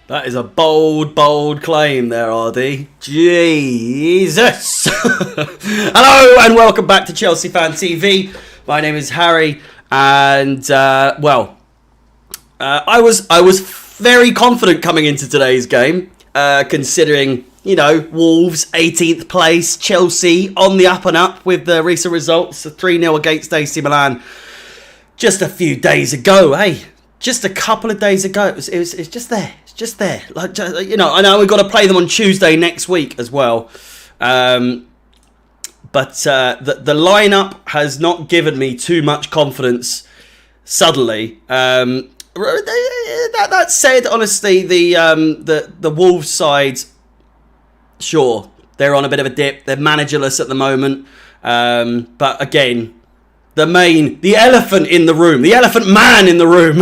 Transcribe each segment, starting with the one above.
That is a bold, bold claim there, RD. Jesus! Hello and welcome back to Chelsea Fan TV. My name is Harry, and I was very confident coming into today's game, considering, you know, Wolves 18th place, Chelsea on the up and up with the recent results, 3-0 against AC Milan just a few days ago. Hey, just a couple of days ago, it's just there. It's just there. Like, you know, I know we've got to play them on Tuesday next week as well. But the lineup has not given me too much confidence suddenly. That said, honestly, the Wolves side, sure, they're on a bit of a dip. They're managerless at the moment. But again, the elephant in the room, the elephant man in the room,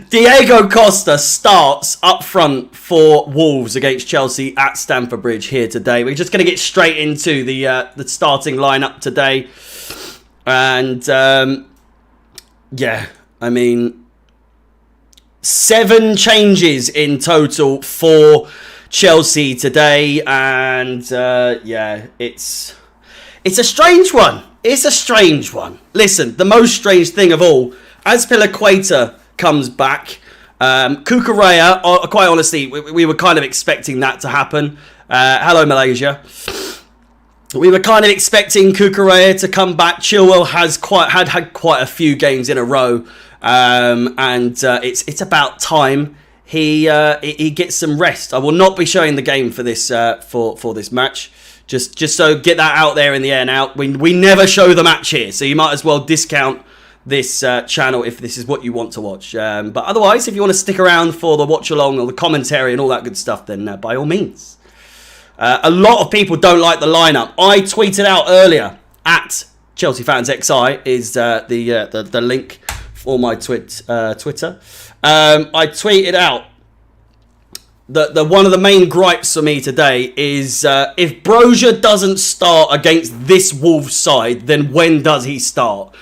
Diego Costa starts up front for Wolves against Chelsea at Stamford Bridge here today. We're just going to get straight into the starting lineup today. And, yeah, I mean, 7 changes in total for Chelsea today. And, yeah, it's a strange one. It's a strange one. Listen, the most strange thing of all, Azpilicueta comes back. Cucurella, quite honestly, we were kind of expecting that to happen. Hello, Malaysia. We were kind of expecting Cucurella to come back. Chilwell has had quite a few games in a row, and it's about time he gets some rest. I will not be showing the game for this for this match. Just so get that out there in the air now. We never show the match here, so you might as well discount this channel if this is what you want to watch. But otherwise, if you want to stick around for the watch along or the commentary and all that good stuff, then by all means. A lot of people don't like the lineup. I tweeted out earlier at Chelsea Fans XI is the link for my Twitter. I tweeted out the one of the main gripes for me today is if Brozier doesn't start against this Wolves side, then when does he start?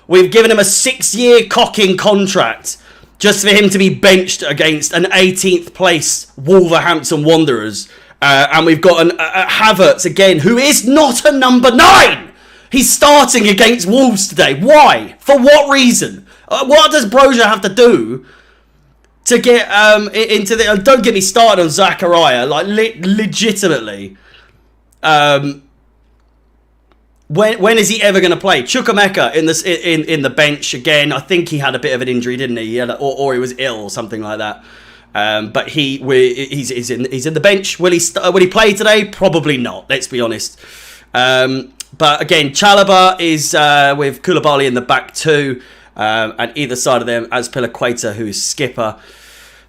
We've given him a 6-year cocking contract just for him to be benched against an 18th place Wolverhampton Wanderers. And we've got a Havertz again, who is not a number 9. He's starting against Wolves today. Why? For what reason? What does Brozier have to do to get into the... Don't get me started on Zakaria. Like, legitimately. When is he ever going to play? Chukwuemeka in the bench again. I think he had a bit of an injury, didn't he? Or he was ill or something like that. But he's in the bench. Will he play today? Probably not. Let's be honest. But again, Chalobah is with Koulibaly in the back too. And either side of them, Azpilicueta, who is skipper,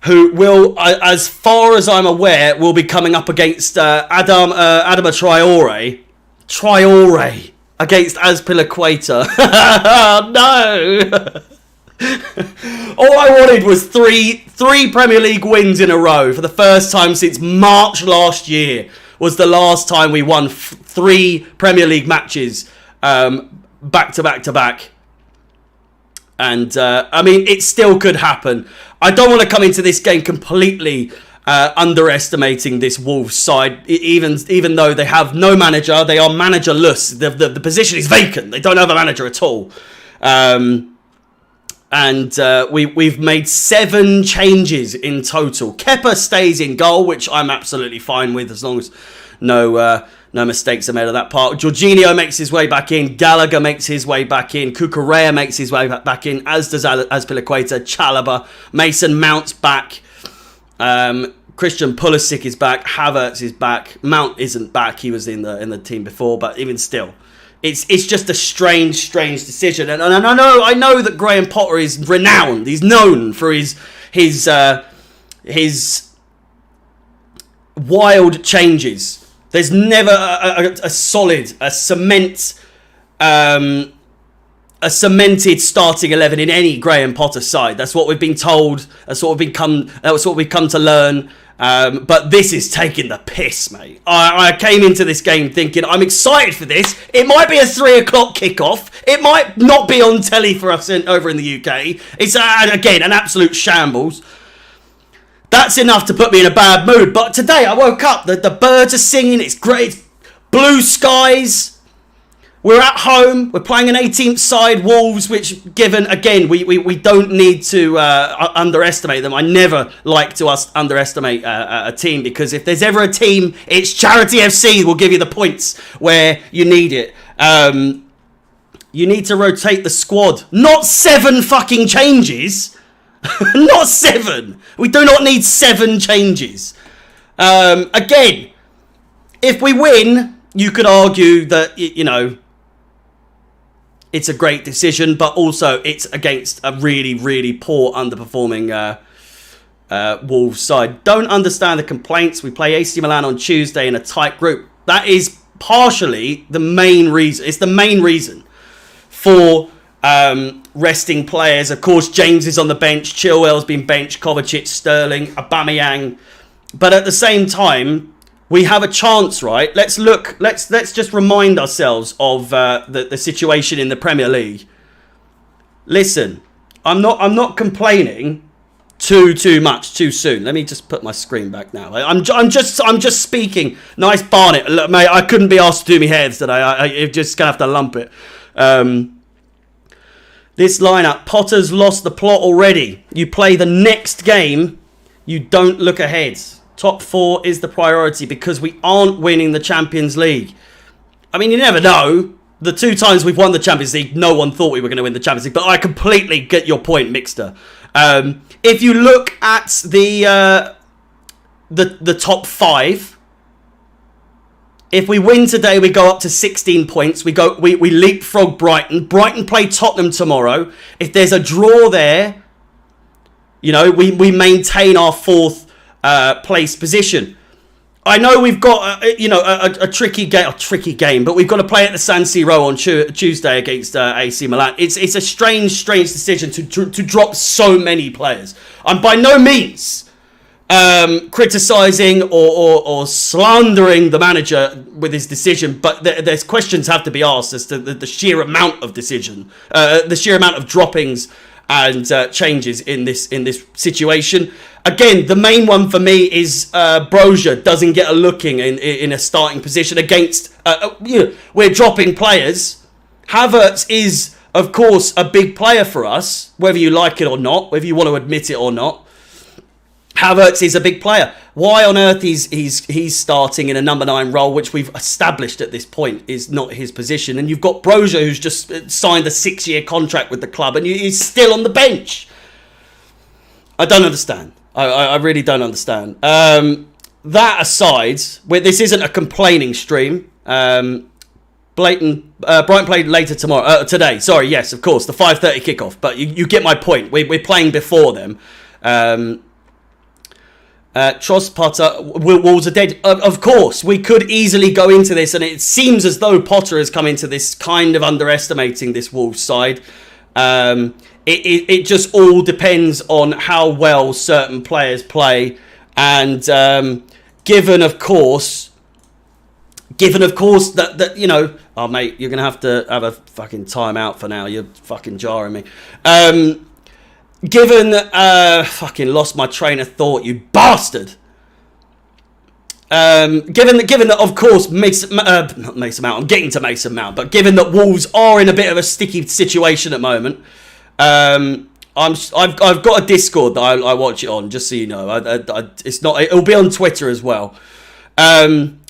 who will, as far as I'm aware, will be coming up against Adama Traore against Azpilicueta. No. All I wanted was three Premier League wins in a row for the first time since March last year. Was the last time we won 3 Premier League matches back to back. And I mean, it still could happen. I don't want to come into this game completely underestimating this Wolves side, even though they have no manager. They are managerless. The position is vacant. They don't have a manager at all. And we've made 7 changes in total. Kepa stays in goal, which I'm absolutely fine with, as long as no mistakes are made of that part. Jorginho makes his way back in. Gallagher makes his way back in. Cucurella makes his way back in, as does Azpilicueta. Chalobah. Mason Mount's back. Christian Pulisic is back. Havertz is back. Mount isn't back. He was in the team before, but even still, it's just a strange decision. And I know that Graham Potter is renowned. He's known for his wild changes. There's never a cemented starting 11 in any Graham Potter side. That's what we've been told. That's what we've come to learn. But this is taking the piss, mate. I came into this game thinking I'm excited for this. It might be a 3 o'clock kickoff. It might not be on telly for us over in the UK. It's again an absolute shambles. That's enough to put me in a bad mood. But today I woke up, the birds are singing, it's great, it's blue skies. We're at home, we're playing an 18th side, Wolves, which given, again, we don't need to underestimate them. I never like to underestimate a team, because if there's ever a team, it's Charity FC will give you the points where you need it. You need to rotate the squad. Not 7 fucking changes. Not 7. We do not need 7 changes. Again, if we win, you could argue that, you know, it's a great decision, but also it's against a really, really poor, underperforming Wolves side. Don't understand the complaints. We play AC Milan on Tuesday in a tight group. That is partially the main reason. It's the main reason for resting players. Of course, James is on the bench. Chilwell's been benched. Kovacic, Sterling, Aubameyang. But at the same time, we have a chance, right? Let's just remind ourselves of the situation in the Premier League. Listen, I'm not complaining too much too soon. Let me just put my screen back now. I'm just speaking. Nice Barnet, look, mate. I couldn't be asked to do me heads today. I just gonna have to lump it. This lineup, Potter's lost the plot already. You play the next game, you don't look ahead. Top 4 is the priority because we aren't winning the Champions League. I mean, you never know. The 2 times we've won the Champions League, no one thought we were going to win the Champions League. But I completely get your point, Mixter. If you look at the top 5, if we win today, we go up to 16 points. We leapfrog Brighton. Brighton play Tottenham tomorrow. If there's a draw there, you know, we maintain our 4th place position. I know we've got a tricky game, but we've got to play at the San Siro on Tuesday against AC Milan. It's a strange decision to drop so many players. I'm by no means criticising or slandering the manager with his decision, but there's questions have to be asked as to the sheer amount of the sheer amount of droppings and changes in this situation. Again, the main one for me is Brozier doesn't get a looking in a starting position against. We're dropping players. Havertz is, of course, a big player for us, whether you like it or not, whether you want to admit it or not. Havertz is a big player. Why on earth he's starting in a number 9 role, which we've established at this point is not his position. And you've got Brozier, who's just signed a 6-year contract with the club, and he's still on the bench. I don't understand. I really don't understand. That aside, this isn't a complaining stream. Brighton played later today. Sorry, yes, of course, the 5:30 kickoff. But you get my point. We're playing before them. Trost Potter, Wolves are dead. Of course, we could easily go into this, and it seems as though Potter has come into this kind of underestimating this Wolves side. It just all depends on how well certain players play, and given of course that you know, oh mate, you're gonna have to have a fucking timeout for now. You're fucking jarring me. Given fucking lost my train of thought, you bastard. Given that, of course, not Mason Mount. I'm getting to Mason Mount, but given that Wolves are in a bit of a sticky situation at the moment, I've got a Discord that I watch it on, just so you know. It'll be on Twitter as well.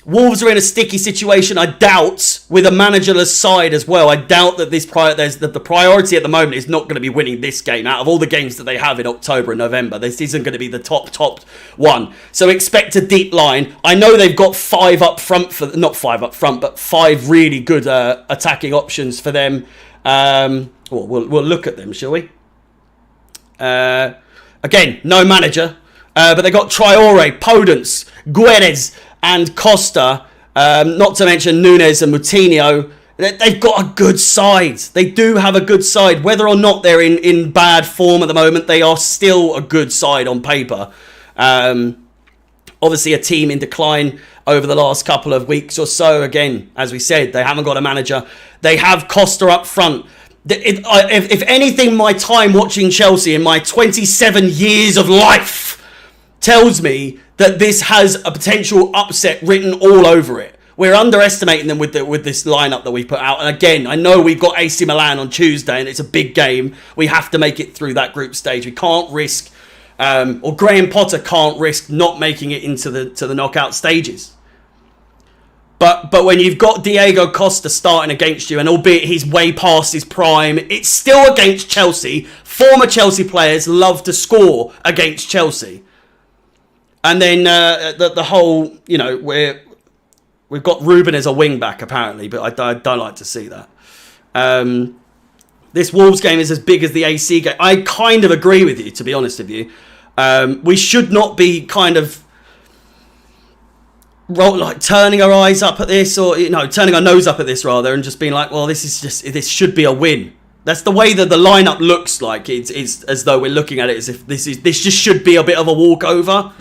Wolves are in a sticky situation. I doubt, with a managerless side as well, I doubt that the priority at the moment is not going to be winning this game. Out of all the games that they have in October and November, this isn't going to be the top one. So expect a deep line. I know they've got 5 up front, not 5 up front, but 5 really good attacking options for them. We'll look at them, shall we? Again, no manager, but they got Traore, Podence, Guedes, and Costa, not to mention Nunes and Moutinho. They've got a good side. They do have a good side. Whether or not they're in bad form at the moment, they are still a good side on paper. Obviously, a team in decline over the last couple of weeks or so. Again, as we said, they haven't got a manager. They have Costa up front. If anything, my time watching Chelsea in my 27 years of life tells me that this has a potential upset written all over it. We're underestimating them with this lineup that we put out. And again, I know we've got AC Milan on Tuesday and it's a big game. We have to make it through that group stage. We can't risk, or Graham Potter can't risk not making it into the knockout stages. But when you've got Diego Costa starting against you, and albeit he's way past his prime, it's still against Chelsea. Former Chelsea players love to score against Chelsea. And then the whole, you know, we've got Ruben as a wing back apparently, but I don't like to see that. This Wolves game is as big as the AC game. I kind of agree with you, to be honest with you. We should not be kind of turning our eyes up at this, or turning our nose up at this rather, and just being like, well, this should be a win. That's the way that the lineup looks like. It's as though we're looking at it as if this just should be a bit of a walkover.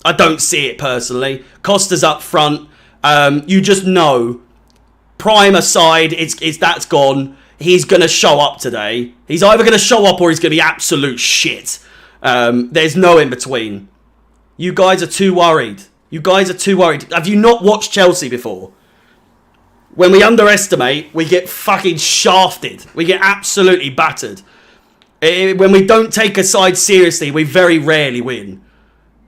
I don't see it personally. Costa's up front. You just know, prime aside, that's gone. He's going to show up today. He's either going to show up or he's going to be absolute shit. There's no in between. You guys are too worried. Have you not watched Chelsea before? When we underestimate, we get fucking shafted. We get absolutely battered. When we don't take a side seriously, we very rarely win.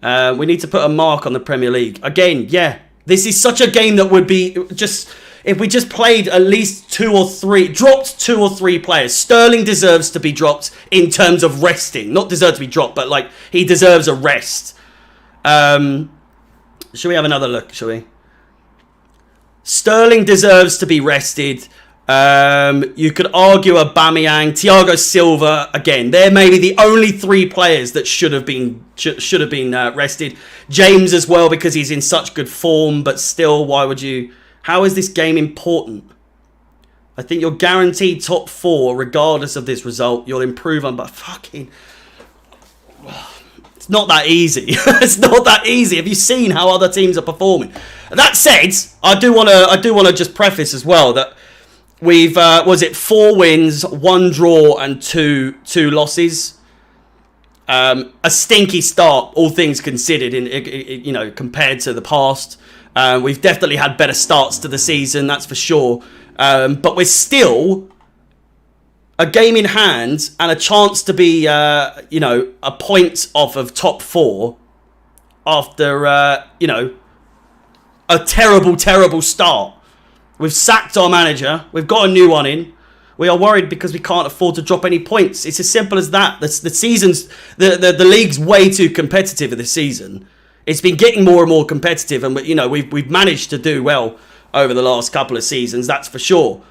We need to put a mark on the Premier League. Again, yeah. This is such a game that would be just... If we just played at least dropped 2 or 3 players. Sterling deserves to be dropped in terms of resting. Not deserve to be dropped, but he deserves a rest. Shall we have another look, shall we? Sterling deserves to be rested. You could argue Aubameyang, Thiago Silva. Again, they're maybe the only 3 players that should have been rested. James as well, because he's in such good form. But still, why would you... How is this game important? I think you're guaranteed top 4 regardless of this result. You'll improve on... But fucking... It's not that easy. It's not that easy. Have you seen how other teams are performing? That said, I do want to just preface as well that we've 4 wins, 1 draw, and two losses. A stinky start, all things considered, compared to the past. We've definitely had better starts to the season, that's for sure. But we're still a game in hand and a chance to be, a point off of top 4 after, a terrible, terrible start. We've sacked our manager. We've got a new one in. We are worried because we can't afford to drop any points. It's as simple as that. The league's way too competitive this season. It's been getting more and more competitive, and we've managed to do well over the last couple of seasons. That's for sure.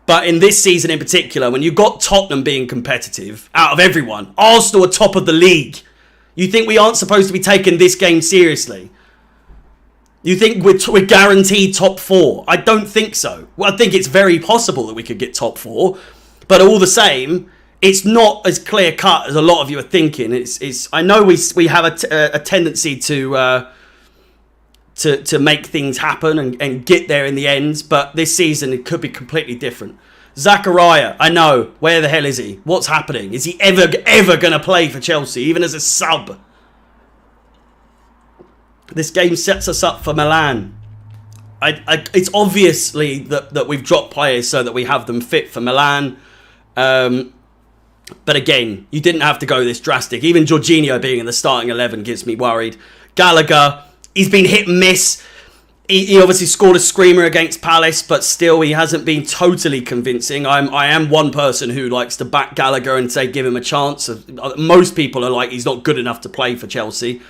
But in this season in particular, when you've got Tottenham being competitive out of everyone, Arsenal are top of the league. You think we aren't supposed to be taking this game seriously? You think we're guaranteed top 4? I don't think so. Well, I think it's very possible that we could get top 4, but all the same, it's not as clear cut as a lot of you are thinking. I know we have a tendency to make things happen and get there in the end, but this season it could be completely different. Zachariah, I know. Where the hell is he? What's happening? Is he ever going to play for Chelsea, even as a sub? This game sets us up for Milan. It's obviously that we've dropped players so that we have them fit for Milan. But again, you didn't have to go this drastic. Even Jorginho being in the starting 11 gets me worried. Gallagher, he's been hit and miss. He obviously scored a screamer against Palace, but still he hasn't been totally convincing. I am one person who likes to back Gallagher and say give him a chance. Most people are like he's not good enough to play for Chelsea.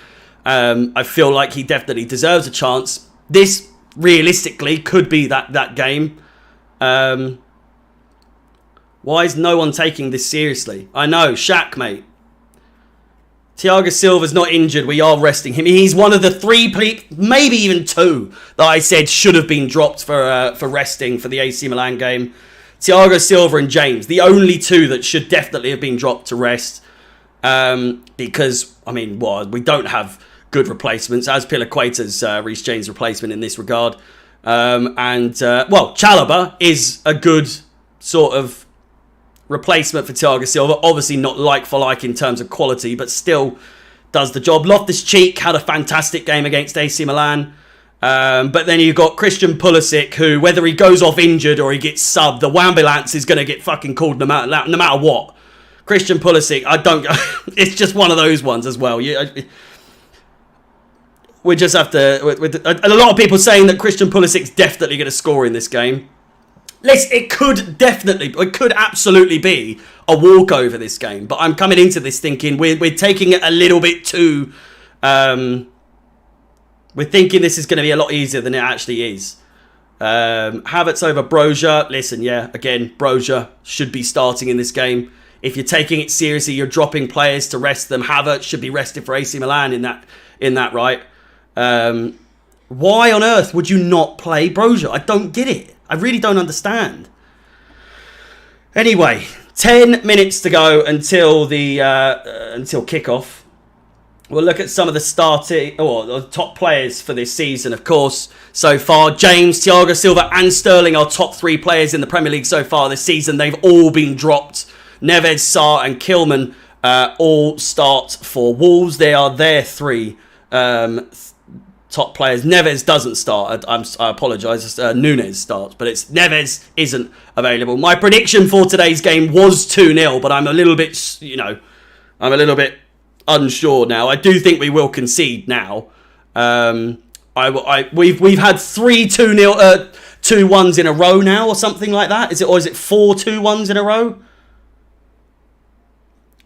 I feel like he definitely deserves a chance. This realistically could be that game. Why is no one taking this seriously? I know, Shaq, mate. Thiago Silva's not injured. We are resting him. He's one of the 3, maybe even 2, that I said should have been dropped for resting for the AC Milan game. Thiago Silva and James, the only 2 that should definitely have been dropped to rest. Because, we don't have good replacements. As Pilaqueta's Reece James' replacement in this regard. Chalobah is a good sort of replacement for Thiago Silva. Obviously not like for like in terms of quality, but still does the job. Loftus-Cheek had a fantastic game against AC Milan. But then you've got Christian Pulisic, who, whether he goes off injured or he gets subbed, the Wambulance is going to get fucking called no matter what. Christian Pulisic, it's just one of those ones as well. We just have to... a lot of people saying that Christian Pulisic's definitely going to score in this game. Listen, it could absolutely be a walkover this game. But I'm coming into this thinking we're taking it a little bit too... we're thinking this is going to be a lot easier than it actually is. Havertz over Broja. Listen, again, Broja should be starting in this game. If you're taking it seriously, you're dropping players to rest them. Havertz should be rested for AC Milan in that right. Why on earth would you not play Broja? I don't get it. I really don't understand. Anyway, 10 minutes to go until kickoff. We'll look at some of the top players for this season, of course, so far. James, Thiago Silva and Sterling are top 3 players in the Premier League so far this season. They've all been dropped. Neves, Sarr and Kilman all start for Wolves. They are their 3 top players. Neves doesn't start. I apologise. Nunes starts, but Neves isn't available. My prediction for today's game was 2-0, but I'm a little bit, unsure now. I do think we will concede now. We've had 3 2-0 2-1s in a row now, or something like that. Is it 4 2-1s in a row?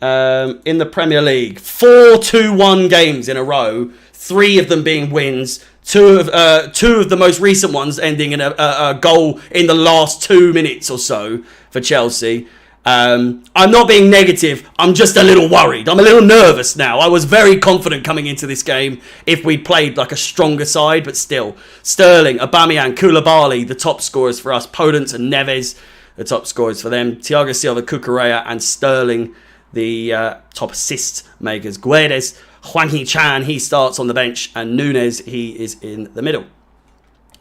In the Premier League, 4 2-1 games in a row. 3 of them being wins. 2 of the most recent ones ending in a goal in the last 2 minutes or so for Chelsea. I'm not being negative. I'm just a little worried. I'm a little nervous now. I was very confident coming into this game if we played like a stronger side, but still. Sterling, Aubameyang, Koulibaly, the top scorers for us. Podence and Neves, the top scorers for them. Thiago Silva, Cucurella and Sterling, the top assist makers. Guedes, Hwang Hee-chan, he starts on the bench. And Nunes, he is in the middle.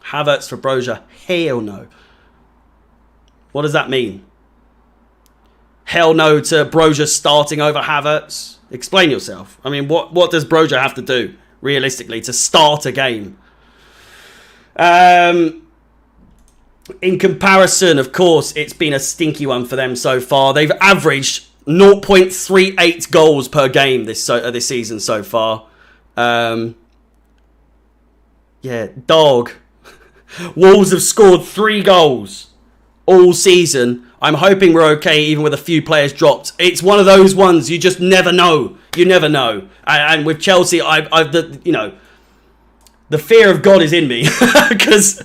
Havertz for Broja, hell no. What does that mean? Hell no to Broja starting over Havertz. Explain yourself. I mean, what does Broja have to do, realistically, to start a game? In comparison, of course, it's been a stinky one for them so far. They've averaged 0.38 goals per game this season so far. Dog. Wolves have scored 3 goals all season. I'm hoping we're okay even with a few players dropped. It's one of those ones you just never know. You never know. And with Chelsea, the fear of God is in me because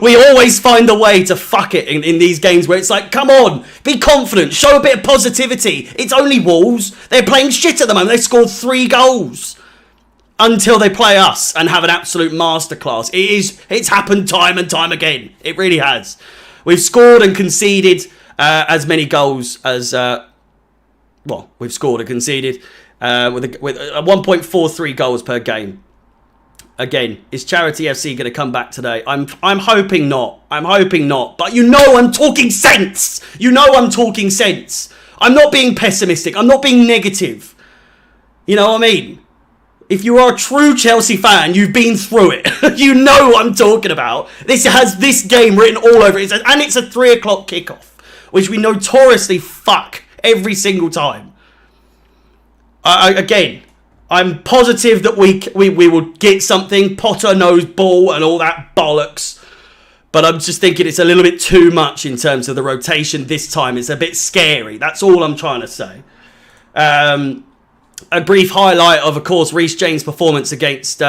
we always find a way to fuck it in these games where it's like, come on, be confident, show a bit of positivity. It's only Wolves. They're playing shit at the moment. They scored 3 goals until they play us and have an absolute masterclass. It's happened time and time again. It really has. We've scored and conceded as many goals as... we've scored and conceded with 1.43 goals per game. Again, is Charity FC going to come back today? I'm hoping not. I'm hoping not. But I'm talking sense. I'm talking sense. I'm not being pessimistic. I'm not being negative. You know what I mean? If you are a true Chelsea fan, you've been through it. You know what I'm talking about. This has this game written all over it. And it's a 3 o'clock kickoff, which we notoriously fuck every single time. I'm positive that we will get something. Potter knows ball and all that bollocks. But I'm just thinking it's a little bit too much in terms of the rotation this time. It's a bit scary. That's all I'm trying to say. A brief highlight of course, Reece James' performance against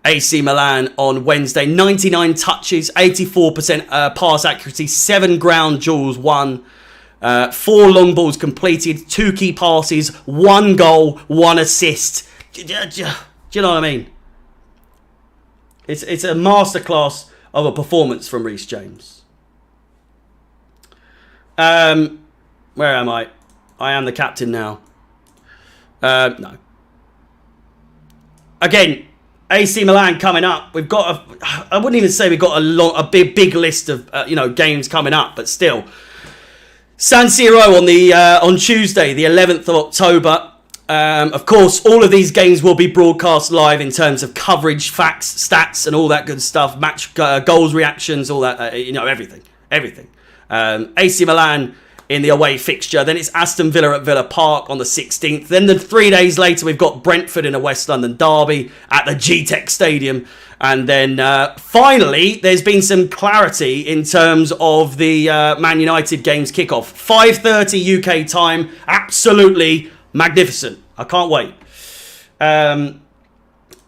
AC Milan on Wednesday. 99 touches, 84% pass accuracy, 7 ground duels won, 4 long balls completed, 2 key passes, 1 goal, 1 assist. Do you know what I mean? It's a masterclass of a performance from Reece James. Where am I? I am the captain now. No. Again, AC Milan coming up. We've got I wouldn't even say we've got a big list of games coming up, but still. San Siro on Tuesday, the 11th of October. Of course, all of these games will be broadcast live in terms of coverage, facts, stats, and all that good stuff. Match goals, reactions, all that, everything. AC Milan in the away fixture. Then it's Aston Villa at Villa Park on the 16th. Then 3 days later, we've got Brentford in a West London derby at the G-Tech Stadium. And then finally, there's been some clarity in terms of the Man United games kickoff. 5:30 UK time. Absolutely magnificent. I can't wait.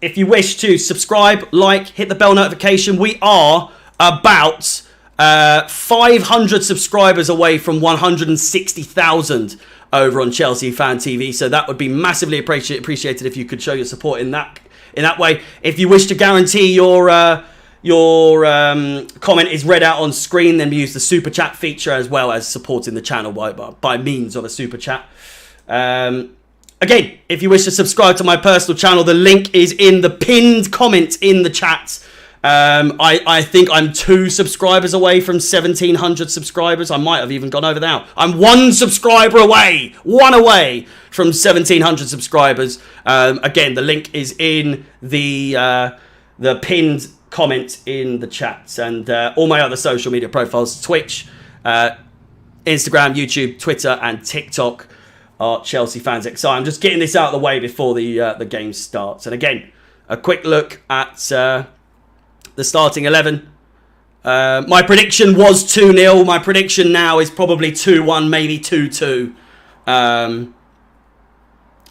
If you wish to subscribe, like, hit the bell notification. We are about 500 subscribers away from 160,000 over on Chelsea Fan TV. So that would be massively appreciated if you could show your support in that way. If you wish to guarantee your comment is read out on screen, then use the super chat feature as well as supporting the channel by means of a super chat. Again, if you wish to subscribe to my personal channel, the link is in the pinned comment in the chat. I think I'm 2 subscribers away from 1,700 subscribers. I might have even gone over now. I'm 1 subscriber away. 1 away from 1,700 subscribers. Again, the link is in the pinned comment in the chat. And all my other social media profiles, Twitch, Instagram, YouTube, Twitter, and TikTok are Chelsea Fans XI. I'm just getting this out of the way before the game starts. And again, a quick look at the starting 11. My prediction was 2-0. My prediction now is probably 2-1, maybe 2-2. And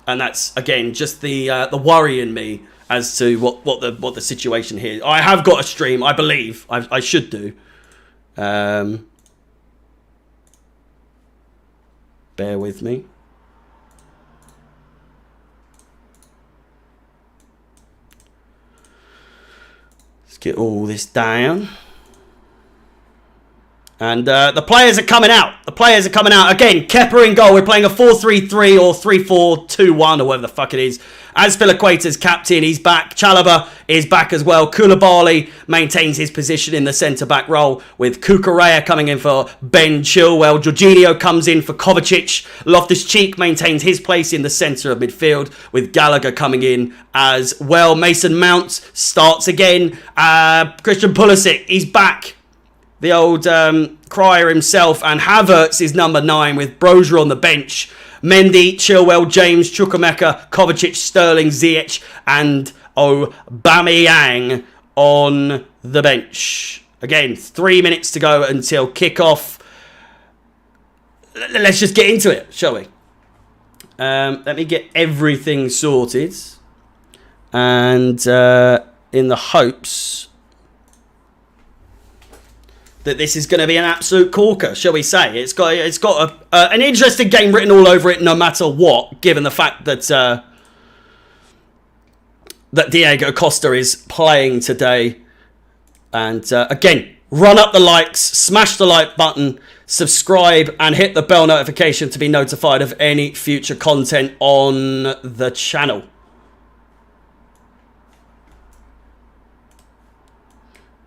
that's, again, just the worry in me as to what the situation here. I have got a stream, I believe. I should do. Bear with me. Get all this down. And the players are coming out. Again, Kepa in goal. We're playing a 4-3-3 or 3-4-2-1 or whatever the fuck it is. Azpilicueta's captain. He's back. Chalobah is back as well. Koulibaly maintains his position in the centre-back role with Cucurella coming in for Ben Chilwell. Jorginho comes in for Kovacic. Loftus-Cheek maintains his place in the centre of midfield with Gallagher coming in as well. Mason Mount starts again. Christian Pulisic, he's back. The old crier himself. And Havertz is number 9 with Brozier on the bench. Mendy, Chilwell, James, Chukwuemeka, Kovacic, Sterling, Ziyech and Aubameyang on the bench. Again, 3 minutes to go until kickoff. Let's just get into it, shall we? Let me get everything sorted. And in the hopes that this is going to be an absolute corker, shall we say? It's got an interesting game written all over it, no matter what. Given the fact that that Diego Costa is playing today, and again, run up the likes, smash the like button, subscribe, and hit the bell notification to be notified of any future content on the channel.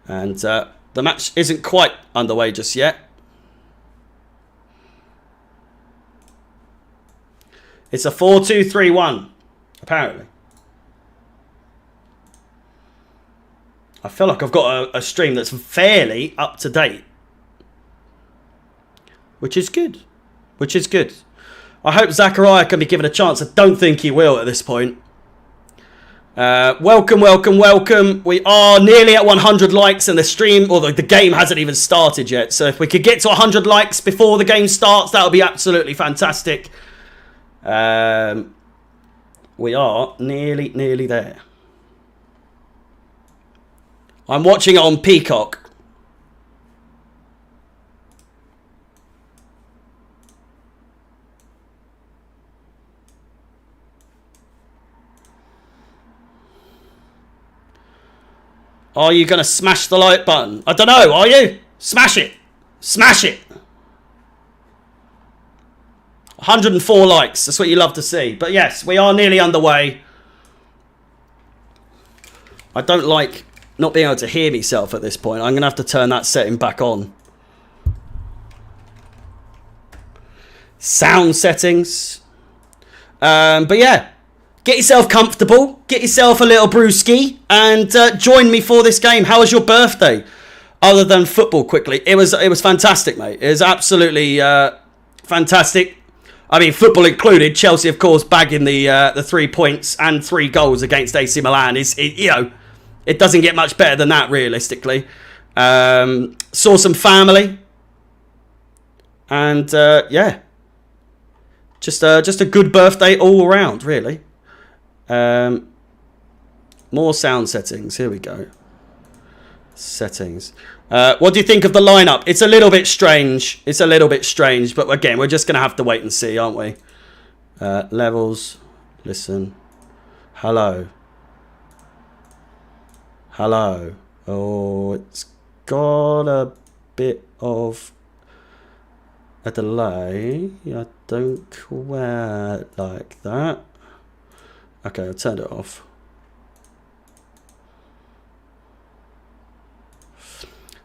And the match isn't quite underway just yet. It's a 4-2-3-1, apparently. I feel like I've got a stream that's fairly up to date. Which is good. I hope Zachariah can be given a chance. I don't think he will at this point. Welcome. We are nearly at 100 likes and the stream, or the game hasn't even started yet. So if we could get to 100 likes before the game starts, that would be absolutely fantastic. We are nearly there. I'm watching it on Peacock. Are you going to smash the like button? I don't know, are you? Smash it. 104 likes. That's what you love to see. But yes, we are nearly underway. I don't like not being able to hear myself at this point. I'm going to have to turn that setting back on. Sound settings. But yeah, get yourself comfortable, get yourself a little brewski, and join me for this game. How was your birthday? Other than football, quickly, it was fantastic, mate. It was absolutely fantastic. I mean, football included. Chelsea, of course, bagging the 3 points and 3 goals against AC Milan it doesn't get much better than that, realistically. Saw some family, and yeah, just a good birthday all around, really. More sound settings. Here we go. Settings. What do you think of the lineup? It's a little bit strange. But again, we're just going to have to wait and see, aren't we? Levels. Listen. Hello. Oh, it's got a bit of a delay. I don't quite like that. Okay, I'll turn it off.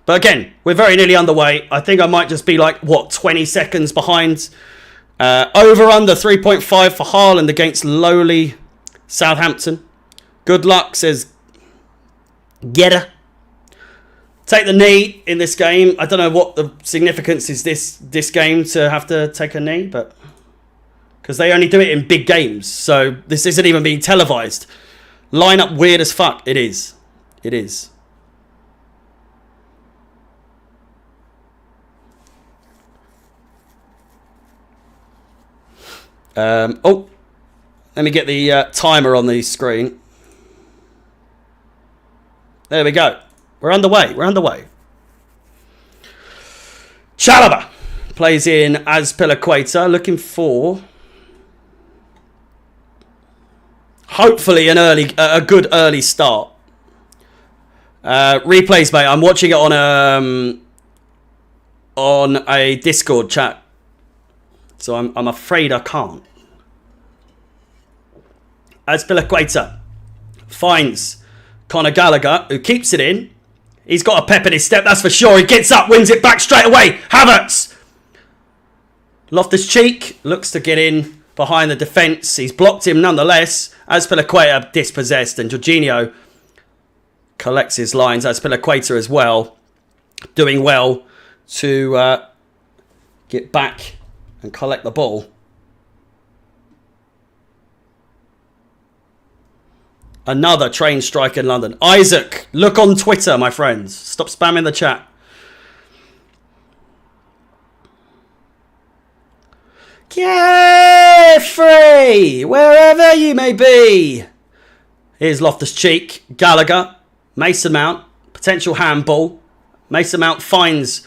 But again, we're very nearly underway. I think I might just be like, 20 seconds behind. Over under 3.5 for Haaland against lowly Southampton. Good luck, says Getter. Take the knee in this game. I don't know what the significance is this game to have to take a knee, but because they only do it in big games, so this isn't even being televised. Lineup weird as fuck. It is. Oh, let me get the timer on the screen. There we go. We're underway. Chalobah plays in Azpilicueta, looking for hopefully a good early start. Replays, mate. I'm watching it on a Discord chat, so I'm afraid I can't. Azpilicueta finds Conor Gallagher, who keeps it in. He's got a pep in his step, that's for sure. He gets up, wins it back straight away. Havertz. Loftus-Cheek looks to get in behind the defence. He's blocked him nonetheless. Azpilicueta dispossessed, and Jorginho collects his lines. Azpilicueta as well, doing well to get back and collect the ball. Another train strike in London. Isaac, look on Twitter, my friends. Stop spamming the chat. Carefree, wherever you may be. Here's Loftus-Cheek, Gallagher, Mason Mount, potential handball. Mason Mount finds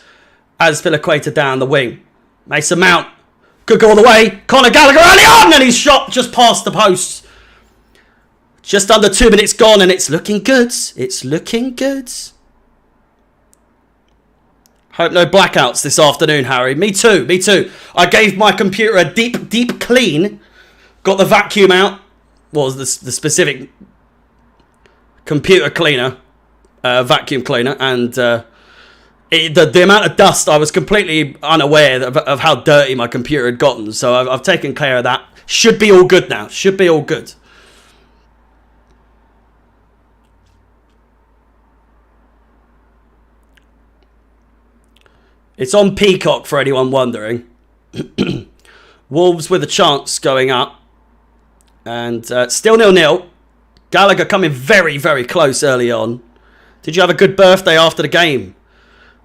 Azpilicueta down the wing. Mason Mount could go all the way. Conor Gallagher early on, and he's shot just past the post. Just under 2 minutes gone, and it's looking good. Hope no blackouts this afternoon, Harry. Me too. I gave my computer a deep clean. Got the vacuum out. Well, the specific computer cleaner, vacuum cleaner, and the amount of dust, I was completely unaware of how dirty my computer had gotten. So I've taken care of that. Should be all good now. It's on Peacock for anyone wondering. Wolves with a chance going up. And still 0-0. Gallagher coming very, very close early on. Did you have a good birthday after the game?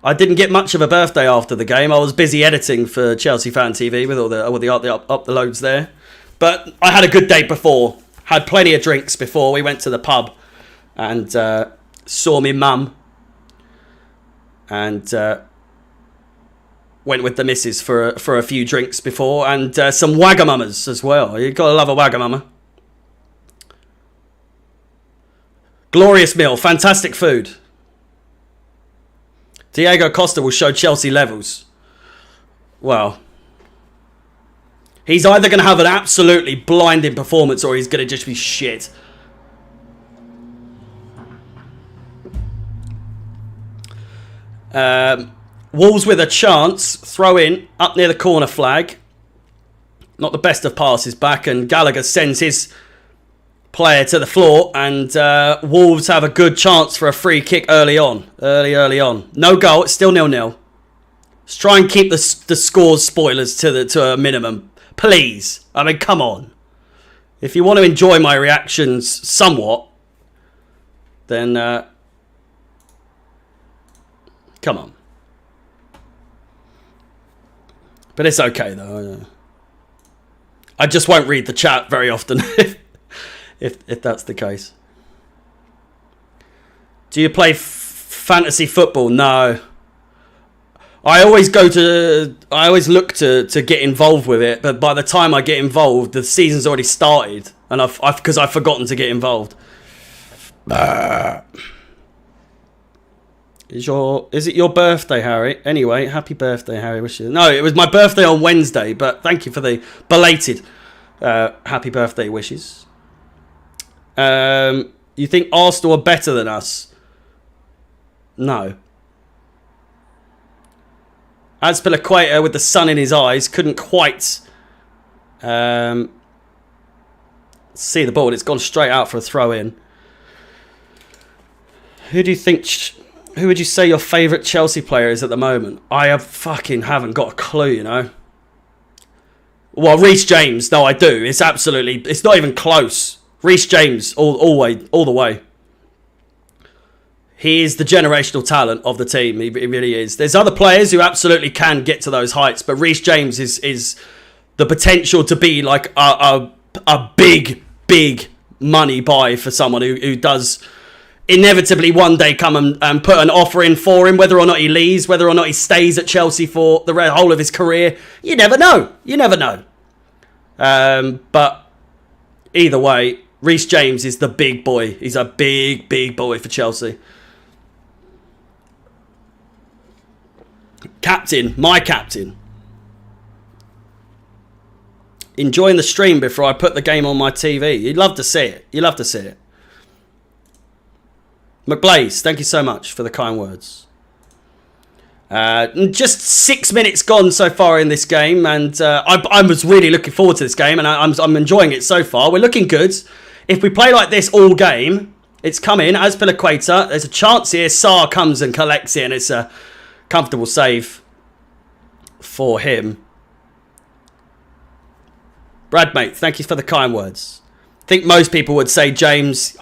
I didn't get much of a birthday after the game. I was busy editing for Chelsea Fan TV with all the uploads there. But I had a good day before. Had plenty of drinks before. We went to the pub and saw me mum. And went with the missus for a few drinks before, and some Wagamamas as well. You gotta love a Wagamama. Glorious meal, fantastic food. Diego Costa will show Chelsea levels. Well, he's either going to have an absolutely blinding performance, or he's going to just be shit. Wolves with a chance. Throw in up near the corner flag. Not the best of passes back, and Gallagher sends his player to the floor, and Wolves have a good chance for a free kick early on. Early on. No goal, it's still 0-0. Let's try and keep the scores spoilers to a minimum. Please. I mean, come on. If you want to enjoy my reactions somewhat, then come on. But it's okay, though. I just won't read the chat very often if that's the case. Do you play fantasy football? No. I always look to get involved with it, but by the time I get involved, the season's already started, and because I've forgotten to get involved. Is it your birthday, Harry? Anyway, happy birthday, Harry. No, it was my birthday on Wednesday, but thank you for the belated happy birthday wishes. You think Arsenal are better than us? No. Azpilicueta with the sun in his eyes couldn't quite see the ball. It's gone straight out for a throw in. Who would you say your favourite Chelsea player is at the moment? I haven't got a clue, you know. Well, Reece James. No, I do. It's not even close. Reece James all the way. He is the generational talent of the team. He really is. There's other players who absolutely can get to those heights, but Reece James is the potential to be like a big money buy for someone who does inevitably one day come and put an offer in for him, whether or not he leaves, whether or not he stays at Chelsea for the whole of his career. You never know. But either way, Reece James is the big boy. He's a big boy for Chelsea. My captain. Enjoying the stream before I put the game on my TV. You'd love to see it. McBlaze, thank you so much for the kind words. Just 6 minutes gone so far in this game, and I was really looking forward to this game, and I'm enjoying it so far. We're looking good. If we play like this all game, it's come in. Azpilicueta, there's a chance here. Sarr comes and collects it, and it's a comfortable save for him. Brad, mate, thank you for the kind words. I think most people would say James.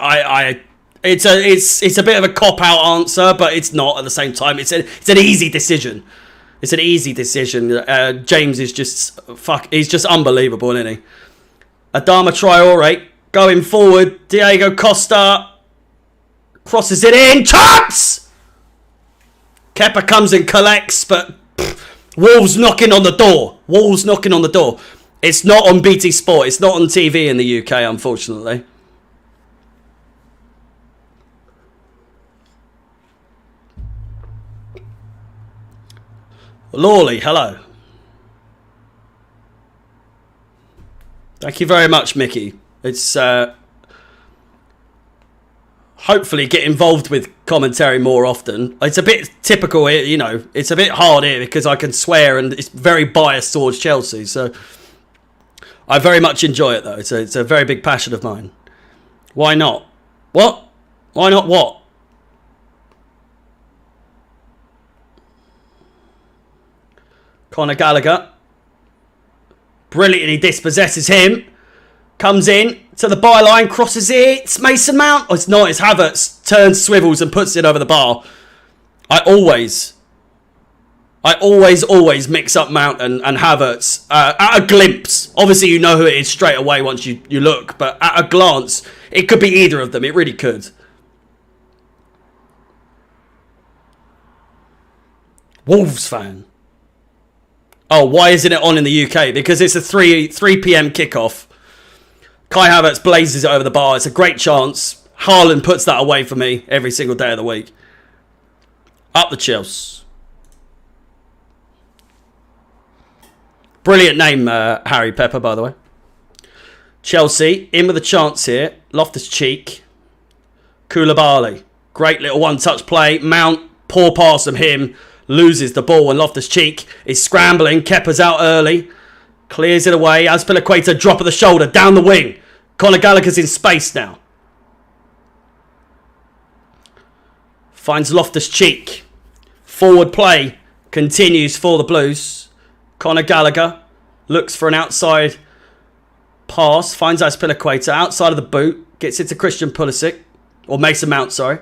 It's a bit of a cop-out answer, but it's not at the same time. It's an easy decision. James is he's just unbelievable, isn't he? Adama Traore going forward. Diego Costa crosses it in. Troopz! Kepa comes and collects, but Wolves knocking on the door. It's not on BT Sport. It's not on TV in the UK, unfortunately. Lawley, hello. Thank you very much, Mickey. It's hopefully get involved with commentary more often. It's a bit typical here, you know. It's a bit hard here because I can swear and it's very biased towards Chelsea. So I very much enjoy it, though. It's a very big passion of mine. Why not? What? Why not what? Conor Gallagher brilliantly dispossesses him. Comes in to the byline, crosses it. It's Mason Mount. Oh, it's not. It's Havertz. Turns, swivels and puts it over the bar. I always mix up Mount and Havertz at a glimpse. Obviously, you know who it is straight away once you look. But at a glance, it could be either of them. It really could. Wolves fan. Oh, why isn't it on in the UK? Because it's a 3 p.m. kickoff. Kai Havertz blazes it over the bar. It's a great chance. Haaland puts that away for me every single day of the week. Up the Chelsea. Brilliant name, Harry Pepper, by the way. Chelsea, in with a chance here. Loftus-Cheek. Koulibaly. Great little one-touch play. Mount, poor pass from him. Loses the ball and Loftus-Cheek is scrambling. Kepa's out early. Clears it away. Azpilicueta, drop of the shoulder, down the wing. Conor Gallagher's in space now. Finds Loftus-Cheek. Forward play continues for the Blues. Conor Gallagher looks for an outside pass. Finds Azpilicueta outside of the boot. Gets it to Christian Pulisic. Or Mason Mount, sorry.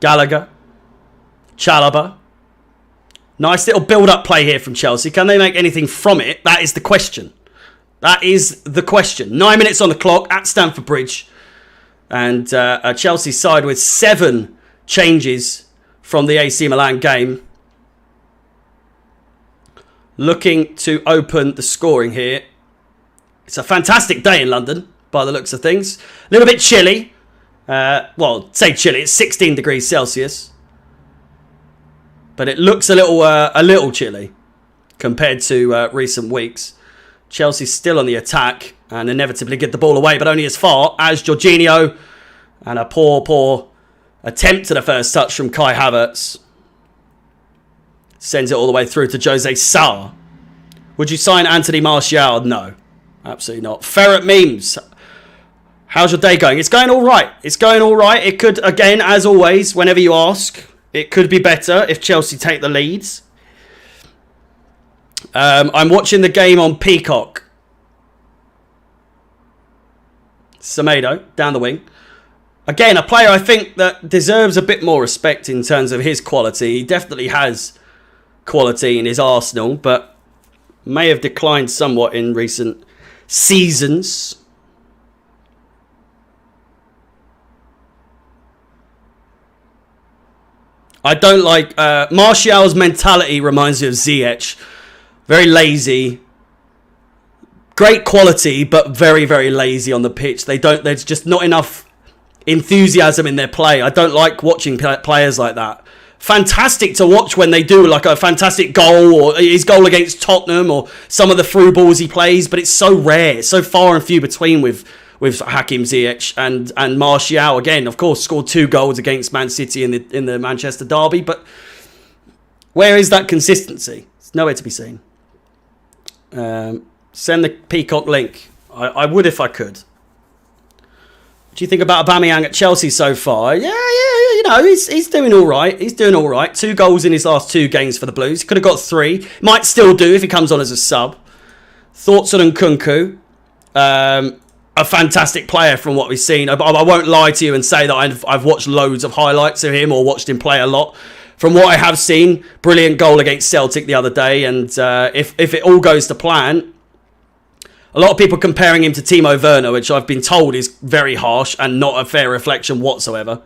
Gallagher. Chalobah. Nice little build-up play here from Chelsea. Can they make anything from it? That is the question. That is the question. 9 minutes on the clock at Stamford Bridge. And a Chelsea side with 7 changes from the AC Milan game. Looking to open the scoring here. It's a fantastic day in London, by the looks of things. A little bit chilly. Well, say chilly. It's 16 degrees Celsius. But it looks a little chilly compared to recent weeks. Chelsea still on the attack and inevitably get the ball away, but only as far as Jorginho. And a poor attempt at a first touch from Kai Havertz. Sends it all the way through to Jose Sa. Would you sign Anthony Martial? No, absolutely not. Ferret Memes. How's your day going? It's going all right. It's going all right. It could, again, as always, whenever you ask, it could be better if Chelsea take the leads. I'm watching the game on Peacock. Semedo, down the wing. Again, a player I think that deserves a bit more respect in terms of his quality. He definitely has quality in his arsenal, but may have declined somewhat in recent seasons. I don't like... Martial's mentality reminds me of Ziyech. Very lazy. Great quality, but very, very lazy on the pitch. There's just not enough enthusiasm in their play. I don't like watching players like that. Fantastic to watch when they do like a fantastic goal, or his goal against Tottenham, or some of the through balls he plays, but it's so rare. It's so far and few between with Hakim Ziyech and Martial. Again, of course, scored 2 goals against Man City in the Manchester derby, but where is that consistency? It's nowhere to be seen. Send the Peacock link. I would if I could. What do you think about Aubameyang at Chelsea so far? Yeah, you know, he's doing all right. He's doing all right. 2 goals in his last 2 games for the Blues. He could have got 3. Might still do if he comes on as a sub. Thoughts on Nkunku? A fantastic player from what we've seen. I won't lie to you and say that I've watched loads of highlights of him or watched him play a lot. From what I have seen, brilliant goal against Celtic the other day. And if it all goes to plan, a lot of people comparing him to Timo Werner, which I've been told is very harsh and not a fair reflection whatsoever.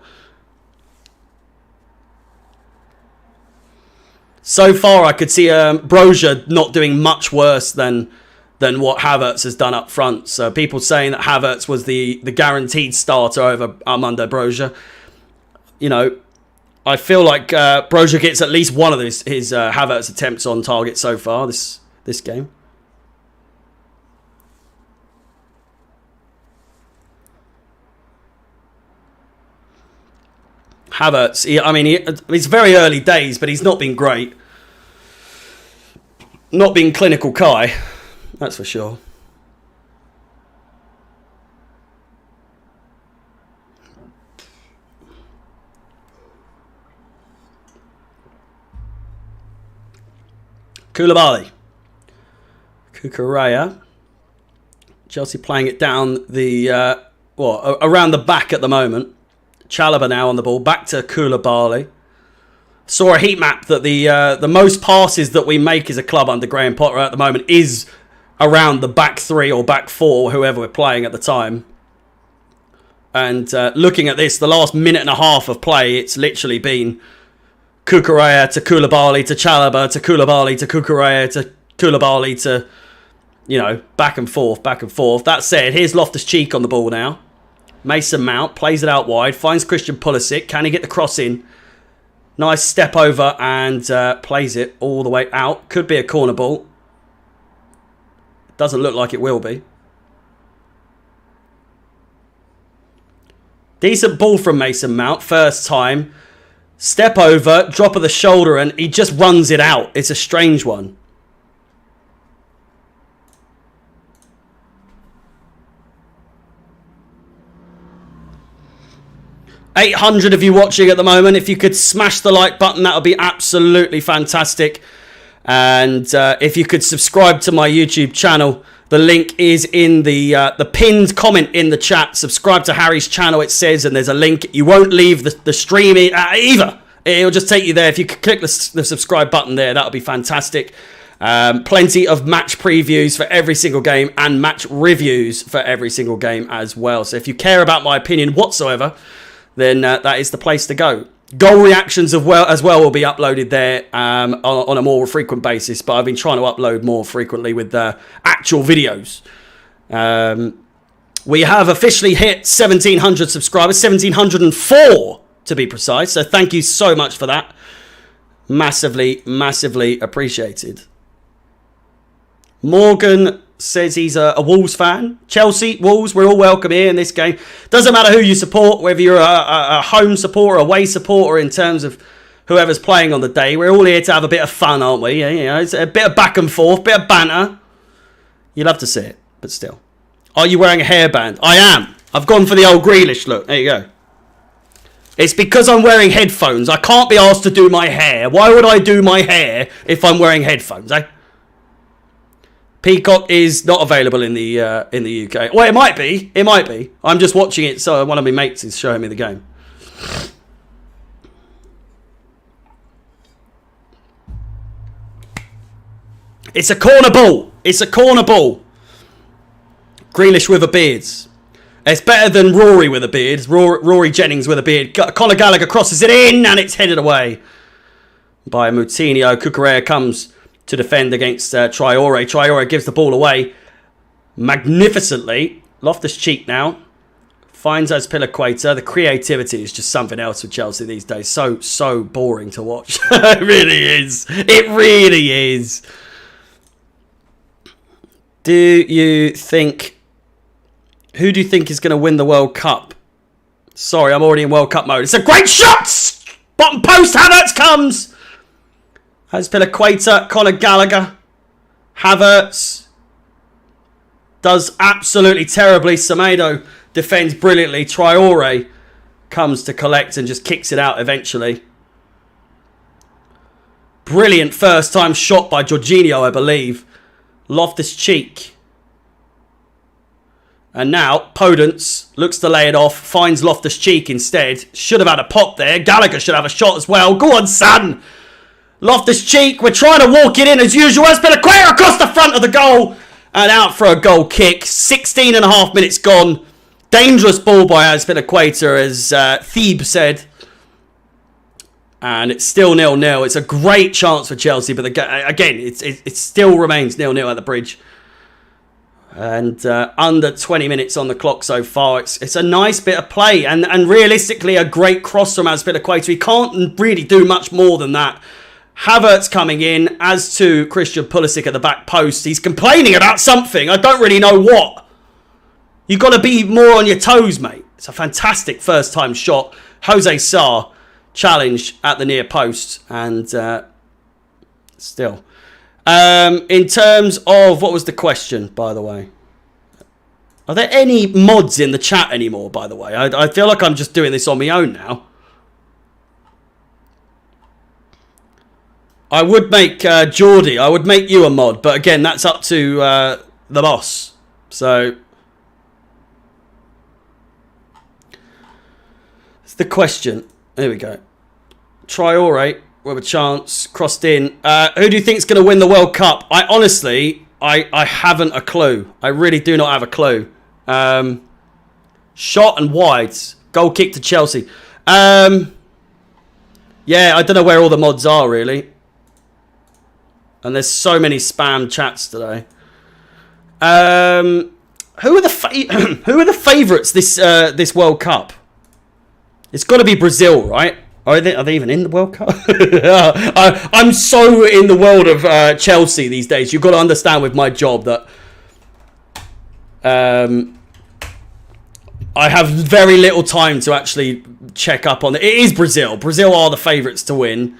So far, I could see Brozier not doing much worse than what Havertz has done up front. So people saying that Havertz was the guaranteed starter over Armando Brozier. You know, I feel like Brozier gets at least one of his Havertz attempts on target so far this game. Havertz, it's very early days, but he's not been great. Not been clinical Kai, that's for sure. Koulibaly. Cucurella. Chelsea playing it down around the back at the moment. Chalobah now on the ball, back to Koulibaly. Saw a heat map that the most passes that we make as a club under Graham Potter at the moment is around the back 3 or back 4, whoever we're playing at the time. And looking at this, the last minute and a half of play, it's literally been Cucurella to Koulibaly to Chalobah to Koulibaly to Cucurella to Koulibaly to, you know, back and forth, back and forth. That said, here's Loftus-Cheek on the ball now. Mason Mount plays it out wide, finds Christian Pulisic. Can he get the cross in? Nice step over and plays it all the way out. Could be a corner ball. Doesn't look like it will be. Decent ball from Mason Mount, first time. Step over, drop of the shoulder, and he just runs it out. It's a strange one. 800 of you watching at the moment. If you could smash the like button, that would be absolutely fantastic. And if you could subscribe to my YouTube channel, the link is in the pinned comment in the chat. Subscribe to Harry's channel, it says, and there's a link. You won't leave the stream either. It'll just take you there. If you could click the subscribe button there, that'll be fantastic. Plenty of match previews for every single game and match reviews for every single game as well. So if you care about my opinion whatsoever, then that is the place to go. Goal reactions as well will be uploaded there on a more frequent basis, but I've been trying to upload more frequently with actual videos. We have officially hit 1,700 subscribers, 1,704 to be precise, so thank you so much for that. Massively, massively appreciated. Morgan says he's a Wolves fan. Chelsea, Wolves, we're all welcome here in this game. Doesn't matter who you support, whether you're a home supporter, away supporter, in terms of whoever's playing on the day. We're all here to have a bit of fun, aren't we? You know, it's a bit of back and forth, bit of banter. You love to see it, but still. Are you wearing a hairband? I am. I've gone for the old Grealish look. There you go. It's because I'm wearing headphones. I can't be asked to do my hair. Why would I do my hair if I'm wearing headphones, eh? Peacock is not available in the UK. Well, it might be. It might be. I'm just watching it, so one of my mates is showing me the game. It's a corner ball. It's a corner ball. Grealish with a beard. It's better than Rory with a beard. Rory Jennings with a beard. Conor Gallagher crosses it in, and it's headed away by Moutinho. Cucurella comes to defend against Traore. Traore gives the ball away magnificently. Loftus-Cheek now finds Azpilicueta. The creativity is just something else with Chelsea these days. So boring to watch. It really is. It really is. Do you think... Who do you think is going to win the World Cup? Sorry, I'm already in World Cup mode. It's a great shot! Bottom post, Havertz comes! Azpilicueta, Conor Gallagher, Havertz does absolutely terribly. Semedo defends brilliantly. Traore comes to collect and just kicks it out eventually. Brilliant first time shot by Jorginho, I believe. Loftus-Cheek. And now Podence looks to lay it off, finds Loftus-Cheek instead. Should have had a pop there. Gallagher should have a shot as well. Go on, son! Loftus-Cheek, we're trying to walk it in as usual. Azpilicueta across the front of the goal and out for a goal kick. 16 and a half minutes gone. Dangerous ball by Azpilicueta, as Thebe said. And it's still 0-0. It's a great chance for Chelsea, but again, it still remains 0-0 at the Bridge. And under 20 minutes on the clock so far. It's a nice bit of play and realistically a great cross from Azpilicueta. He can't really do much more than that. Havertz coming in, as to Christian Pulisic at the back post. He's complaining about something. I don't really know what. You've got to be more on your toes, mate. It's a fantastic first-time shot. Jose Sarr challenged at the near post. And still. In terms of... What was the question, by the way? Are there any mods in the chat anymore, by the way? I feel like I'm just doing this on my own now. I would make Geordie, I would make you a mod, but again, that's up to the boss. So, it's the question. There we go. Traore with a chance, crossed in. Who do you think is going to win the World Cup? I honestly, I haven't a clue. I really do not have a clue. Shot and wides. Goal kick to Chelsea. Yeah, I don't know where all the mods are, really. And there's so many spam chats today. Who are the favourites this World Cup? It's got to be Brazil, right? Are they even in the World Cup? I'm so in the world of Chelsea these days. You've got to understand with my job that I have very little time to actually check up on it. It is Brazil. Brazil are the favourites to win.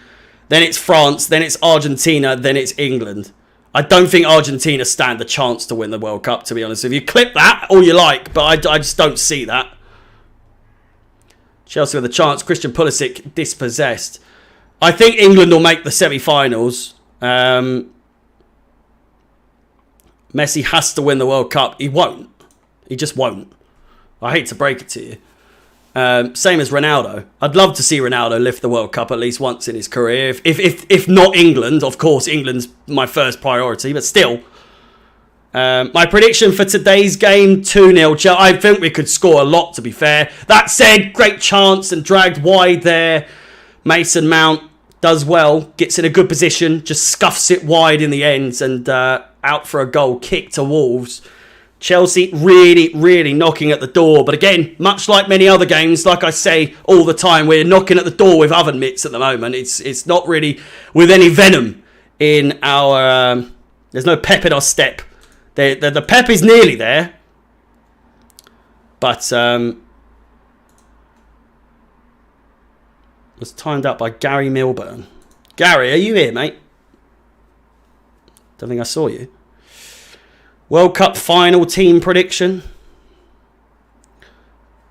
Then it's France, then it's Argentina, then it's England. I don't think Argentina stand a chance to win the World Cup, to be honest with you. Clip that all you like, but I just don't see that. Chelsea with a chance. Christian Pulisic dispossessed. I think England will make the semi-finals. Messi has to win the World Cup. He won't. He just won't. I hate to break it to you. Same as Ronaldo. I'd love to see Ronaldo lift the World Cup at least once in his career. If not England, of course, England's my first priority, but still. My prediction for today's game, 2-0. I think we could score a lot, to be fair. That said, great chance and dragged wide there. Mason Mount does well, gets in a good position, just scuffs it wide in the ends and out for a goal kick to Wolves. Chelsea really, really knocking at the door. But again, much like many other games, like I say all the time, we're knocking at the door with oven mitts at the moment. It's not really with any venom in our... there's no pep in our step. The pep is nearly there. But was timed up by Gary Milburn. Gary, are you here, mate? Don't think I saw you. World Cup final team prediction.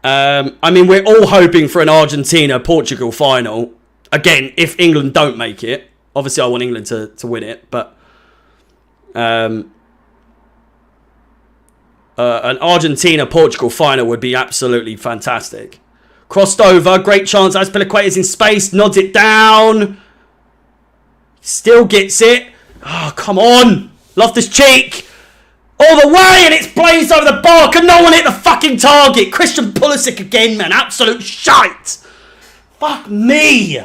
I mean, we're all hoping for an Argentina-Portugal final. Again, if England don't make it. Obviously, I want England to win it. But an Argentina-Portugal final would be absolutely fantastic. Crossed over. Great chance. Azpilicueta's in space. Nods it down. Still gets it. Oh, come on. Loftus-Cheek. All the way, and it's blazed over the bar. Can no one hit the fucking target? Christian Pulisic again, man. Absolute shite. Fuck me.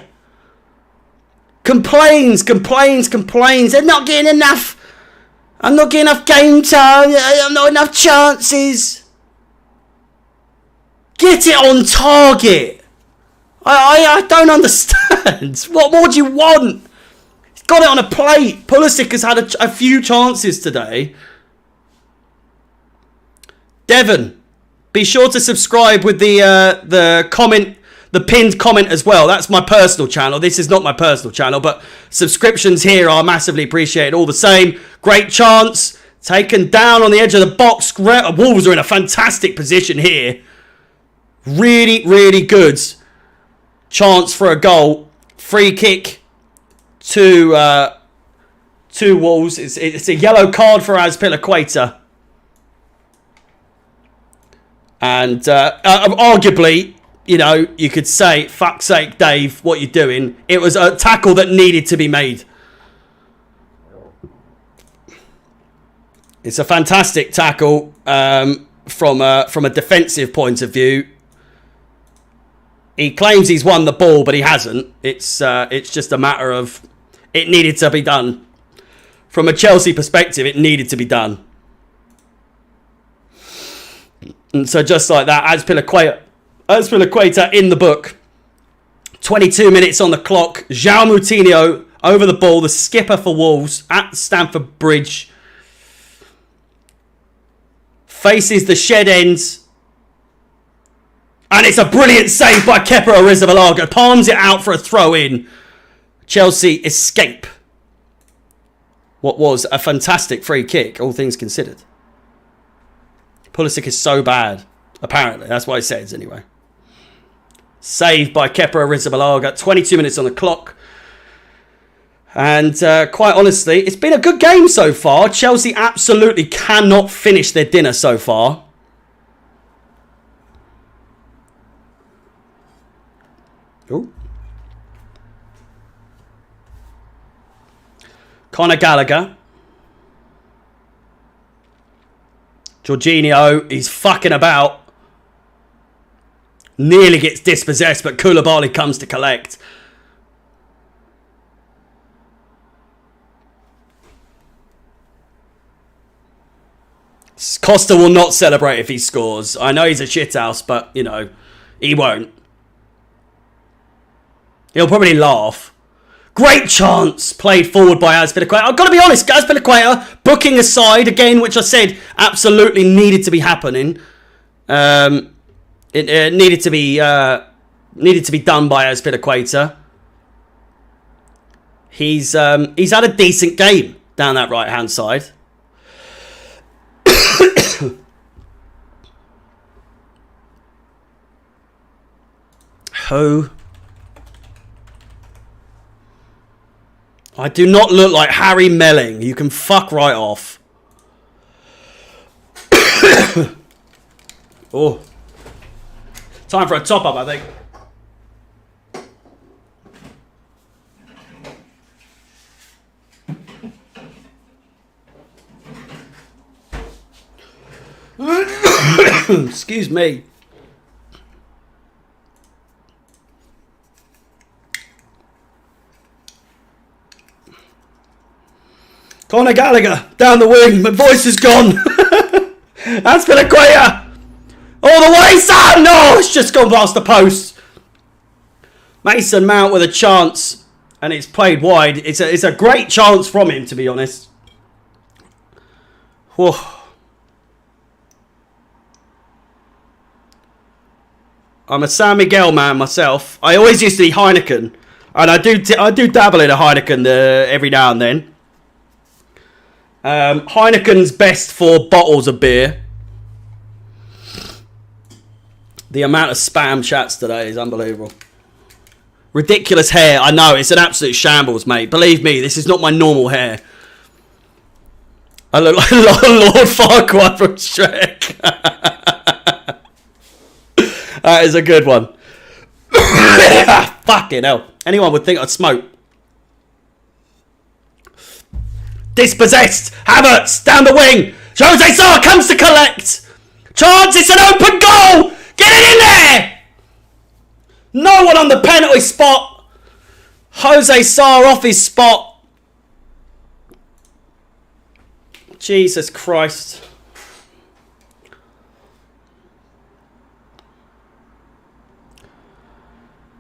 Complains. They're not getting enough. I'm not getting enough game time. I'm not enough chances. Get it on target. I don't understand. What more do you want? He's got it on a plate. Pulisic has had a few chances today. Devon, be sure to subscribe with the comment, the pinned comment as well. That's my personal channel. This is not my personal channel, but subscriptions here are massively appreciated all the same. Great chance. Taken down on the edge of the box. Wolves are in a fantastic position here. Really, really good chance for a goal. Free kick to Wolves. It's a yellow card for Azpilicueta. And arguably, you know, you could say, fuck's sake, Dave, what you doing? It was a tackle that needed to be made. It's a fantastic tackle from a defensive point of view. He claims he's won the ball, but he hasn't. It's just a matter of it needed to be done. From a Chelsea perspective, it needed to be done. And so just like that, Azpilicueta in the book. 22 minutes on the clock. João Moutinho over the ball, the skipper for Wolves at Stamford Bridge. Faces the shed ends. And it's a brilliant save by Kepa Arrizabalaga. Palms it out for a throw in. Chelsea escape what was a fantastic free kick, all things considered. Pulisic is so bad, apparently. That's what it says, anyway. Saved by Kepa Arrizabalaga. 22 minutes on the clock. And quite honestly, it's been a good game so far. Chelsea absolutely cannot finish their dinner so far. Ooh. Conor Gallagher. Jorginho, he's fucking about. Nearly gets dispossessed, but Koulibaly comes to collect. Costa will not celebrate if he scores. I know he's a shithouse, but, you know, he won't. He'll probably laugh. Great chance played forward by Azpilicueta. I've got to be honest, Azpilicueta booking aside again, which I said absolutely needed to be happening. It needed to be done by Azpilicueta. He's had a decent game down that right hand side. Who? I do not look like Harry Melling. You can fuck right off. Oh. Time for a top-up, I think. Excuse me. Conor Gallagher down the wing. My voice is gone. That's Pelaquia. All the way, son. No, it's just gone past the post. Mason Mount with a chance, and it's played wide. It's a great chance from him, to be honest. Whoa. I'm a San Miguel man myself. I always used to be Heineken, and I do dabble in a Heineken every now and then. Heineken's best for bottles of beer. The amount of spam chats today is unbelievable. Ridiculous hair. I know, it's an absolute shambles, mate. Believe me, this is not my normal hair. I look like Lord Farquaad from Shrek. That is a good one. Fucking hell. Anyone would think I'd smoke. Dispossessed. Havertz down the wing. Jose Sarr comes to collect. Chance, it's an open goal. Get it in there. No one on the penalty spot. Jose Sarr off his spot. Jesus Christ.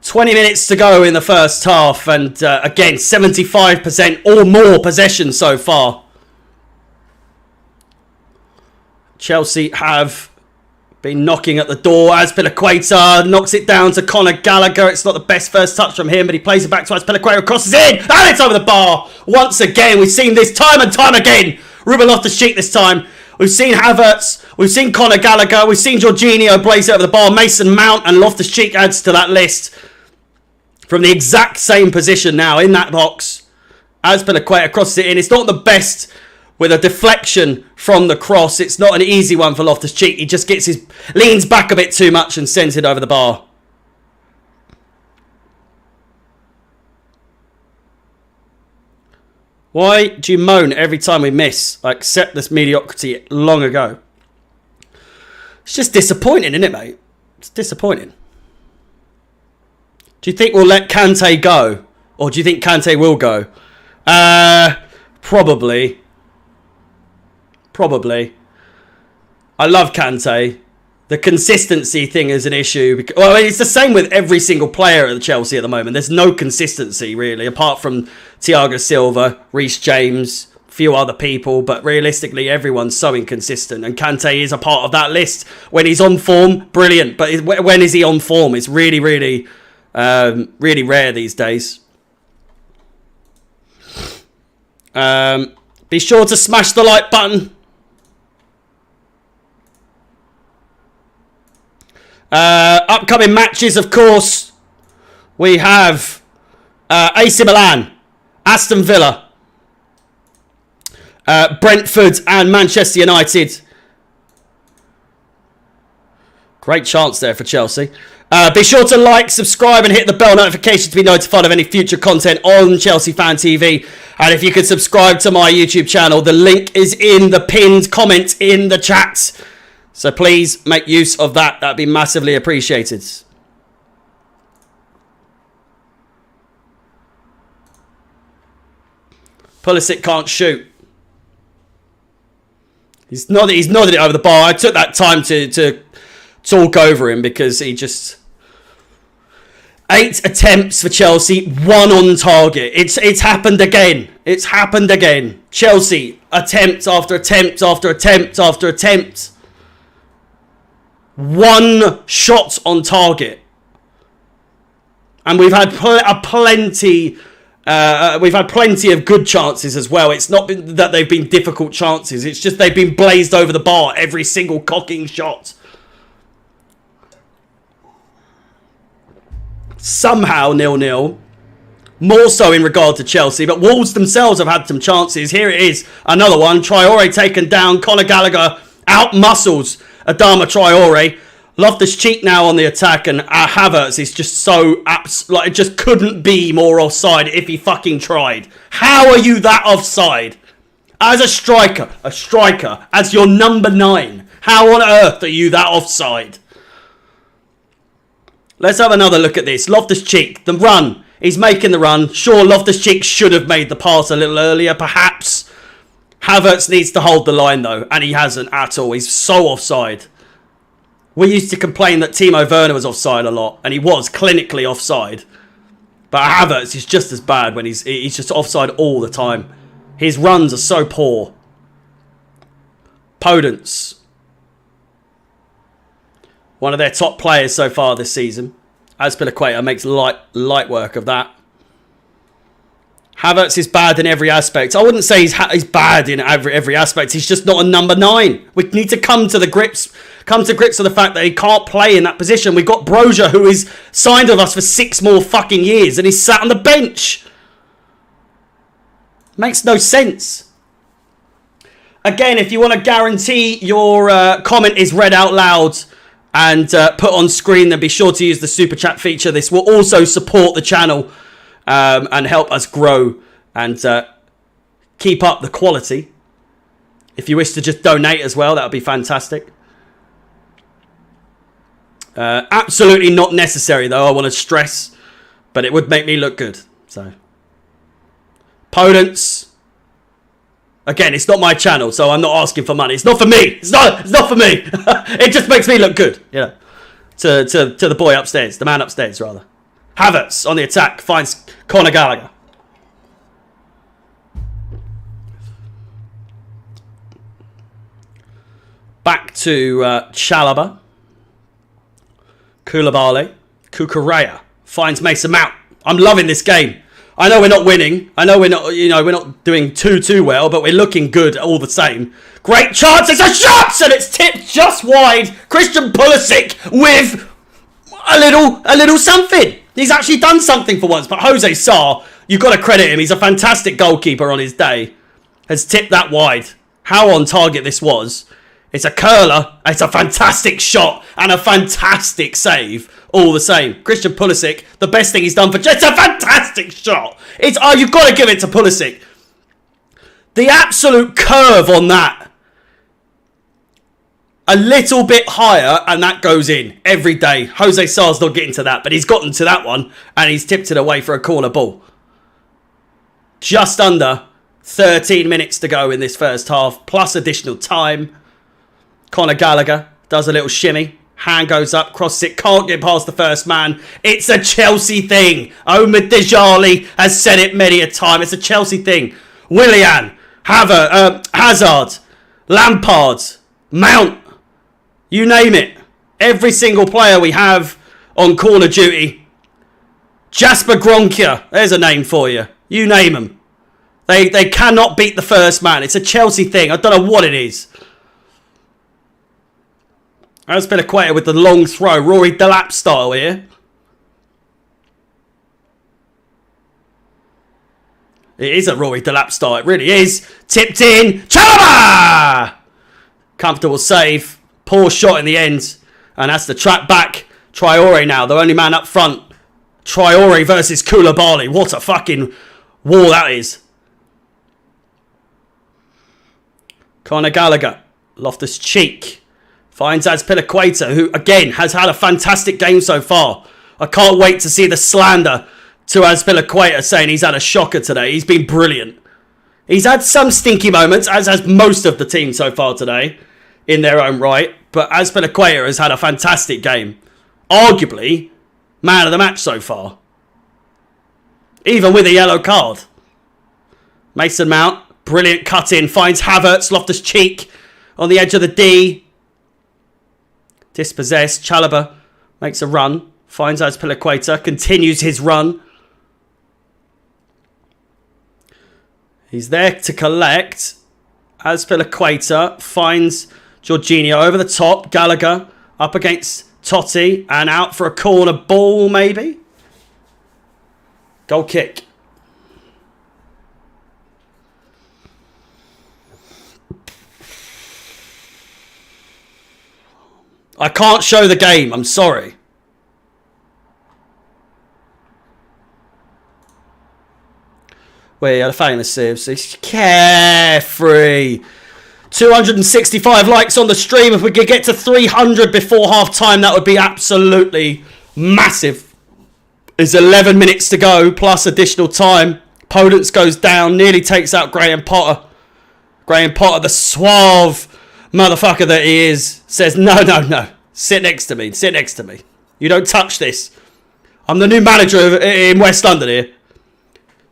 "20 minutes to go in the first half, and again, 75% or more possession so far. Chelsea have been knocking at the door. Azpilicueta knocks it down to Conor Gallagher. It's not the best first touch from him, but he plays it back to Azpilicueta, crosses in, and it's over the bar. Once again, we've seen this time and time again. Ruben Loftus-Cheek this time. We've seen Havertz, we've seen Conor Gallagher, we've seen Jorginho blaze it over the bar. Mason Mount and Loftus-Cheek adds to that list. From the exact same position now in that box. Azpilicueta crosses it in. It's not the best with a deflection from the cross. It's not an easy one for Loftus-Cheek. He just leans back a bit too much and sends it over the bar. Why do you moan every time we miss? I accept this mediocrity long ago. It's just disappointing, isn't it, mate? It's disappointing. Do you think we'll let Kante go? Or do you think Kante will go? Probably. Probably. I love Kante. The consistency thing is an issue. Well, it's the same with every single player at Chelsea at the moment. There's no consistency, really, apart from Thiago Silva, Reece James, a few other people. But realistically, everyone's so inconsistent. And Kante is a part of that list. When he's on form, brilliant. But when is he on form? It's really, really, really rare these days. Be sure to smash the like button. Upcoming matches, of course, we have AC Milan, Aston Villa, Brentford and Manchester United. Great chance there for Chelsea. Be sure to like, subscribe and hit the bell notification to be notified of any future content on Chelsea Fan TV. And if you could subscribe to my YouTube channel, the link is in the pinned comment in the chat. So please make use of that. That'd be massively appreciated. Pulisic can't shoot. He's nodded it over the bar. I took that time to talk over him because he just... 8 attempts for Chelsea, 1 on target. It's happened again. It's happened again. Chelsea, attempt after attempt after attempt after attempt. 1 shot on target, and we've had plenty. We've had plenty of good chances as well. It's not been that they've been difficult chances. It's just they've been blazed over the bar every single cocking shot. Somehow 0-0. More so in regard to Chelsea, but Wolves themselves have had some chances. Here it is, another one. Traore taken down. Conor Gallagher out-muscles Adama Traore. Loftus-Cheek now on the attack, and Havertz is just so... it just couldn't be more offside if he fucking tried. How are you that offside? As a striker, as your number 9, how on earth are you that offside? Let's have another look at this. Loftus-Cheek, the run. He's making the run. Sure, Loftus-Cheek should have made the pass a little earlier, perhaps. Havertz needs to hold the line, though, and he hasn't at all. He's so offside. We used to complain that Timo Werner was offside a lot, and he was clinically offside. But Havertz is just as bad when he's just offside all the time. His runs are so poor. Podence. One of their top players so far this season. Azpilicueta makes light work of that. Havertz is bad in every aspect. I wouldn't say he's bad in every aspect. He's just not a number 9. We need to come to grips with the fact that he can't play in that position. We've got Broja, who is signed with us for 6 more fucking years, and he's sat on the bench. Makes no sense. Again, if you want to guarantee your comment is read out loud and put on screen, then be sure to use the super chat feature. This will also support the channel and help us grow and keep up the quality. If you wish to just donate as well, that would be fantastic. Absolutely not necessary, though, I want to stress, but it would make me look good. So, Podence. Again, it's not my channel, so I'm not asking for money. It's not for me. It's not for me. It just makes me look good, you know. To the boy upstairs, the man upstairs, rather. Havertz on the attack finds Conor Gallagher. Back to Chalobah. Koulibaly. Cucurella finds Mason Mount. I'm loving this game. I know we're not winning. I know we're not doing too well, but we're looking good all the same. Great chance. It's a shot, and it's tipped just wide. Christian Pulisic with a little something. He's actually done something for once. But Jose Sarr, you've got to credit him. He's a fantastic goalkeeper on his day. Has tipped that wide. How on target this was. It's a curler. It's a fantastic shot and a fantastic save. All the same. Christian Pulisic, the best thing he's done for... It's a fantastic shot. You've got to give it to Pulisic. The absolute curve on that. A little bit higher and that goes in every day. Jose Sarr's not getting to that, but he's gotten to that one and he's tipped it away for a corner ball. Just under 13 minutes to go in this first half, plus additional time. Conor Gallagher does a little shimmy. Hand goes up, crosses it, can't get past the first man. It's a Chelsea thing. Omid Dejali has said it many a time. It's a Chelsea thing. Willian, Hazard, Lampard, Mount, you name it. Every single player we have on corner duty. Jasper Gronkia, there's a name for you. You name them. They cannot beat the first man. It's a Chelsea thing. I don't know what it is. Azpilicueta with the long throw. Rory Delap style here. It is a Rory Delap style. It really is. Tipped in. Chalobah! Comfortable save. Poor shot in the end. And that's the track back. Traore now. The only man up front. Traore versus Koulibaly. What a fucking war that is. Conor Gallagher. Loftus-Cheek. Finds Azpilicueta, who, again, has had a fantastic game so far. I can't wait to see the slander to Azpilicueta saying he's had a shocker today. He's been brilliant. He's had some stinky moments, as has most of the team so far today, in their own right. But Azpilicueta has had a fantastic game. Arguably, man of the match so far. Even with a yellow card. Mason Mount, brilliant cut in. Finds Havertz, Loftus-Cheek on the edge of the D. Dispossessed. Chalobah makes a run. Finds Azpilicueta. Continues his run. He's there to collect. Azpilicueta finds Jorginho over the top. Gallagher up against Totti. And out for a corner ball, maybe? Goal kick. I can't show the game. I'm sorry. We are famous saves. Carefree. 265 likes on the stream. If we could get to 300 before half time, that would be absolutely massive. There's 11 minutes to go, plus additional time. Podence goes down, nearly takes out Graham Potter. Graham Potter, the suave motherfucker that he is, says, no. Sit next to me. Sit next to me. You don't touch this. I'm the new manager in West London here.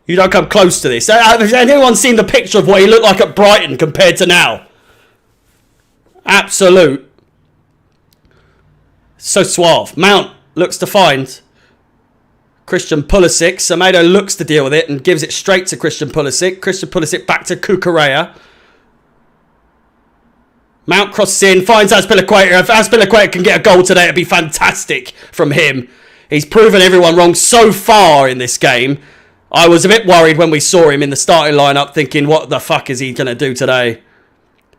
You don't come close to this. Has anyone seen the picture of what he looked like at Brighton compared to now? Absolute. So suave. Mount looks to find Christian Pulisic. Semedo looks to deal with it and gives it straight to Christian Pulisic. Christian Pulisic back to Cucurella. Mount crosses in, finds Azpilicueta. If Azpilicueta can get a goal today, it'd be fantastic from him. He's proven everyone wrong so far in this game. I was a bit worried when we saw him in the starting lineup, thinking, what the fuck is he going to do today?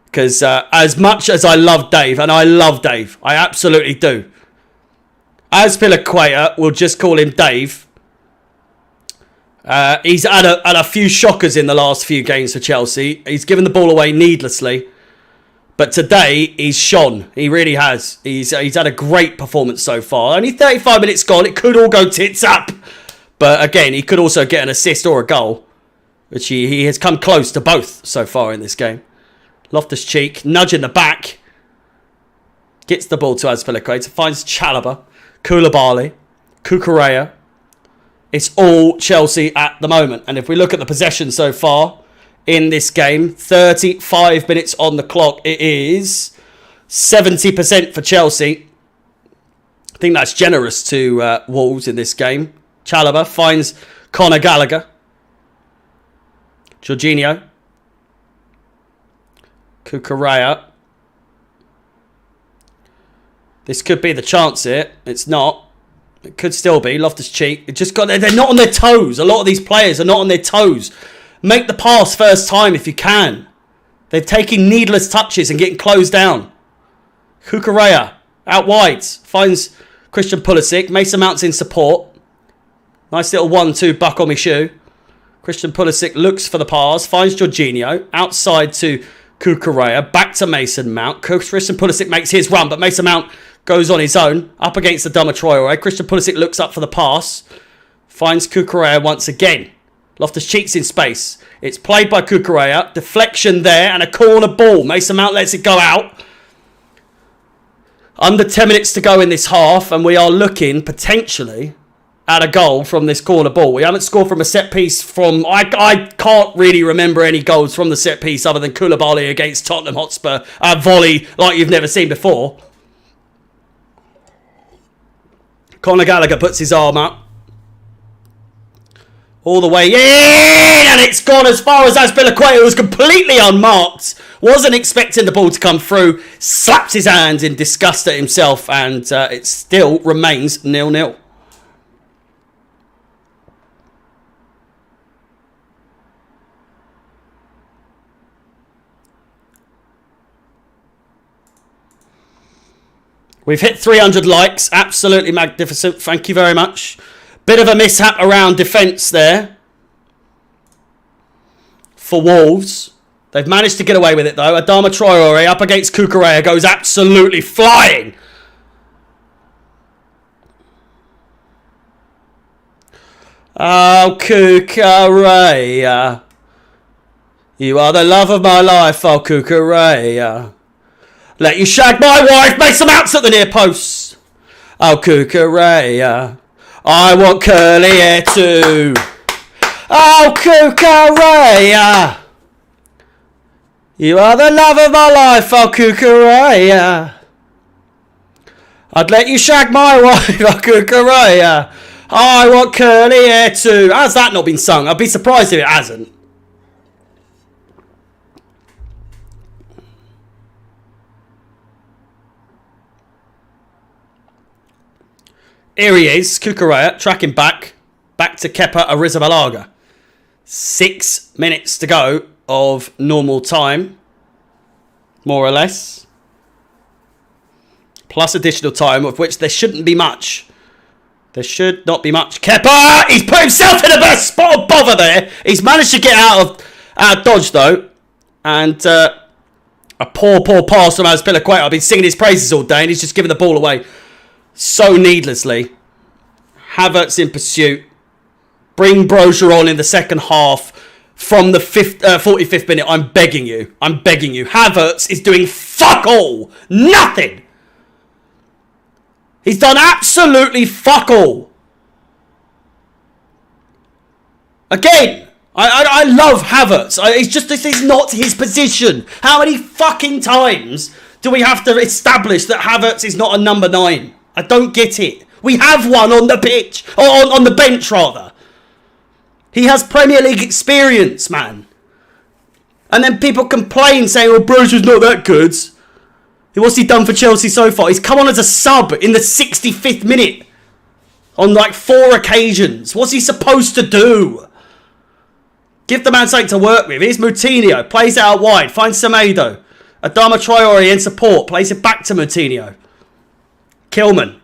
Because as much as I love Dave, and I love Dave, I absolutely do. Azpilicueta, we'll just call him Dave. He's had a few shockers in the last few games for Chelsea. He's given the ball away needlessly. But today, he's shone. He really has. He's had a great performance so far. Only 35 minutes gone. It could all go tits up. But again, he could also get an assist or a goal. Which he has come close to both so far in this game. Loftus-Cheek, nudge in the back. Gets the ball to Azpilicueta. Finds Chalobah. Koulibaly. Cucurella. It's all Chelsea at the moment. And if we look at the possession so far in this game, 35 minutes on the clock. It is 70% for Chelsea. I think that's generous to Wolves in this game. Chalobah finds Conor Gallagher. Jorginho. Cucurella. This could be the chance here. It's not. It could still be. Loftus-Cheek. They're not on their toes. A lot of these players are not on their toes. Make the pass first time if you can. They're taking needless touches and getting closed down. Cucurella out wide. Finds Christian Pulisic. Mason Mount's in support. Nice little 1-2 buck on my shoe. Christian Pulisic looks for the pass. Finds Jorginho. Outside to Cucurella. Back to Mason Mount. Christian Pulisic makes his run, but Mason Mount goes on his own. Up against the Adama Traore. Christian Pulisic looks up for the pass. Finds Cucurella once again. Loftus-Cheek's in space. It's played by Cucurella. Deflection there and a corner ball. Mason Mount lets it go out. Under 10 minutes to go in this half, and we are looking potentially at a goal from this corner ball. We haven't scored from a set piece from... I can't really remember any goals from the set piece other than Koulibaly against Tottenham Hotspur. A volley like you've never seen before. Conor Gallagher puts his arm up. All the way in, and it's gone as far as Azpilicueta, was completely unmarked. Wasn't expecting the ball to come through. Slaps his hands in disgust at himself, and it still remains 0-0. We've hit 300 likes. Absolutely magnificent. Thank you very much. Bit of a mishap around defence there for Wolves. They've managed to get away with it though. Adama Traore up against Cucurella goes absolutely flying. Oh, Cucurella. You are the love of my life, oh Cucurella. Let you shag my wife, make some outs at the near post. Oh, Cucurella. I want curly hair too. Oh, Cucurella. You are the love of my life, oh, Cucurella. I'd let you shag my wife, oh, Cucurella. I want curly hair too. How's that not been sung? I'd be surprised if it hasn't. Here he is, Cucurella, tracking back. Back to Kepa Arrizabalaga. 6 minutes to go of normal time. More or less. Plus additional time, of which there shouldn't be much. There should not be much. Kepa! He's put himself in a bad spot of bother there. He's managed to get out of dodge, though. And a poor pass from Azpilicueta. I've been singing his praises all day, and he's just given the ball away so needlessly. Havertz in pursuit. Bring Brozier on in the second half from the 45th minute. I'm begging you. I'm begging you. Havertz is doing fuck all. Nothing. He's done absolutely fuck all. Again, I love Havertz. This is not his position. How many fucking times do we have to establish that Havertz is not a number 9? I don't get it. We have one on the pitch, or on the bench rather. He has Premier League experience, man. And then people complain saying, "Oh, Brozier's not that good." What's he done for Chelsea so far? He's come on as a sub in the 65th minute on like 4 occasions. What's he supposed to do? Give the man something to work with. Here's Moutinho. Plays it out wide. Finds Semedo. Adama Traore in support. Plays it back to Moutinho. Kilman.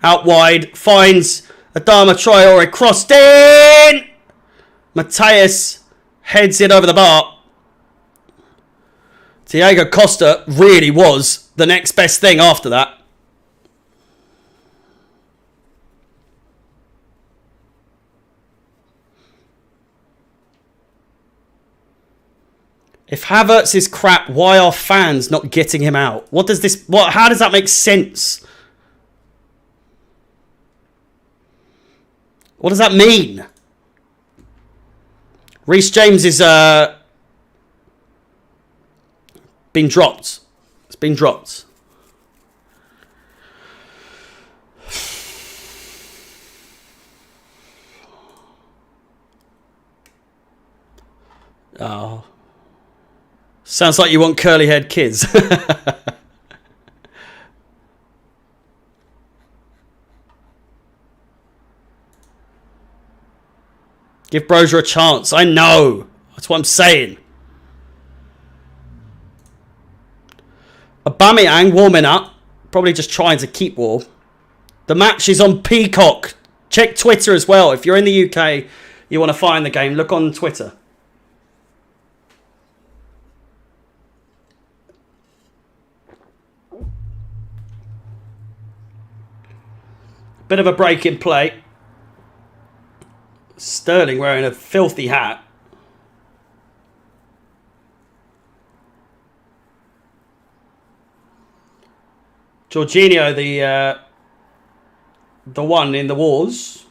Out wide. Finds Adama Traore. Crossed in. Mateus heads it over the bar. Diego Costa really was the next best thing after that. If Havertz is crap, why are fans not getting him out? How does that make sense? What does that mean? Reece James is been dropped. It's been dropped. Oh. Sounds like you want curly-haired kids. Give Brozier a chance. I know. That's what I'm saying. Aubameyang warming up. Probably just trying to keep warm. The match is on Peacock. Check Twitter as well. If you're in the UK, you want to find the game, look on Twitter. Bit of a break in play. Sterling wearing a filthy hat. Jorginho, the one in the wars.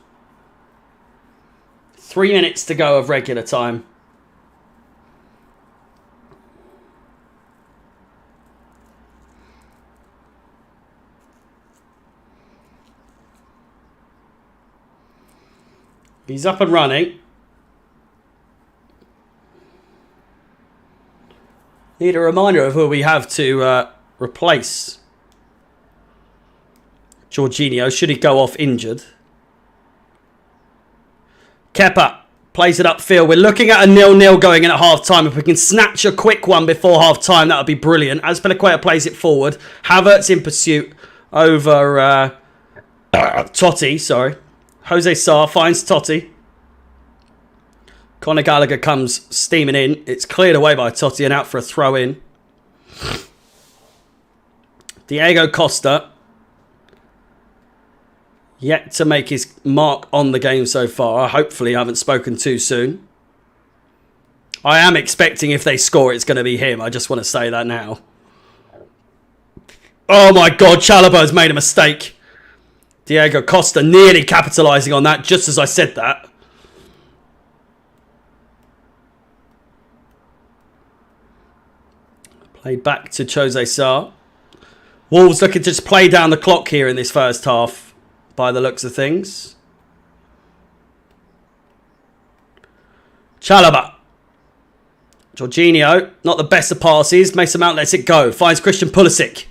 3 minutes to go of regular time. He's up and running. Need a reminder of who we have to replace Jorginho, should he go off injured. Kepa plays it upfield. We're looking at a 0-0 going in at half-time. If we can snatch a quick one before half-time, that would be brilliant. Azpilicueta plays it forward. Havertz in pursuit over Totti, sorry. Jose Sarr finds Totti. Conor Gallagher comes steaming in. It's cleared away by Totti and out for a throw-in. Diego Costa. Yet to make his mark on the game so far. Hopefully I haven't spoken too soon. I am expecting if they score, it's going to be him. I just want to say that now. Oh my God, Chalobah has made a mistake. Diego Costa nearly capitalising on that just as I said that. Played back to Jose Sarr. Wolves looking to just play down the clock here in this first half by the looks of things. Chalobah. Jorginho, not the best of passes. Mason Mount lets it go. Finds Christian Pulisic.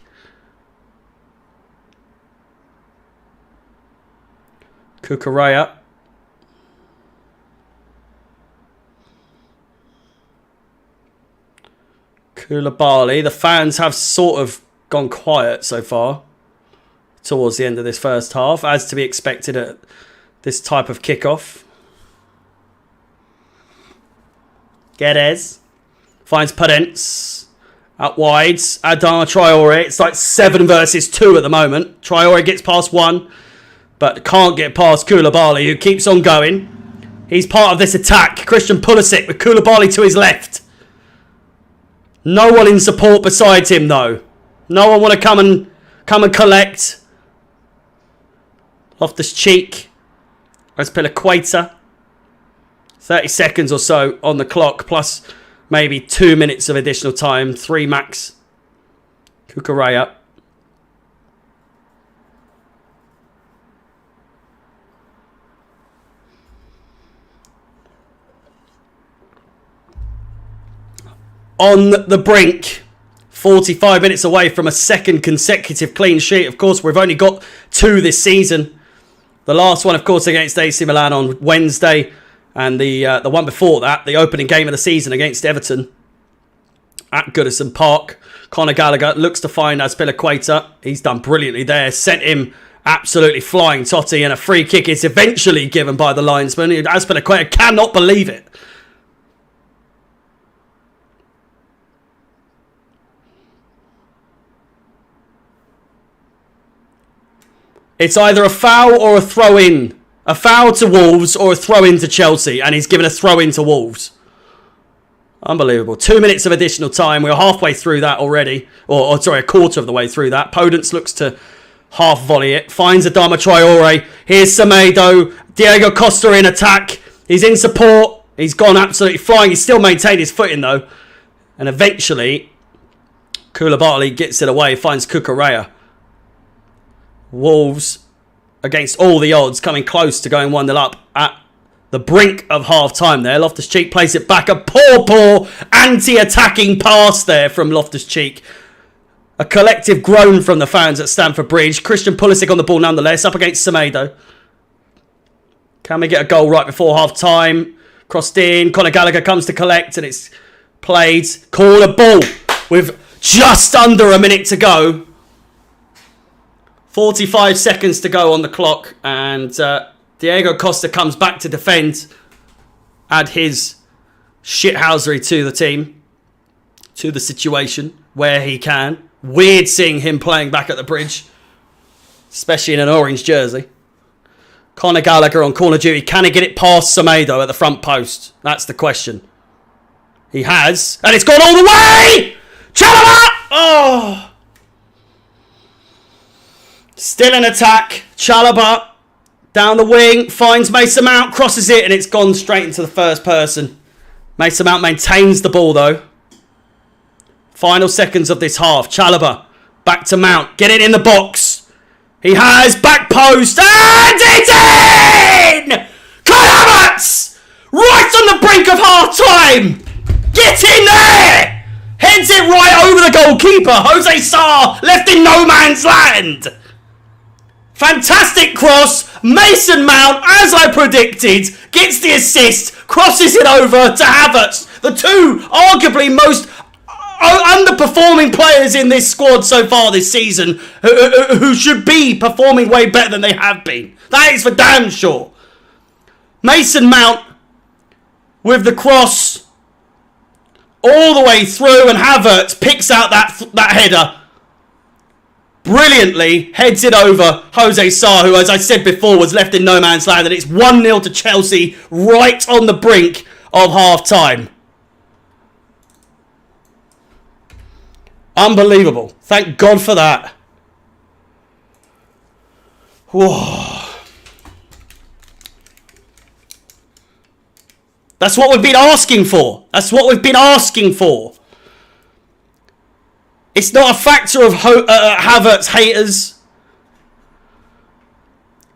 Kukureya. Koulibaly. The fans have sort of gone quiet so far towards the end of this first half, as to be expected at this type of kickoff. Guedes finds Padence out wide. Adama Traore. It's like 7 versus 2 at the moment. Traore gets past 1, but can't get past Koulibaly, who keeps on going. He's part of this attack. Christian Pulisic with Koulibaly to his left. No one in support besides him, though. No one want to come and collect. Loftus-Cheek. Azpilicueta. 30 seconds or so on the clock, plus maybe 2 minutes of additional time. 3 max. Kukureya. On the brink, 45 minutes away from a second consecutive clean sheet. Of course, we've only got 2 this season. The last one, of course, against AC Milan on Wednesday. And the one before that, the opening game of the season against Everton at Goodison Park. Conor Gallagher looks to find Azpilicueta. He's done brilliantly there. Sent him absolutely flying Totti. And a free kick is eventually given by the linesman. Azpilicueta cannot believe it. It's either a foul or a throw-in. A foul to Wolves or a throw-in to Chelsea. And he's given a throw-in to Wolves. Unbelievable. 2 minutes of additional time. We're halfway through that already. Or sorry, a quarter of the way through that. Podence looks to half volley it. Finds Adama Traore. Here's Semedo. Diego Costa in attack. He's in support. He's gone absolutely flying. He's still maintained his footing though. And eventually, Koulibaly gets it away. Finds Kukureya. Wolves, against all the odds, coming close to going 1-0 up at the brink of half-time there. Loftus-Cheek plays it back. A poor anti-attacking pass there from Loftus-Cheek. A collective groan from the fans at Stamford Bridge. Christian Pulisic on the ball nonetheless, up against Semedo. Can we get a goal right before half-time? Crossed in. Conor Gallagher comes to collect and it's played. Corner ball with just under a minute to go. 45 seconds to go on the clock, and Diego Costa comes back to defend, add his shithousery to the team, to the situation where he can. Weird seeing him playing back at the bridge, especially in an orange jersey. Conor Gallagher on corner duty. Can he get it past Semedo at the front post? That's the question. He has, and it's gone all the way! Chalaba! Oh! Still in attack. Chalaba down the wing. Finds Mason Mount. Crosses it. And it's gone straight into the first person. Mason Mount maintains the ball though. Final seconds of this half. Chalaba back to Mount. Get it in the box. He has. Back post. And it's in! Collapse! Right on the brink of half time. Get in there! Heads it right over the goalkeeper. Jose Sarr left in no man's land. Fantastic cross. Mason Mount, as I predicted, gets the assist, crosses it over to Havertz. The two arguably most underperforming players in this squad so far this season, who should be performing way better than they have been. That is for damn sure. Mason Mount with the cross all the way through, and Havertz picks out that header. Brilliantly heads it over Jose Sarr, who, as I said before, was left in no man's land, and it's 1-0 to Chelsea right on the brink of half-time. Unbelievable. Thank God for that. Whoa. That's what we've been asking for. That's what we've been asking for. It's not a factor of Havertz haters.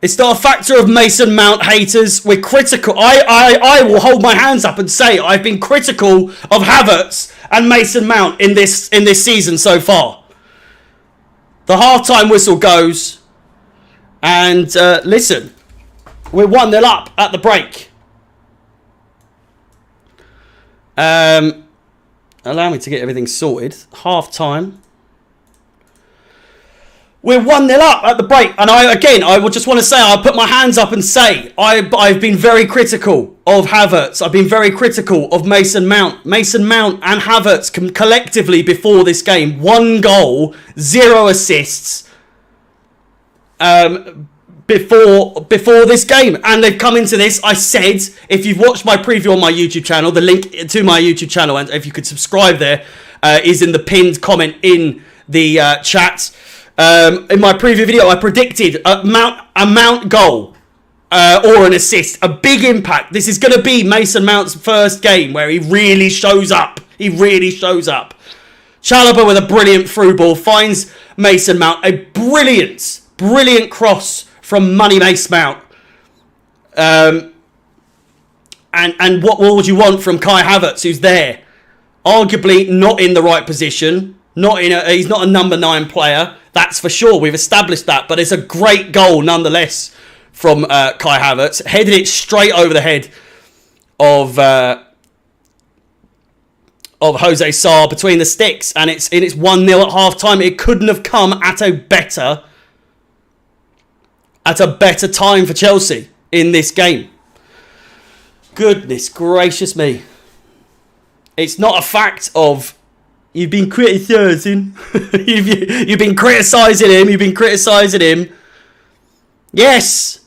It's not a factor of Mason Mount haters. We're critical. I will hold my hands up and say I've been critical of Havertz and Mason Mount in this season so far. The halftime whistle goes, and listen, We're 1-0 up at the break. Allow me to get everything sorted. Half time. We're 1-0 up at the break. And I would just want to say, I'll put my hands up and say, I've been very critical of Havertz. I've been very critical of Mason Mount. Mason Mount and Havertz collectively before this game, 1 goal, 0 assists before this game. And they've come into this. I said, if you've watched my preview on my YouTube channel, the link to my YouTube channel, and if you could subscribe there, is in the pinned comment in the chat. In my preview video, I predicted a Mount goal or an assist, a big impact. This is going to be Mason Mount's first game where he really shows up. He really shows up. Chalobah with a brilliant through ball finds Mason Mount, a brilliant cross from Money Mace Mount. And what would you want from Kai Havertz, who's there? Arguably not in the right position. He's not a number 9 player. That's for sure. We've established that. But it's a great goal nonetheless from Kai Havertz. Headed it straight over the head of Jose Sarr between the sticks. And it's 1-0 at half time. It couldn't have come at a better time for Chelsea in this game. Goodness gracious me. It's not a fact of you've been criticising. you've been criticising him. You've been criticising him. Yes.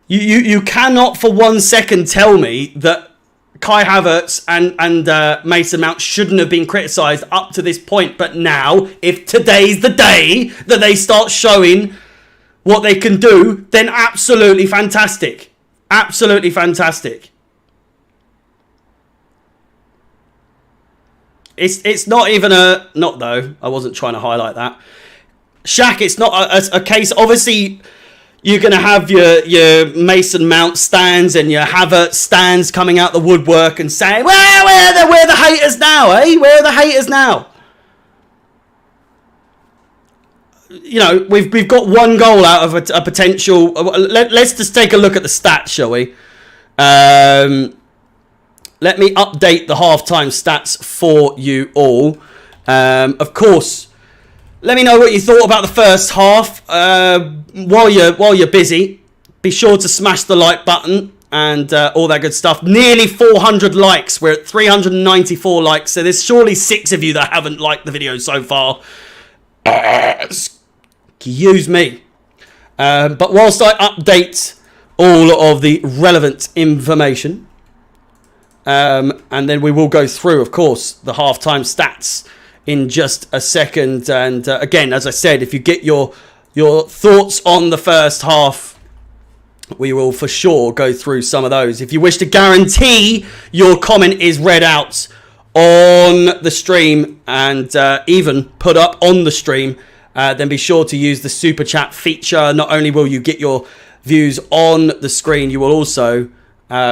You cannot for 1 second tell me that Kai Havertz and Mason Mount shouldn't have been criticised up to this point. But now, if today's the day that they start showing what they can do, then absolutely fantastic. Absolutely fantastic. It's not even a... Not though. I wasn't trying to highlight that. Shaq, it's not a case... Obviously, you're going to have your Mason Mount stands and your Havertz stands coming out the woodwork and saying, well, where are the haters now, eh? Where are the haters now? You know, we've got 1 goal out of a potential... Let's just take a look at the stats, shall we? Let me update the halftime stats for you all. Of course, let me know what you thought about the first half. While you're busy, be sure to smash the like button and all that good stuff. Nearly 400 likes. We're at 394 likes. So there's surely 6 of you that haven't liked the video so far. Excuse me. But whilst I update all of the relevant information, and then we will go through, of course, the halftime stats in just a second. And again, as I said, if you get your thoughts on the first half, we will for sure go through some of those. If you wish to guarantee your comment is read out on the stream and even put up on the stream, then be sure to use the super chat feature. Not only will you get your views on the screen, you will also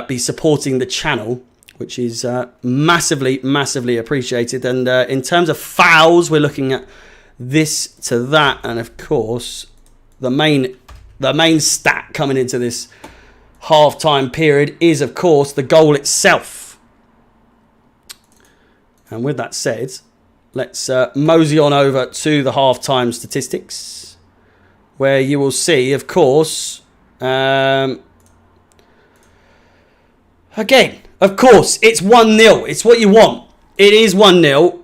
be supporting the channel, which is massively appreciated. And in terms of fouls, we're looking at this to that, and of course the main stat coming into this half-time period is, of course, the goal itself. And with that said, let's mosey on over to the half-time statistics, where you will see, of course, again, of course, it's 1-0. It's what you want. It is 1-0.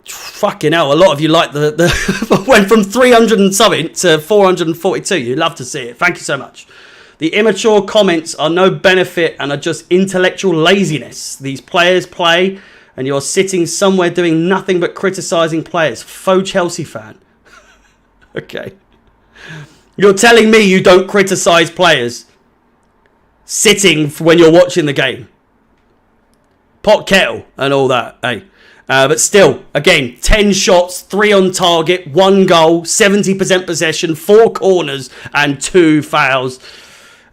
Fucking hell, a lot of you like the went from 300 and something to 442. You'd love to see it. Thank you so much. The immature comments are no benefit and are just intellectual laziness. These players play and you're sitting somewhere doing nothing but criticising players. Faux Chelsea fan. Okay. You're telling me you don't criticise players sitting when you're watching the game. Pot kettle and all that, hey. But still, again, 10 shots, 3 on target, 1 goal, 70% possession, 4 corners and 2 fouls.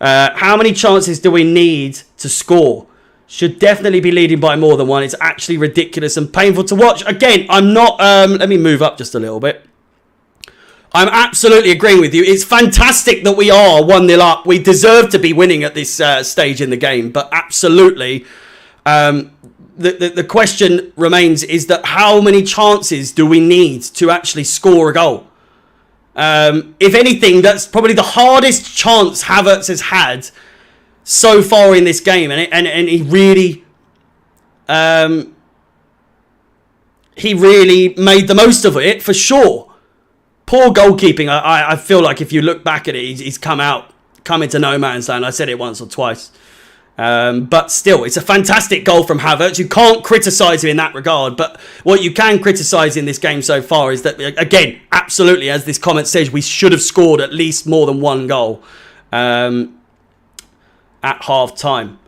How many chances do we need to score? Should definitely be leading by more than 1. It's actually ridiculous and painful to watch. Again, I'm not... let me move up just a little bit. I'm absolutely agreeing with you. It's fantastic that we are 1-0 up. We deserve to be winning at this stage in the game. But absolutely, the question remains is that how many chances do we need to actually score a goal? If anything, that's probably the hardest chance Havertz has had so far in this game. And he really made the most of it, for sure. Poor goalkeeping. I feel like if you look back at it, he's come into no man's land. I said it once or twice. But still, it's a fantastic goal from Havertz. You can't criticise him in that regard. But what you can criticise in this game so far is that, again, absolutely, as this comment says, we should have scored at least more than one goal at half-time.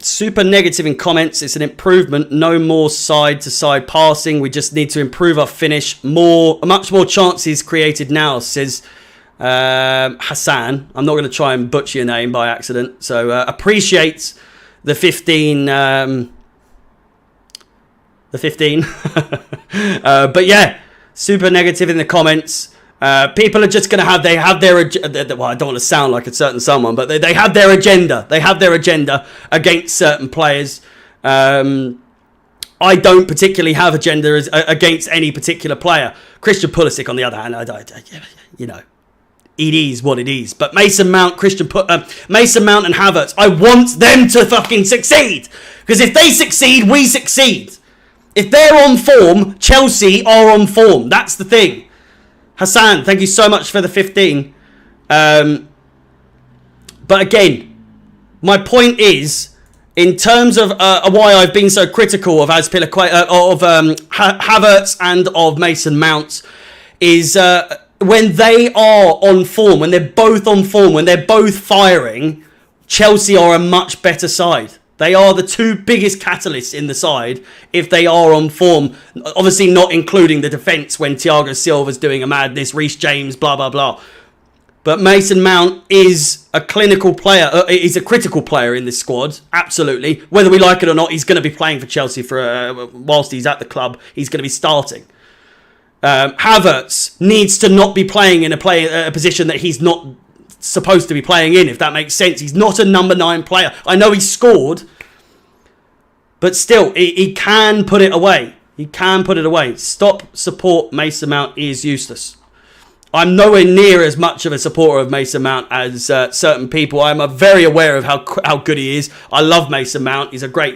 Super negative in comments. It's an improvement. No more side-to-side passing. We just need to improve our finish. Much more chances created now, says Hassan. I'm not going to try and butcher your name by accident. So appreciate the 15. But yeah, super negative in the comments. People are just going to have their agenda. Well, I don't want to sound like a certain someone, but they have their agenda. They have their agenda against certain players. I don't particularly have agenda against any particular player. Christian Pulisic, on the other hand, it is what it is. But Mason Mount, Mason Mount and Havertz, I want them to fucking succeed. Because if they succeed, we succeed. If they're on form, Chelsea are on form. That's the thing. Hassan, thank you so much for the 15. But again, my point is, in terms of why I've been so critical of Havertz and of Mason Mount, is when they are on form, when they're both on form, when they're both firing, Chelsea are a much better side. They are the two biggest catalysts in the side if they are on form. Obviously not including the defence when Thiago Silva's doing a madness, Reece James, blah, blah, blah. But Mason Mount is a clinical player. He's a critical player in this squad, absolutely. Whether we like it or not, he's going to be playing for Chelsea whilst he's at the club. He's going to be starting. Havertz needs to not be playing in a position that he's not supposed to be playing in, if that makes sense. He's not a number 9 player. I know he scored, but still, he can put it away. He can put it away. Stop support Mason Mount is useless. I'm nowhere near as much of a supporter of Mason Mount as certain people. I'm very aware of how good he is. I love Mason Mount. He's a great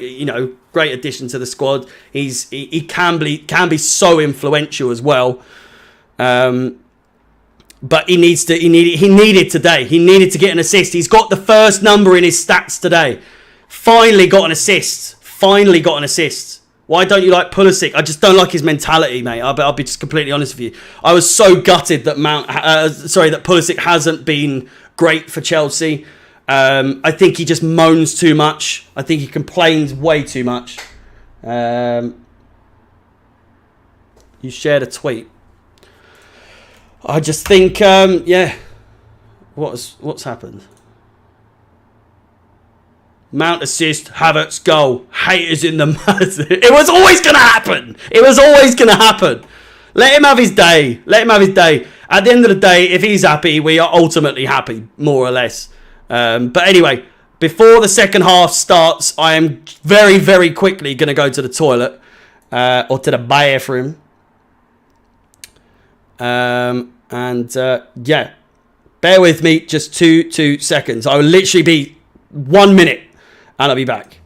addition to the squad. He can be so influential as well. But he needed today. He needed to get an assist. He's got the first number in his stats today. Finally got an assist. Why don't you like Pulisic? I just don't like his mentality, mate. I'll be just completely honest with you. I was so gutted that that Pulisic hasn't been great for Chelsea. I think he just moans too much. I think he complains way too much. You shared a tweet. I just think, what's happened? Mount assist, Havertz goal, haters in the mud. It was always going to happen. Let him have his day. At the end of the day, if he's happy, we are ultimately happy, more or less. But anyway, before the second half starts, I am very, very quickly going to go to the toilet or to the bathroom. Bear with me just two seconds. I will literally be 1 minute and I'll be back.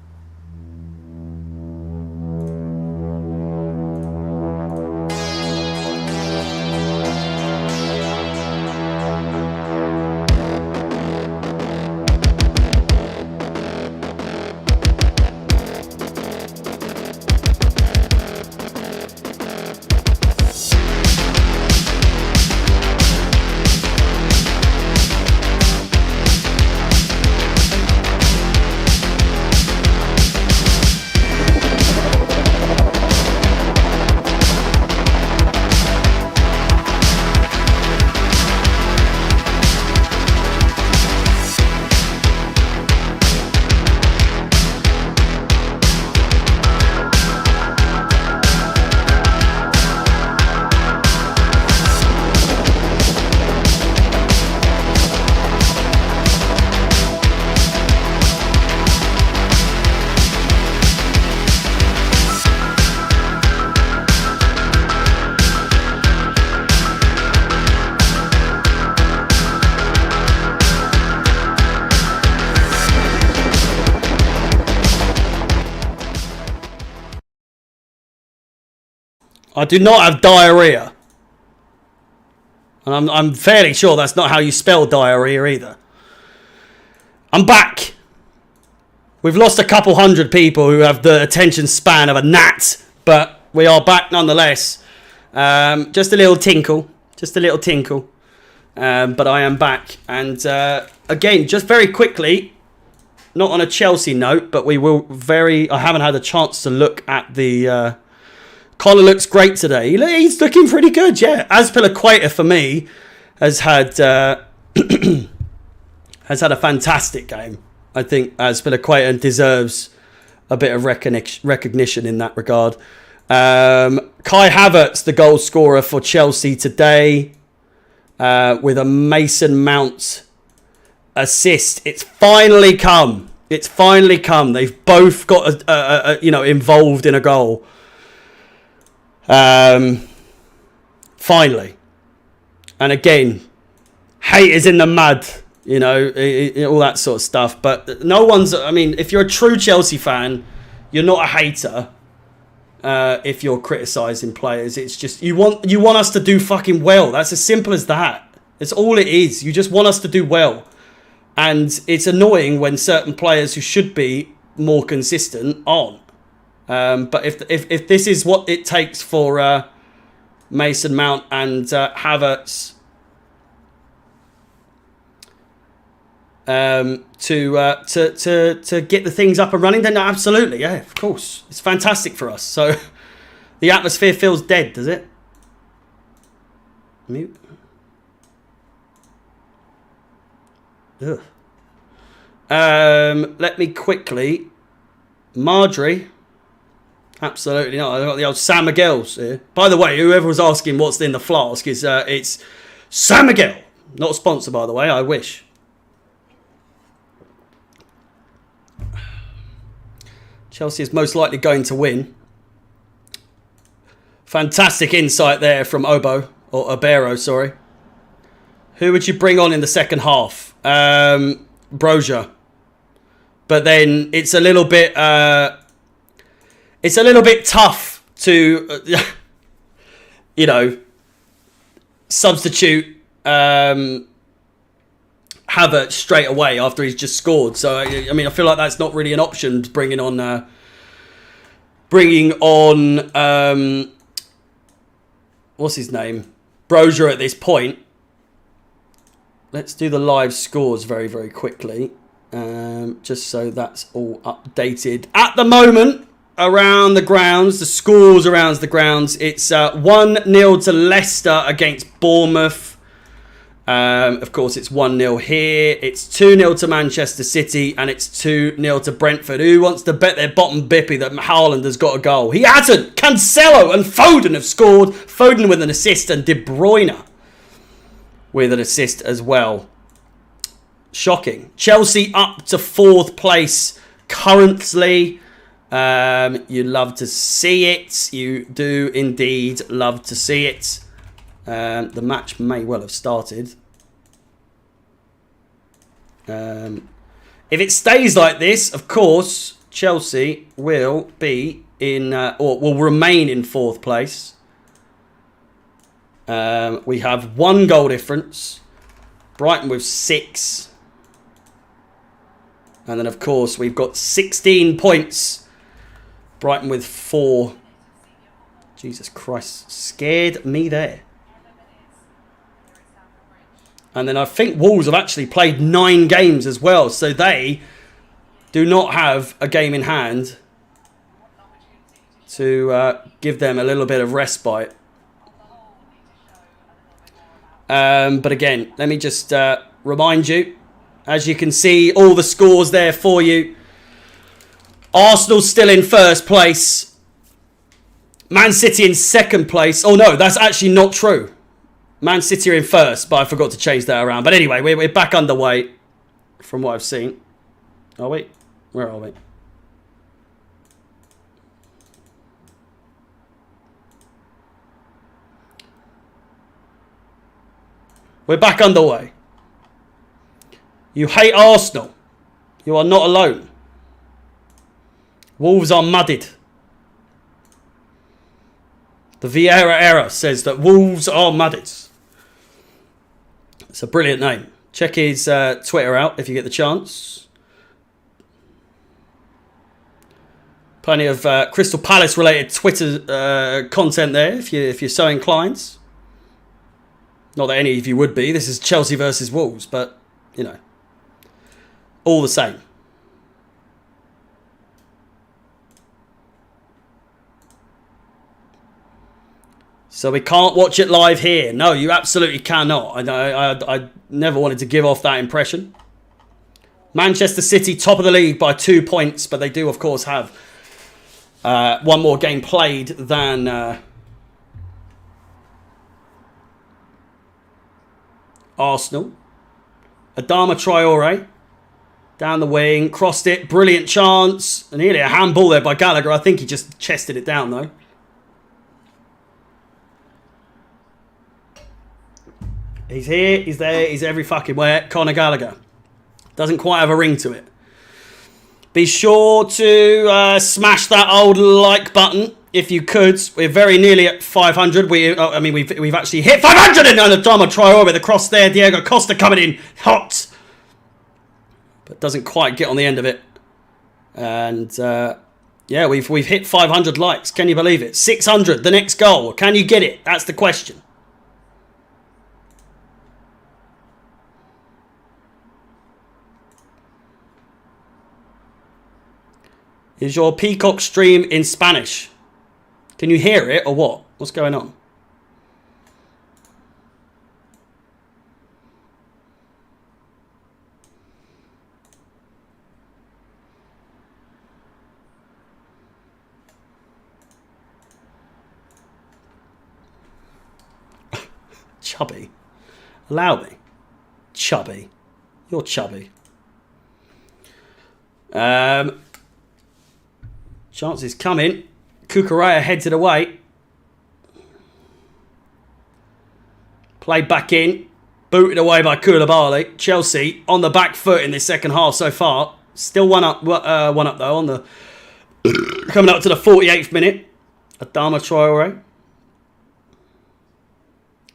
I do not have diarrhea. And I'm fairly sure that's not how you spell diarrhea either. I'm back. We've lost a couple hundred people who have the attention span of a gnat, but we are back nonetheless. Just a little tinkle. Just a little tinkle. But I am back. And again, just very quickly, not on a Chelsea note, but we will I haven't had a chance to look at the... Connor looks great today. He's looking pretty good, yeah. Azpilicueta, for me, has had has had a fantastic game. I think Azpilicueta deserves a bit of recognition in that regard. Kai Havertz, the goal scorer for Chelsea today, with a Mason Mount assist. It's finally come. It's finally come. They've both got involved in a goal. Finally. And again, haters in the mud, all that sort of stuff. But no one's, if you're a true Chelsea fan, you're not a hater if you're criticising players. It's just, you want us to do fucking well. That's as simple as that. It's all it is. You just want us to do well. And it's annoying when certain players who should be more consistent aren't. But if this is what it takes for Mason Mount and Havertz to get the things up and running, then absolutely, yeah, of course, it's fantastic for us. So the atmosphere feels dead, does it? Mute. Ugh. Let me quickly, Marjorie. Absolutely not. I've got the old San Miguel's here. By the way, whoever was asking what's in the flask is it's San Miguel. Not a sponsor, by the way. I wish. Chelsea is most likely going to win. Fantastic insight there from Obero, sorry. Who would you bring on in the second half? Brozier. But then it's a little bit... It's a little bit tough to, substitute Havertz straight away after he's just scored. So, I feel like that's not really an option, bringing on, what's his name? Brozier at this point. Let's do the live scores very, very quickly. Just so that's all updated. At the moment... Around the grounds, the scores around the grounds. It's 1-0 to Leicester against Bournemouth. Of course, it's 1-0 here. It's 2-0 to Manchester City, and it's 2-0 to Brentford. Who wants to bet their bottom bippy that Haaland has got a goal? He hasn't. Cancelo and Foden have scored. Foden with an assist, and De Bruyne with an assist as well. Shocking. Chelsea up to 4th place currently. You love to see it. You do indeed love to see it. The match may well have started. If it stays like this, of course, Chelsea will be in, or will remain in 4th place. We have 1 goal difference. Brighton with 6. And then, of course, we've got 16 points. Brighton with 4. Jesus Christ. Scared me there. And then I think Wolves have actually played 9 games as well. So they do not have a game in hand to give them a little bit of respite. But again, let me just remind you. As you can see, all the scores there for you. Arsenal's still in 1st place. Man City in 2nd place. Oh no, that's actually not true. Man City are in 1st, but I forgot to change that around. But anyway, we're back underway from what I've seen. Are we? Where are we? We're back underway. You hate Arsenal. You are not alone. Wolves are mudded. The Vieira era says that Wolves are mudded. It's a brilliant name. Check his Twitter out if you get the chance. Plenty of Crystal Palace related Twitter content there if you're so inclined. Not that any of you would be. This is Chelsea versus Wolves, but you know, all the same. So we can't watch it live here. No, you absolutely cannot. I never wanted to give off that impression. Manchester City, top of the league by 2 points, but they do, of course, have one more game played than Arsenal. Adama Traore down the wing, crossed it, brilliant chance. And nearly a handball there by Gallagher. I think he just chested it down, though. He's here, he's there, he's every fucking where. Conor Gallagher. Doesn't quite have a ring to it. Be sure to smash that old like button if you could. We're very nearly at 500. We've actually hit 500 and Adama Traore with the cross there. Diego Costa coming in hot. But doesn't quite get on the end of it. And yeah, we've hit 500 likes. Can you believe it? 600, the next goal. Can you get it? That's the question. Is your Peacock stream in Spanish? Can you hear it or what? What's going on? Chubby. Allow me. Chubby. You're chubby. Chances coming. Kukurea heads it away. Played back in. Booted away by Koulibaly. Chelsea on the back foot in this second half so far. Still one up though on the coming up to the 48th minute. Adama Traore.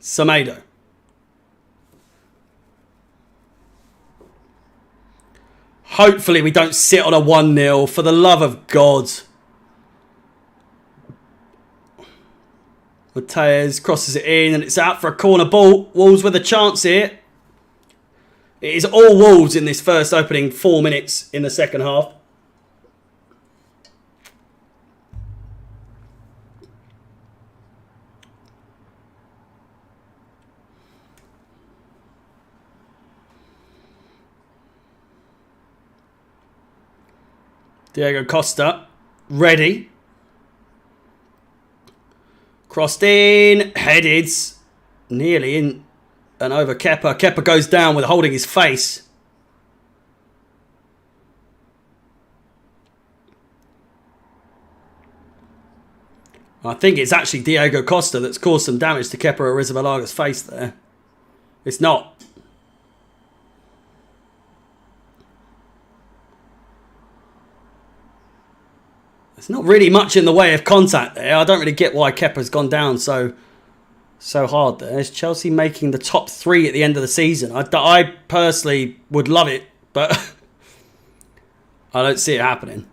Semedo. Hopefully we don't sit on a 1-0 for the love of God. Mateus crosses it in and it's out for a corner ball. Wolves with a chance here. It is all Wolves in this first opening 4 minutes in the second half. Diego Costa, ready. Crossed in, headed, nearly in and over Kepa. Kepa goes down with holding his face. I think it's actually Diego Costa that's caused some damage to Kepa Arrizabalaga's face there. It's not. There's not really much in the way of contact there. I don't really get why Kepa's gone down so hard there. Is Chelsea making the top 3 at the end of the season? I personally would love it, but I don't see it happening.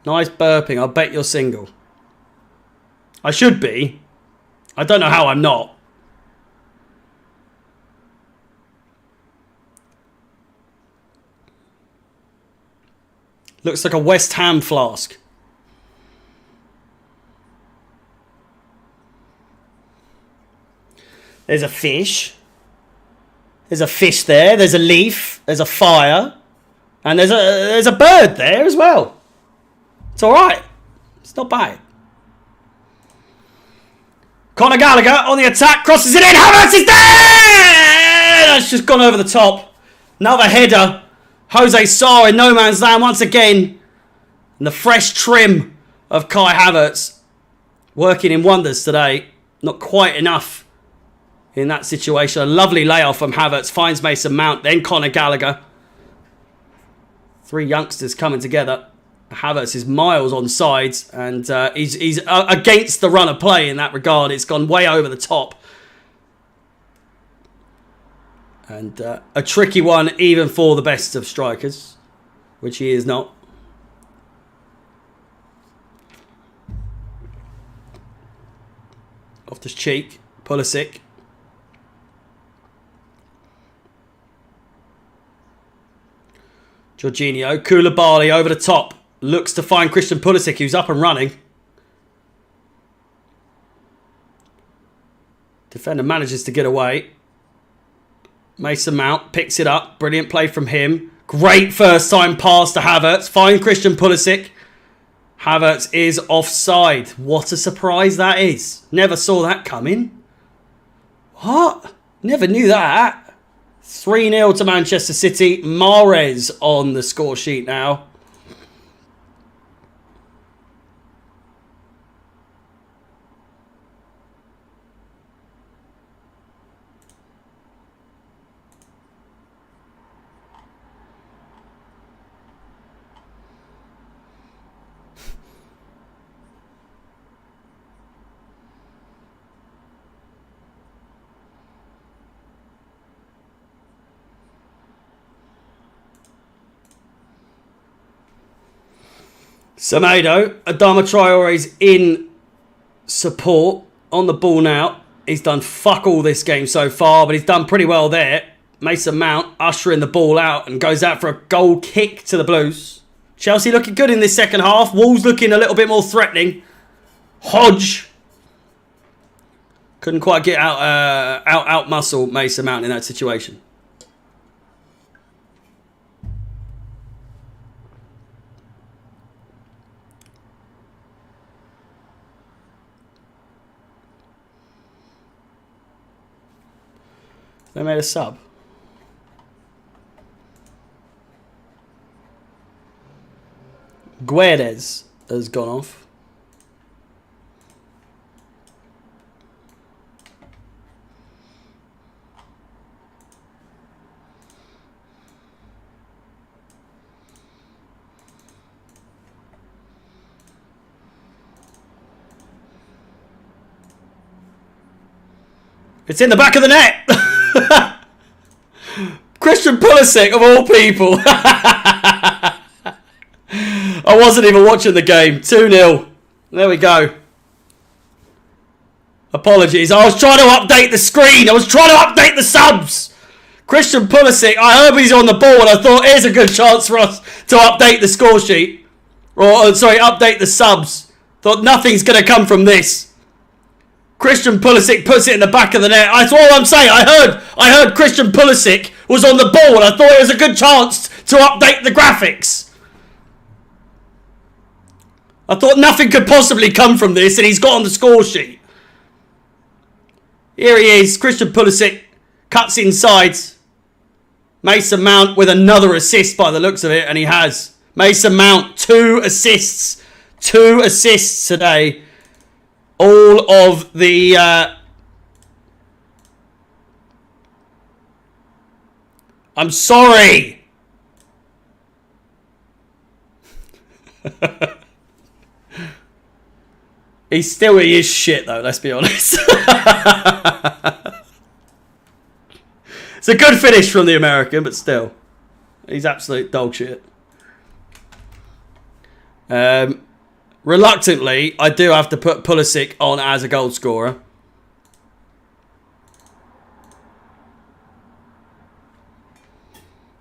Nice burping. I'll bet you're single. I should be. I don't know how I'm not. Looks like a West Ham flask. There's a fish. There's a fish there. There's a leaf. There's a fire. And there's a bird there as well. It's all right. It's not bad. Conor Gallagher on the attack. Crosses it in. Havertz is there! That's just gone over the top. Another header. Jose Sa in no man's land once again. And the fresh trim of Kai Havertz working in wonders today. Not quite enough in that situation. A lovely layoff from Havertz. Finds Mason Mount. Then Conor Gallagher. 3 youngsters coming together. Havertz is miles on sides, and he's against the run of play in that regard. It's gone way over the top. And a tricky one even for the best of strikers, which he is not. Off the cheek, Pulisic. Jorginho, Koulibaly over the top. Looks to find Christian Pulisic, who's up and running. Defender manages to get away. Mason Mount picks it up. Brilliant play from him. Great first time pass to Havertz. Find Christian Pulisic. Havertz is offside. What a surprise that is. Never saw that coming. What? Never knew that. 3-0 to Manchester City. Mahrez on the score sheet now. Semedo, Adama Traore's in support on the ball now. He's done fuck all this game so far, but he's done pretty well there. Mason Mount ushering the ball out and goes out for a goal kick to the Blues. Chelsea looking good in this second half. Wolves looking a little bit more threatening. Hodge couldn't quite get out muscle Mason Mount in that situation. They made a sub. Guedes has gone off. It's in the back of the net. Christian Pulisic, of all people. I wasn't even watching the game. 2-0. There we go. Apologies. I was trying to update the screen. I was trying to update the subs. Christian Pulisic, I heard he's on the ball and I thought, here's a good chance for us to update the score sheet. Or, sorry, update the subs. Thought nothing's going to come from this. Christian Pulisic puts it in the back of the net. That's all I'm saying. I heard Christian Pulisic was on the ball and I thought it was a good chance to update the graphics. I thought nothing could possibly come from this and he's got on the score sheet. Here he is. Christian Pulisic cuts inside. Mason Mount with another assist by the looks of it, and he has. Mason Mount, 2 assists. 2 assists today. All of the... I'm sorry. He is shit though, let's be honest. It's a good finish from the American, but still. He's absolute dog shit. Reluctantly, I do have to put Pulisic on as a goal scorer.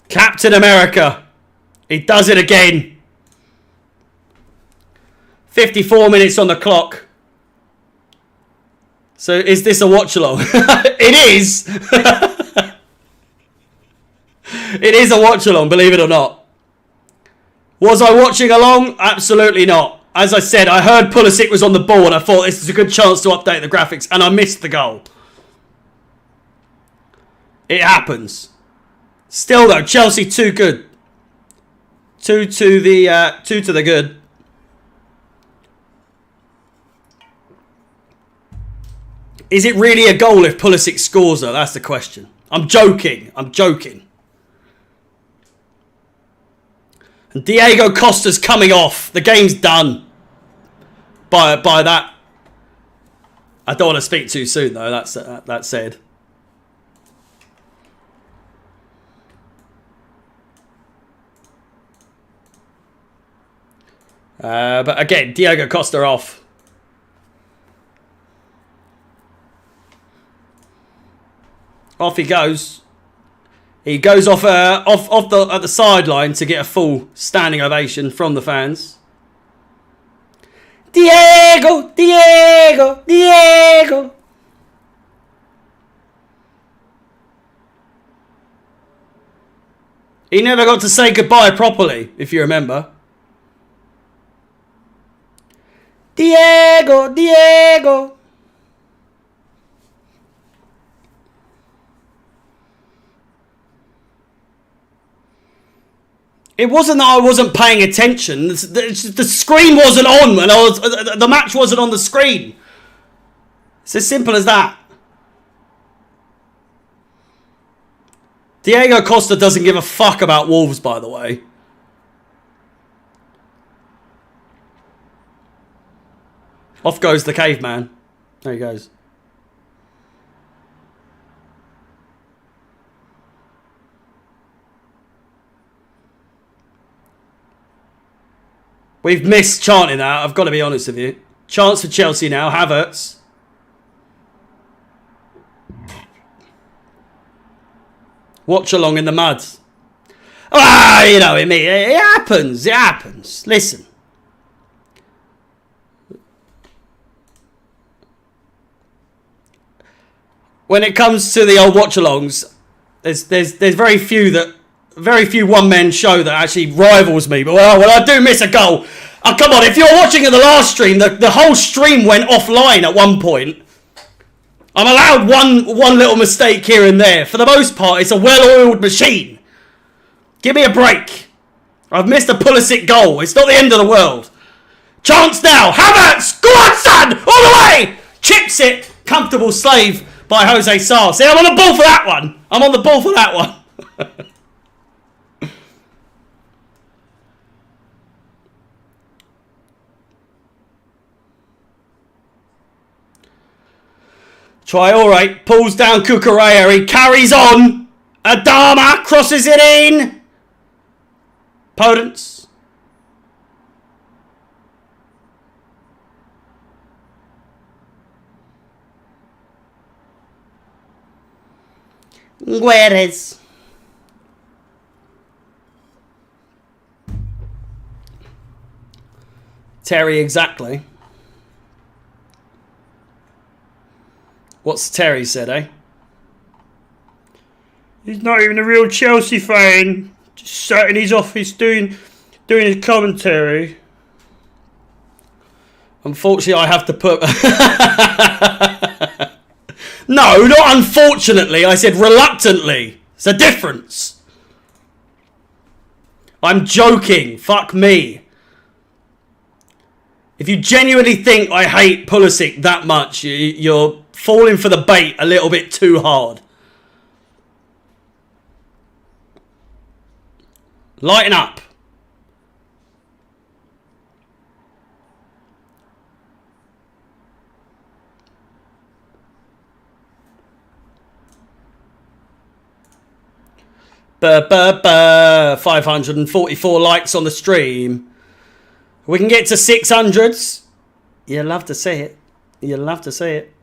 Captain America. He does it again. 54 minutes on the clock. So is this a watch along? It is. It is a watch along, believe it or not. Was I watching along? Absolutely not. As I said, I heard Pulisic was on the ball and I thought this is a good chance to update the graphics, and I missed the goal. It happens. Still though, Chelsea too good. 2 to the good. Is it really a goal if Pulisic scores though? That's the question. I'm joking. And Diego Costa's coming off. The game's done. By that. I don't want to speak too soon, though. That said. But again, Diego Costa off. Off he goes. He goes off at the sideline to get a full standing ovation from the fans. Diego, Diego, Diego. He never got to say goodbye properly, if you remember. Diego, Diego. It wasn't that I wasn't paying attention. The screen wasn't on when the match wasn't on the screen. It's as simple as that. Diego Costa doesn't give a fuck about Wolves, by the way. Off goes the caveman. There he goes. We've missed chanting that, I've got to be honest with you. Chance for Chelsea now, Havertz. Watch along in the mud. Ah, you know, it happens, it happens. Listen. When it comes to the old watch-alongs, there's very few one-man show that actually rivals me. But when I do miss a goal, oh, come on, if you're watching at the last stream, the whole stream went offline at one point. I'm allowed one little mistake here and there. For the most part, it's a well-oiled machine. Give me a break. I've missed a Pulisic goal. It's not the end of the world. Chance now. Havertz! Go on, son! All the way! Chips it. Comfortable slave by Jose Sarr. See, I'm on the ball for that one. I'm on the ball for that one. Traore pulls down Cucurella. He carries on. Adama crosses it in. Podence. Guedes. Terry, exactly. What's Terry said, eh? He's not even a real Chelsea fan. Just sat in his office doing his commentary. Unfortunately, I have to put... No, not unfortunately. I said reluctantly. It's a difference. I'm joking. Fuck me. If you genuinely think I hate Pulisic that much, you're falling for the bait a little bit too hard. Lighten up. Burr, burr, burr. 544 likes on the stream. We can get to 600s. You love to see it. You love to see it.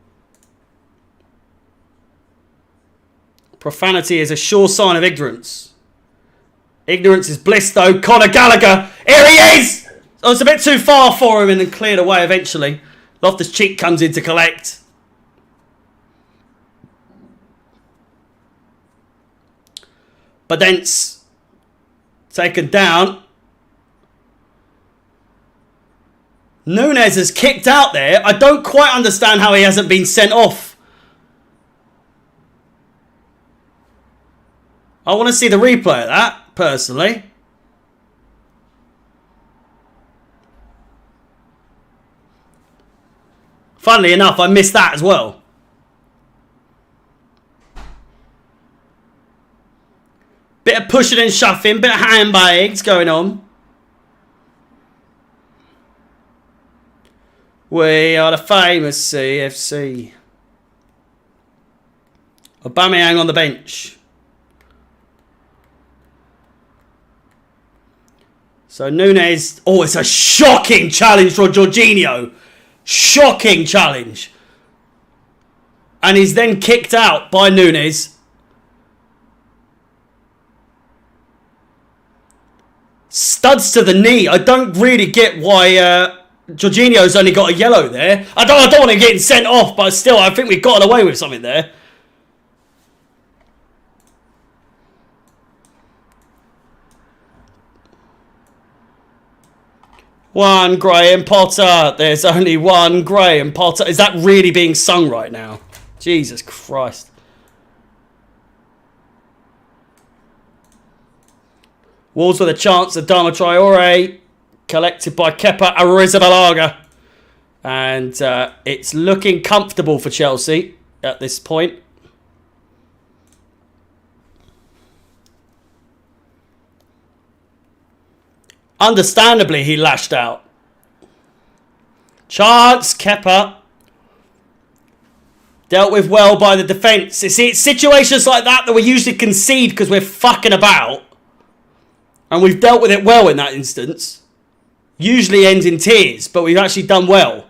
Profanity is a sure sign of ignorance. Ignorance is bliss, though. Conor Gallagher. Here he is! Oh, it's a bit too far for him and then cleared away eventually. Loftus-Cheek comes in to collect. Podence. Taken down. Nunez has kicked out there. I don't quite understand how he hasn't been sent off. I want to see the replay of that, personally. Funnily enough, I missed that as well. Bit of pushing and shoving, bit of handbags going on. We are the famous CFC. Aubameyang on the bench. So Nunes... Oh, it's a shocking challenge for Jorginho. Shocking challenge. And he's then kicked out by Nunes. Studs to the knee. I don't really get why... Jorginho's only got a yellow there. I don't want him getting sent off, but still, I think we've gotten away with something there. One Graham Potter. There's only one Graham Potter. Is that really being sung right now? Jesus Christ. Wolves with a chance of Dama Traore. Collected by Kepa Arrizabalaga. And it's looking comfortable for Chelsea at this point. Understandably, he lashed out. Chance, Kepa. Dealt with well by the defence. See, it's situations like that we usually concede because we're fucking about. And we've dealt with it well in that instance. Usually ends in tears, but we've actually done well.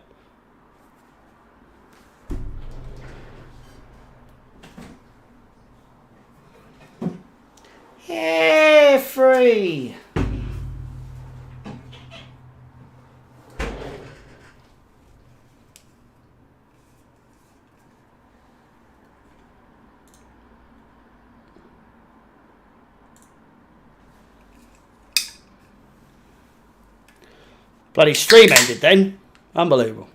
Yeah, free. Bloody stream ended then. Unbelievable.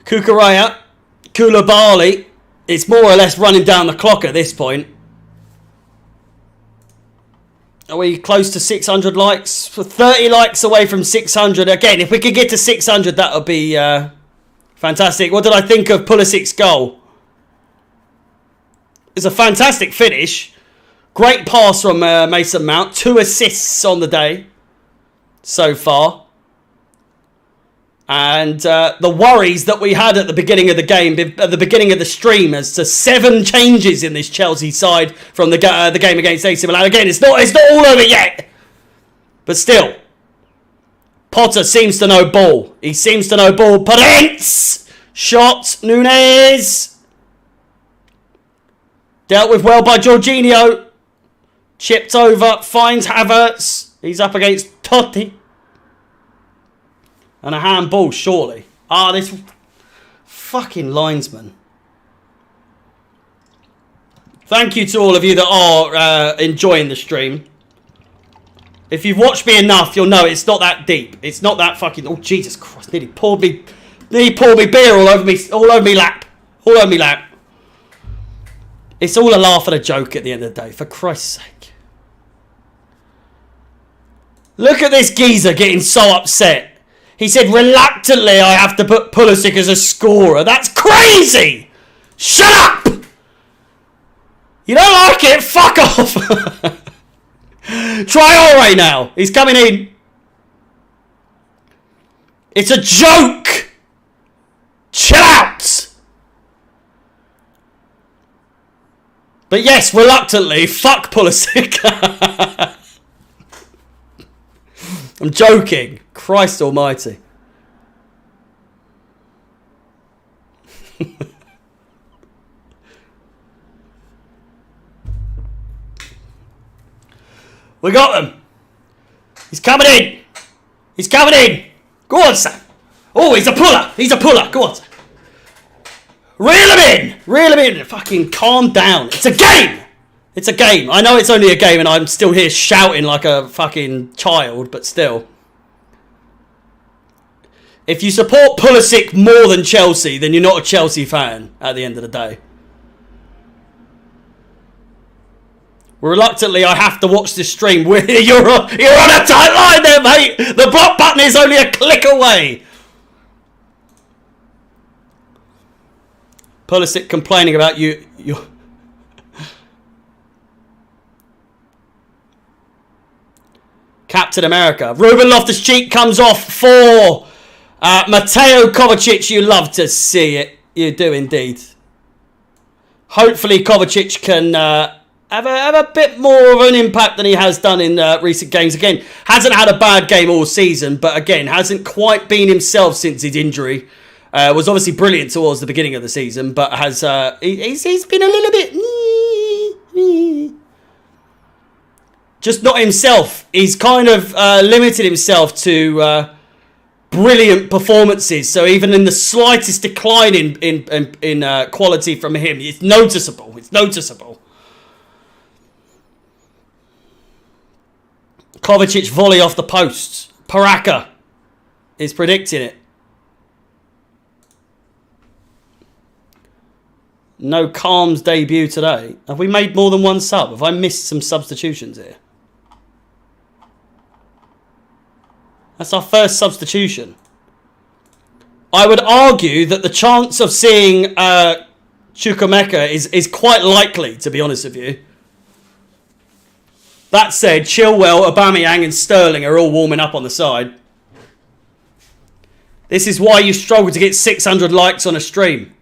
Kukuraya, Koulibaly. It's more or less running down the clock at this point. Are we close to 600 likes? 30 likes away from 600. Again, if we could get to 600, that would be fantastic. What did I think of Pulisic's goal? It's a fantastic finish. Great pass from Mason Mount. 2 assists on the day so far. And the worries that we had at the beginning of the game, at the beginning of the stream, as to 7 changes in this Chelsea side from the game against AC Milan. Again, it's not all over yet. But still, Potter seems to know ball. He seems to know ball. Parents! Shot, Nunes. Dealt with well by Jorginho. Chipped over, finds Havertz. He's up against Totti. And a handball, surely. Ah, this fucking linesman. Thank you to all of you that are enjoying the stream. If you've watched me enough, you'll know it's not that deep. It's not that fucking... Oh, Jesus Christ. Nearly poured me beer all over me lap. All over me lap. It's all a laugh and a joke at the end of the day, for Christ's sake. Look at this geezer getting so upset. He said, reluctantly, I have to put Pulisic as a scorer. That's crazy! Shut up! You don't like it? Fuck off! Traore now. He's coming in. It's a joke! Chill out! But yes, reluctantly, fuck Pulisic. I'm joking. Christ almighty. We got them. He's coming in. He's coming in. Go on, Sam. Oh, he's a puller. He's a puller. Go on, Sam. Reel him in. Reel him in. Fucking calm down. It's a game. It's a game. I know it's only a game and I'm still here shouting like a fucking child, but still. If you support Pulisic more than Chelsea, then you're not a Chelsea fan at the end of the day. Reluctantly, I have to watch this stream. You're on a tight line there, mate. The block button is only a click away. Pulisic complaining about you. Captain America. Ruben Loftus-Cheek comes off for Mateo Kovacic. You love to see it. You do indeed. Hopefully Kovacic can have a bit more of an impact than he has done in recent games. Again, hasn't had a bad game all season, but again, hasn't quite been himself since his injury. Was obviously brilliant towards the beginning of the season, but has he's been a little bit just not himself. He's kind of limited himself to brilliant performances. So even in the slightest decline in quality from him, it's noticeable. It's noticeable. Kovacic volley off the post. Paraka is predicting it. No Calm's debut today. Have we made more than one sub? Have I missed some substitutions here? That's our first substitution. I would argue that the chance of seeing Chukwuemeka is quite likely, to be honest with you. That said, Chilwell, Aubameyang and Sterling are all warming up on the side. This is why you struggle to get 600 likes on a stream.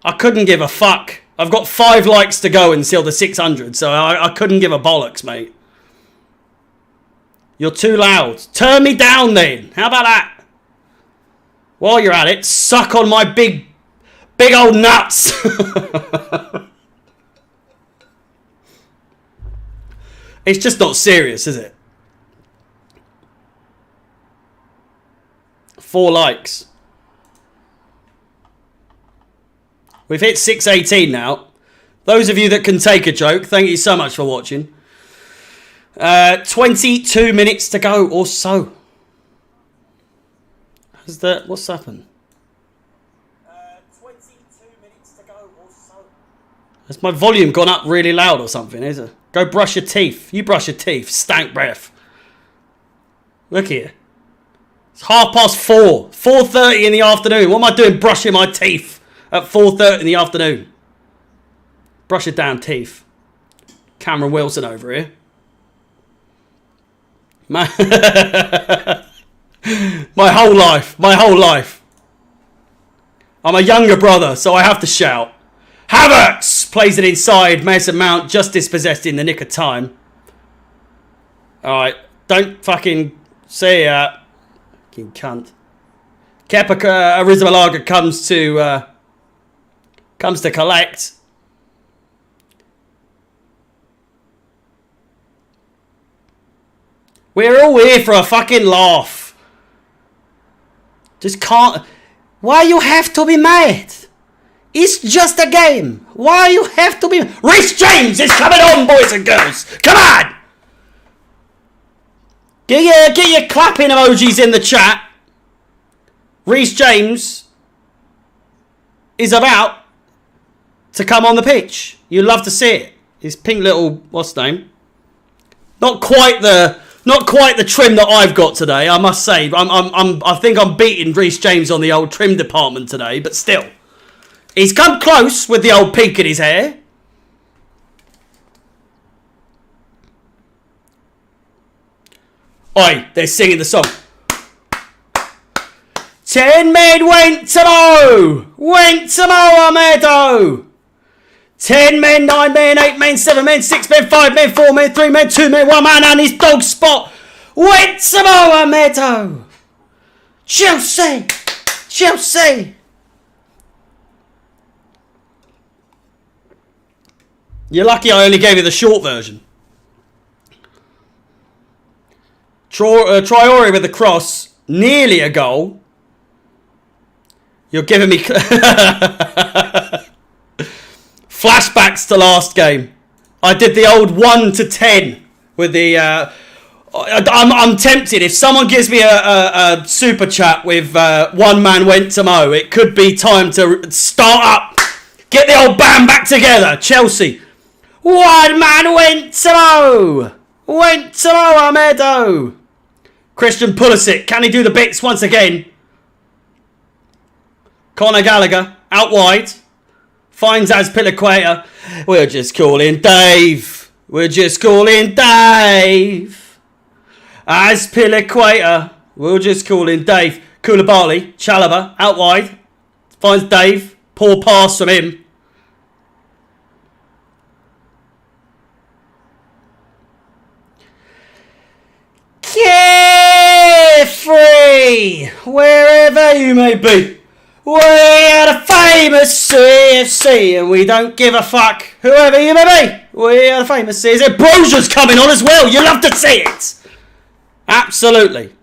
I couldn't give a fuck. I've got 5 likes to go until the 600, so I couldn't give a bollocks, mate. You're too loud. Turn me down then. How about that? While you're at it, suck on my big old nuts. It's just not serious, is it? 4 likes. We've hit 618 now. Those of you that can take a joke, thank you so much for watching. 22 minutes to go or so. What's happened? 22 minutes to go or so. Has my volume gone up really loud or something, is it? Go brush your teeth. You brush your teeth. Stank breath. Look here. It's 4:30. 4:30 in the afternoon. What am I doing brushing my teeth at 4:30 in the afternoon? Brush your damn teeth. Cameron Wilson over here. My whole life. I'm a younger brother, so I have to shout. Havertz plays it inside. Mason Mount just dispossessed in the nick of time. Alright, don't fucking say fucking cunt. Kepa Arrizabalaga comes to collect. We're all here for a fucking laugh. Just can't. Why you have to be mad? It's just a game. Why you have to be... Reece James is coming on, boys and girls. Come on. Get your clapping emojis in the chat. Reece James is about to come on the pitch. You love to see it. His pink little... What's name? Not quite the trim that I've got today, I must say. I think I'm beating Reece James on the old trim department today, but still. He's come close with the old pink in his hair. Oi, they're singing the song. 10 men went to Mow Meadow. 10 men, 9 men, 8 men, 7 men, 6 men, 5 men, 4 men, 3 men, 2 men, 1 man and his dog Spot went to Mow Meadow. Chelsea. You're lucky I only gave you the short version. Traore with the cross. Nearly a goal. You're giving me... Flashbacks to last game. I did the old 1 to 10 with the... I'm tempted. If someone gives me a super chat with 1 man went to Mow, it could be time to start up. Get the old band back together. Chelsea. 1 man went to Mow. Went to Mow Meadow. Christian Pulisic. Can he do the bits once again? Conor Gallagher. Out wide. Finds Azpilicueta. We're just calling Dave. Azpilicueta. We'll just call him Dave. Koulibaly. Chalobah. Out wide. Finds Dave. Poor pass from him. Carefree, wherever you may be. We are the famous CFC and we don't give a fuck whoever you may be. We are the famous CFC. Brozia's coming on as well. You love to see it. Absolutely.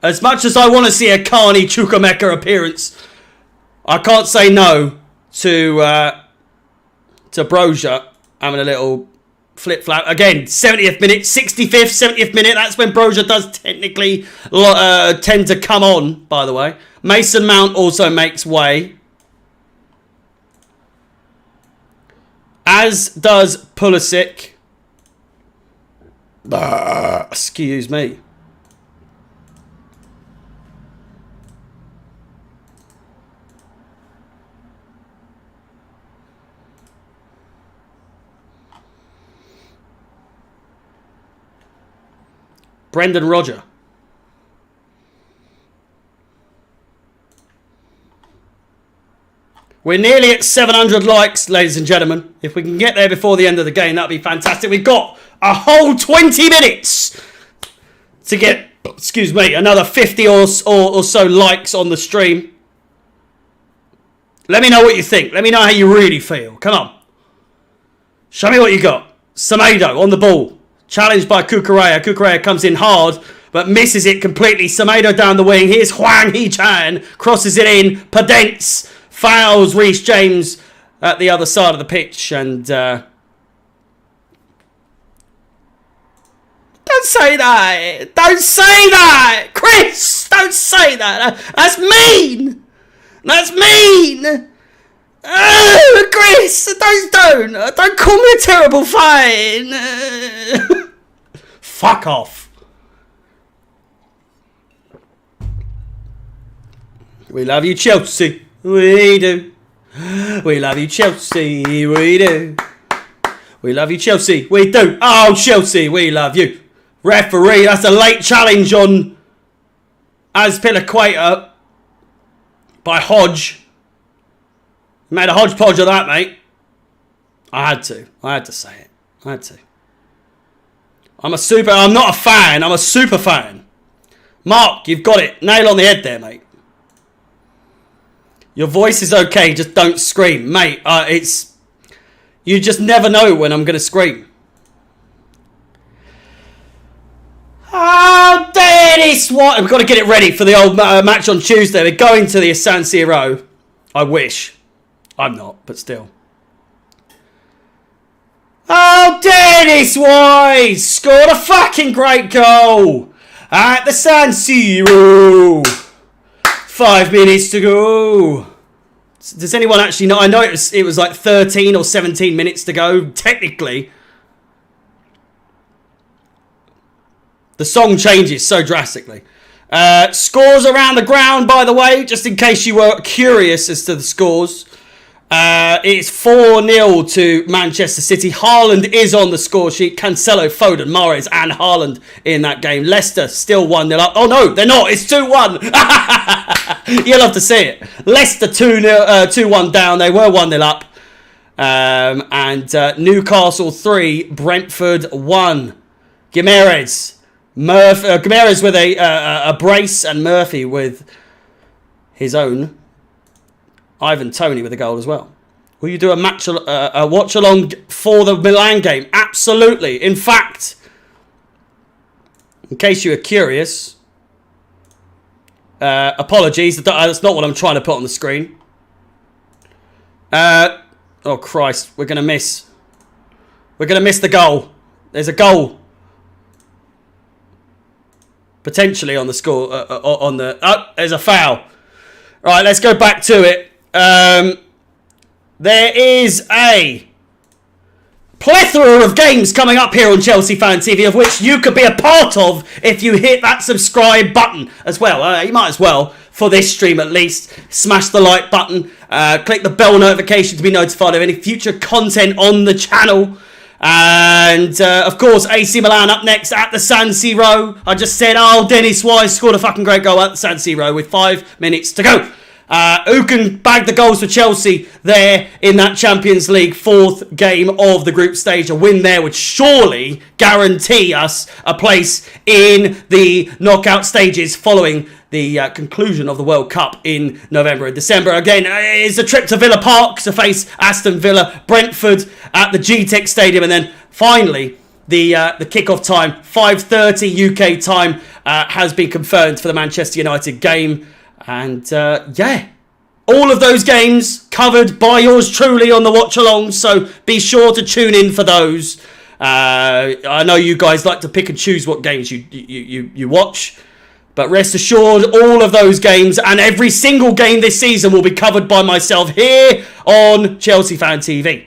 As much as I want to see a Carney Chukwuemeka appearance, I can't say no to Brozia having a little flip-flap. Again, 70th minute, 65th, 70th minute. That's when Brozia does technically tend to come on, by the way. Mason Mount also makes way. As does Pulisic. Excuse me. Brendan Rodger. We're nearly at 700 likes, ladies and gentlemen. If we can get there before the end of the game, that'd be fantastic. We've got a whole 20 minutes to get, excuse me, another 50 or so likes on the stream. Let me know what you think. Let me know how you really feel. Come on. Show me what you got. Semedo on the ball. Challenged by Cucurella. Cucurella comes in hard, but misses it completely. Semedo down the wing. Here's Hwang Hee-chan. Crosses it in. Podence fouls Reece James at the other side of the pitch. And don't say that. Don't say that. Chris, don't say that. That's mean. That's mean. Chris, don't call me a terrible fine. Fuck off. We love you, Chelsea. We do. We love you, Chelsea. We do. We love you, Chelsea. We do. Oh, Chelsea, we love you. Referee, that's a late challenge on Azpilicueta by Hodge. Made a hodgepodge of that, mate. I had to say it. I had to. I'm not a fan. I'm a super fan. Mark, you've got it. Nail on the head there, mate. Your voice is okay. Just don't scream. Mate, you just never know when I'm going to scream. Oh, Dennis, what? We've got to get it ready for the old match on Tuesday. We're going to the San Siro. I wish. I'm not, but still. Oh, Dennis Wise scored a fucking great goal at the San Siro. 5 minutes to go. Does anyone actually know? I know it was like 13 or 17 minutes to go, technically. The song changes so drastically. Scores around the ground, by the way, just in case you were curious as to the scores. It's 4-0 to Manchester City. Haaland is on the score sheet. Cancelo, Foden, Mahrez and Haaland in that game. Leicester still 1-0 up. Oh no, they're not. It's 2-1. You'll have to see it. Leicester 2-1 down. They were 1-0 up. And Newcastle 3, Brentford 1. Gimenez with a brace and Murphy with his own. Ivan Toney with a goal as well. Will you do a watch along for the Milan game? Absolutely. In fact, in case you were curious, apologies. That's not what I'm trying to put on the screen. Oh Christ, we're gonna miss. We're gonna miss the goal. There's a goal potentially on the score. There's a foul. Right, let's go back to it. There is a plethora of games coming up here on Chelsea Fan TV, of which you could be a part of if you hit that subscribe button as well. You might as well, for this stream at least, smash the like button, click the bell notification to be notified of any future content on the channel. And, of course, AC Milan up next at the San Siro. I just said, oh, Dennis Wise scored a fucking great goal at the San Siro with 5 minutes to go. Who can bag the goals for Chelsea there in that Champions League fourth game of the group stage? A win there would surely guarantee us a place in the knockout stages following the conclusion of the World Cup in November and December. Again, it's a trip to Villa Park to face Aston Villa, Brentford at the GTEC Stadium, and then finally the kickoff time, 5:30 UK time, has been confirmed for the Manchester United game. And, yeah, all of those games covered by yours truly on the watch-along, so be sure to tune in for those. I know you guys like to pick and choose what games you watch, but rest assured, all of those games and every single game this season will be covered by myself here on Chelsea Fan TV.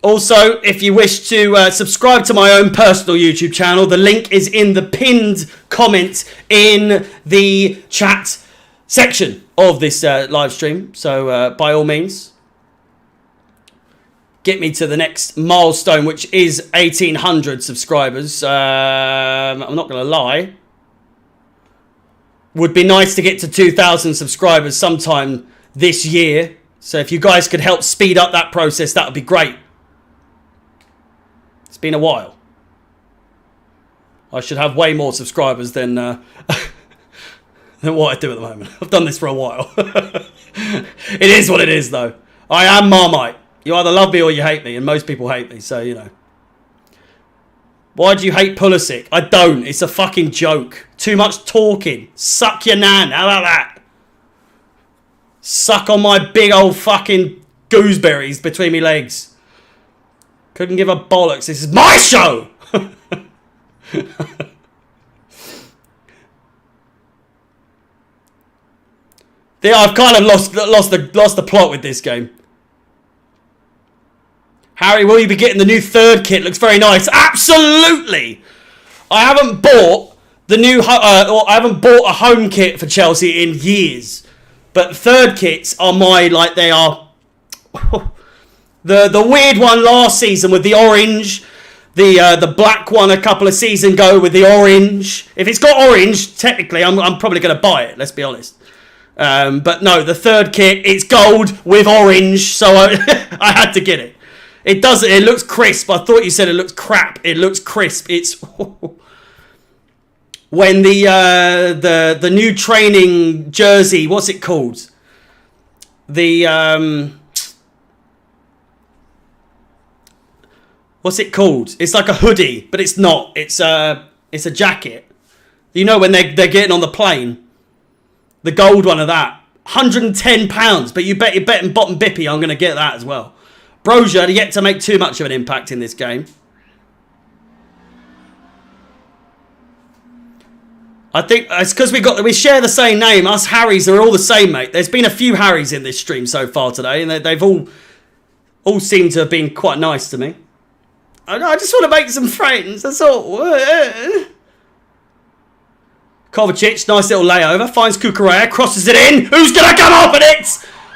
Also, if you wish to subscribe to my own personal YouTube channel, the link is in the pinned comment in the chat section of this live stream. So, by all means, get me to the next milestone, which is 1,800 subscribers. I'm not going to lie. Would be nice to get to 2,000 subscribers sometime this year. So, if you guys could help speed up that process, that would be great. It's been a while. I should have way more subscribers than than what I do at the moment. I've done this for a while. It is what it is, though. I am Marmite. You either love me or you hate me, and most people hate me, so, you know. Why do you hate Pulisic? I don't. It's a fucking joke. Too much talking. Suck your nan. How about that? Suck on my big old fucking gooseberries between me legs. Couldn't give a bollocks. This is my show! I've kind of lost the plot with this game. Harry, will you be getting the new third kit? Looks very nice. Absolutely! I haven't bought I haven't bought a home kit for Chelsea in years. But third kits are they are... The weird one last season with the orange, the black one a couple of seasons ago with the orange. If it's got orange, technically, I'm probably going to buy it. Let's be honest. But no, the third kit, it's gold with orange, so I had to get it. It does. It looks crisp. I thought you said it looks crap. It looks crisp. It's when the new training jersey. What's it called? What's it called? It's like a hoodie, but it's not. It's a jacket. You know when they're getting on the plane, the gold one of that, £110. But you bet your betting bottom bippy I'm going to get that as well. Brozier had yet to make too much of an impact in this game. I think it's because we share the same name. Us Harrys are all the same, mate. There's been a few Harrys in this stream so far today, and they've all seemed to have been quite nice to me. I just want to make some friends, that's all. Kovacic, nice little layover. Finds Kukurea, crosses it in. Who's going to come off at it?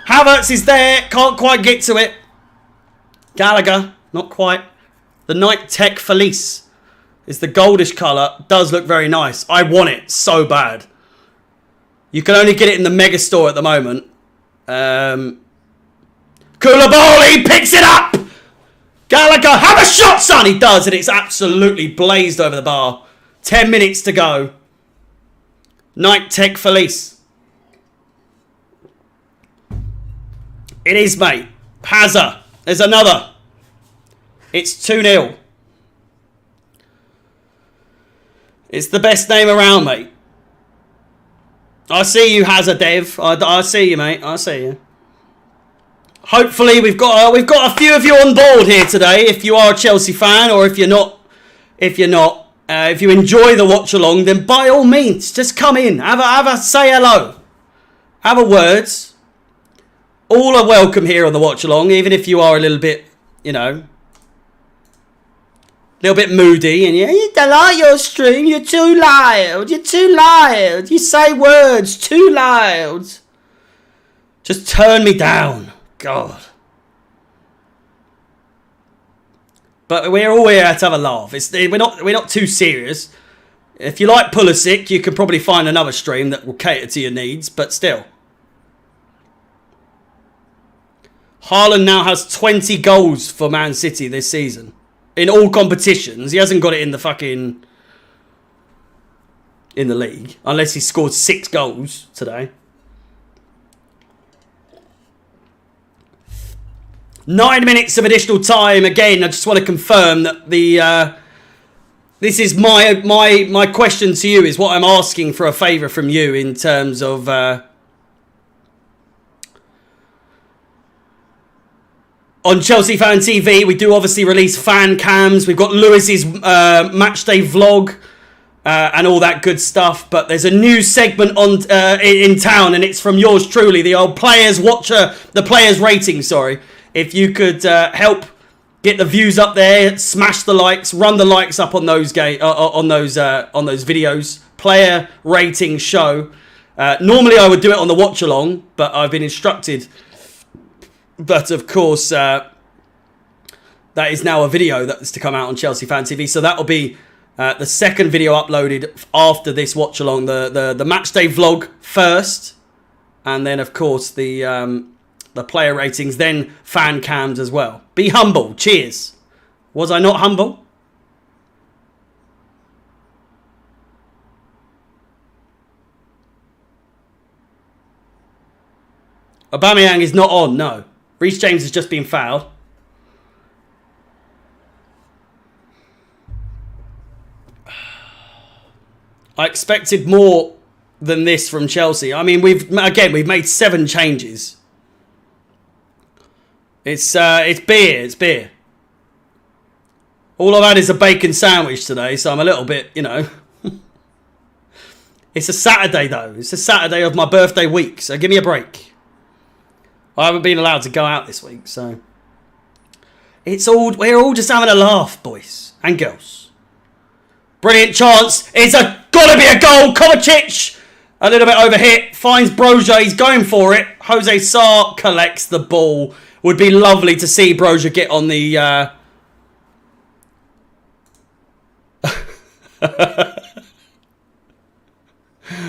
Havertz is there, can't quite get to it. Gallagher, not quite. The Night Tech Felice is the goldish colour. Does look very nice. I want it so bad. You can only get it in the Mega Store at the moment. Koulibaly picks it up. Gallagher, have a shot, son! He does, and it's absolutely blazed over the bar. 10 minutes to go. Night Tech Felice. It is, mate. Hazard. There's another. It's 2-0. It's the best name around, mate. I see you, Hazard Dev. I see you, mate. I see you. Hopefully we've got a few of you on board here today. If you are a Chelsea fan, or if you're not, if you enjoy the watch along, then by all means, just come in, have a say hello, have a words. All are welcome here on the watch along, even if you are a little bit, a little bit moody, and you don't like your stream. You're too loud. You say words too loud. Just turn me down. God. But we're all here to have a laugh. We're not too serious. If you like Pulisic, you can probably find another stream that will cater to your needs, but still. Haaland now has 20 goals for Man City this season. In all competitions. He hasn't got it in the league. Unless he scored 6 goals today. 9 minutes of additional time. Again, I just want to confirm that this is my question to you, is what I'm asking for a favour from you in terms of on Chelsea Fan TV. We do obviously release fan cams. We've got Lewis's matchday vlog and all that good stuff. But there's a new segment on in town, and it's from yours truly, the old players watcher, the players rating. Sorry. If you could help get the views up there, smash the likes, run the likes up on those videos. Player rating show. Normally I would do it on the watch along, but I've been instructed that, of course, that is now a video that's to come out on Chelsea Fan TV. So that will be the second video uploaded after this watch along. The matchday vlog first, and then of course the player ratings, then fan cams as well. Be humble. Cheers. Was I not humble? Aubameyang is not on, no. Reece James has just been fouled. I expected more than this from Chelsea. I mean, we've made 7 changes. It's beer. It's beer. All I've had is a bacon sandwich today, so I'm a little bit, you know. It's a Saturday, though. It's a Saturday of my birthday week, so give me a break. I haven't been allowed to go out this week, so... We're all just having a laugh, boys and girls. Brilliant chance. It's gotta be a goal. Kovacic, a little bit overhit. Finds Broja. He's going for it. Jose Sarr collects the ball. Would be lovely to see Broja get on the...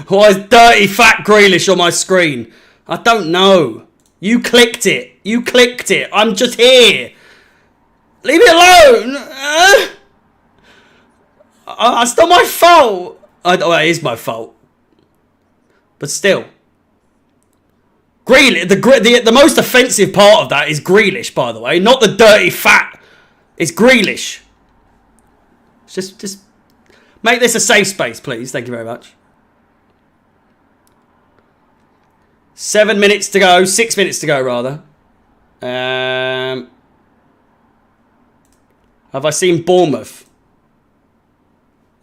Why is dirty fat Grealish on my screen? I don't know. You clicked it. You clicked it. I'm just here. Leave me alone. It's not my fault. It is my fault. But still. Grealish, the most offensive part of that is Grealish, by the way. Not the dirty fat. It's Grealish. Just make this a safe space, please. Thank you very much. 7 minutes to go. 6 minutes to go, rather. Have I seen Bournemouth?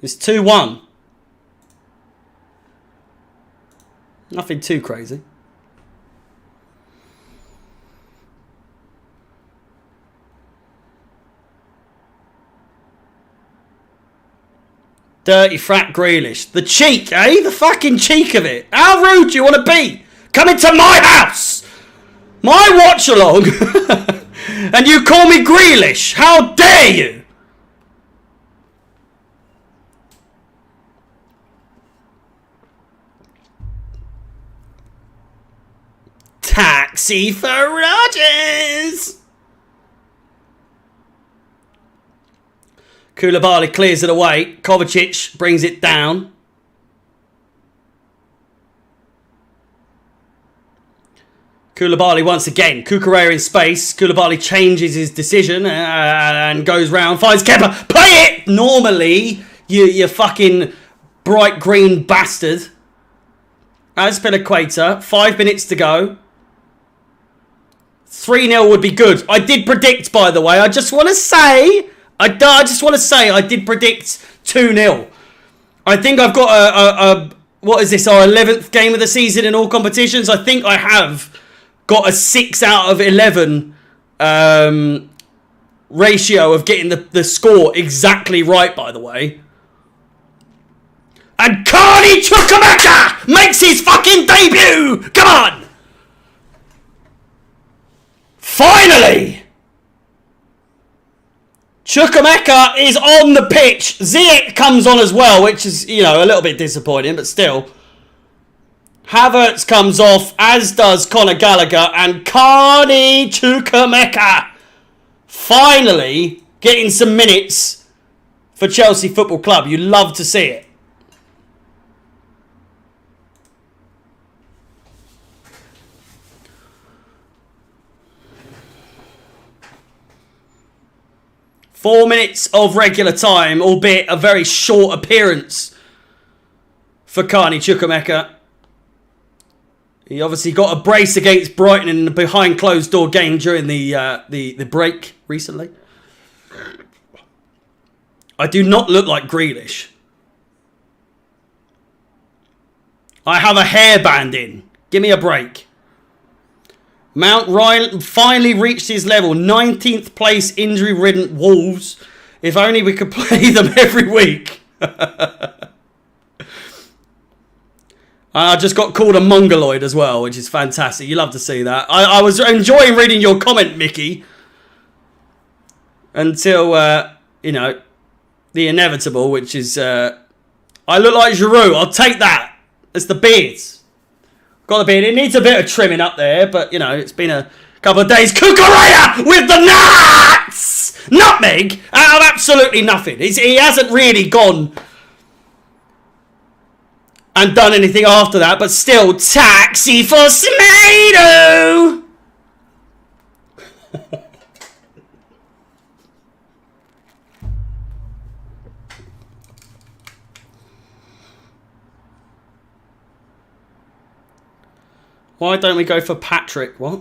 It's 2-1. Nothing too crazy. Dirty fat Grealish. The cheek, eh? The fucking cheek of it. How rude do you want to be? Come into my house! My watch along! And you call me Grealish? How dare you? Taxi for Rodgers! Koulibaly clears it away. Kovacic brings it down. Koulibaly once again. Cucurella in space. Koulibaly changes his decision and goes round. Finds Kepa. Play it! Normally, you fucking bright green bastard. Azpilicueta. 5 minutes to go. 3-0 would be good. I did predict, by the way. I just want to say I did predict 2-0. I think I've got what is this, our 11th game of the season in all competitions? I think I have got a 6 out of 11 ratio of getting the score exactly right, by the way. And Carney Chukwuemeka makes his fucking debut! Come on! Finally! Chukwuemeka is on the pitch. Ziyech comes on as well, which is, you know, a little bit disappointing, but still. Havertz comes off, as does Conor Gallagher, and Carney Chukwuemeka finally getting some minutes for Chelsea Football Club. You love to see it. Four minutes of regular time, albeit a very short appearance for Carney Chukwuemeka. He obviously got a brace against Brighton in the behind closed door game during the break recently. I do not look like Grealish. I have a hairband in. Give me a break. Mount Ryan finally reached his level. 19th place, injury-ridden Wolves. If only we could play them every week. I just got called a mongoloid as well, which is fantastic. You love to see that. I was enjoying reading your comment, Mickey. Until, you know, the inevitable, which is... I look like Giroud. I'll take that. It's the beards. Got the beard. It needs a bit of trimming up there, but, you know, it's been a couple of days. Cucurella with the nuts! Nutmeg out of absolutely nothing. He hasn't really gone and done anything after that, but still, taxi for Smedo! Why don't we go for Patrick? What?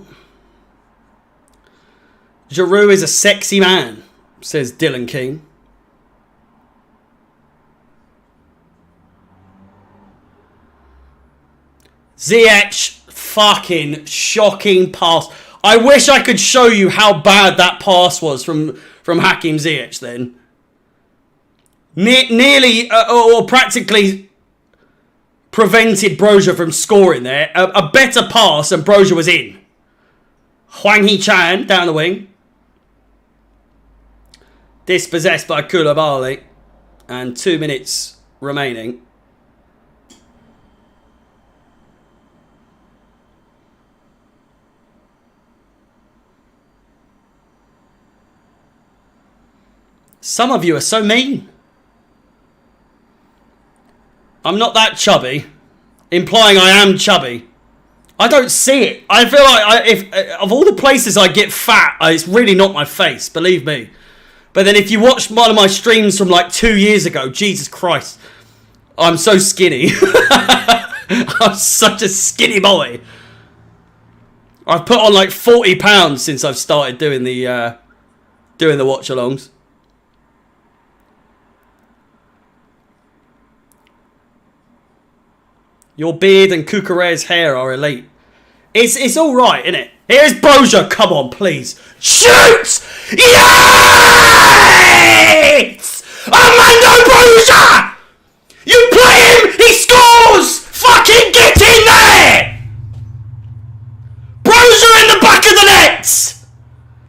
Giroud is a sexy man, says Dylan King. Ziyech, fucking shocking pass. I wish I could show you how bad that pass was from Hakim Ziyech then. Nearly, or practically... prevented Broja from scoring there. A better pass and Broja was in. Hwang Hee-chan down the wing. Dispossessed by Koulibaly. And 2 minutes remaining. Some of you are so mean. I'm not that chubby, implying I am chubby. I don't see it. I feel like if of all the places I get fat, it's really not my face, believe me. But then if you watch one of my streams from like 2 years ago, Jesus Christ, I'm so skinny. I'm such a skinny boy. I've put on like 40 pounds since I've started doing the watch-alongs. Your beard and Cucurella's hair are elite. It's all right, isn't it? Here's Broja. Come on, please. Shoot! Yes! Armando Broja! You play him, he scores! Fucking get in there! Broja in the back of the net!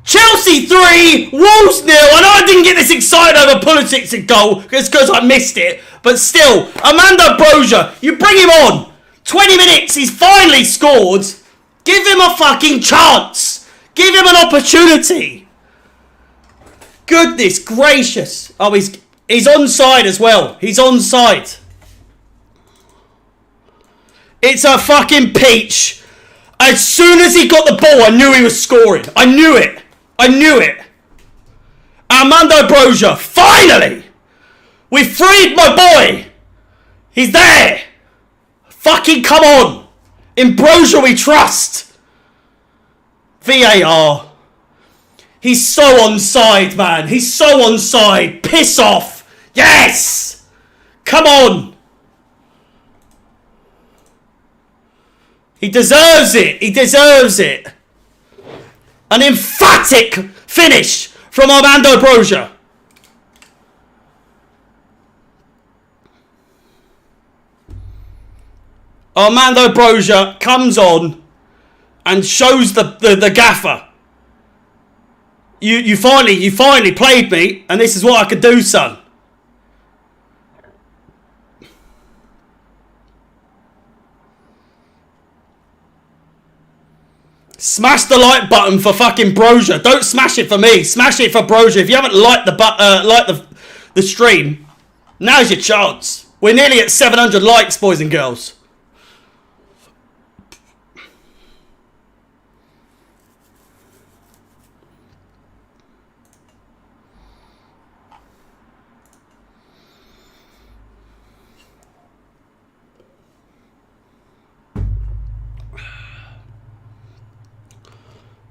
Chelsea 3, Wolves 0. I know I didn't get this excited over Pulisic's goal. It's because I missed it. But still, Armando Broja, you bring him on. 20 minutes, he's finally scored. Give him a fucking chance. Give him an opportunity. Goodness gracious. Oh, he's onside as well. He's onside. It's a fucking peach. As soon as he got the ball, I knew he was scoring. I knew it. I knew it. Armando Broja, finally. We freed my boy. He's there. Fucking come on. In Broja we trust. VAR. He's so onside, man. He's so onside. Piss off. Yes. Come on. He deserves it. He deserves it. An emphatic finish from Armando Broja. Armando Broja comes on and shows the gaffer You finally played me, and this is what I could do, son. Smash the like button for fucking Brozier. Don't smash it for me. Smash it for Brozier. If you haven't liked the stream, now's your chance. We're nearly at 700 likes, boys and girls.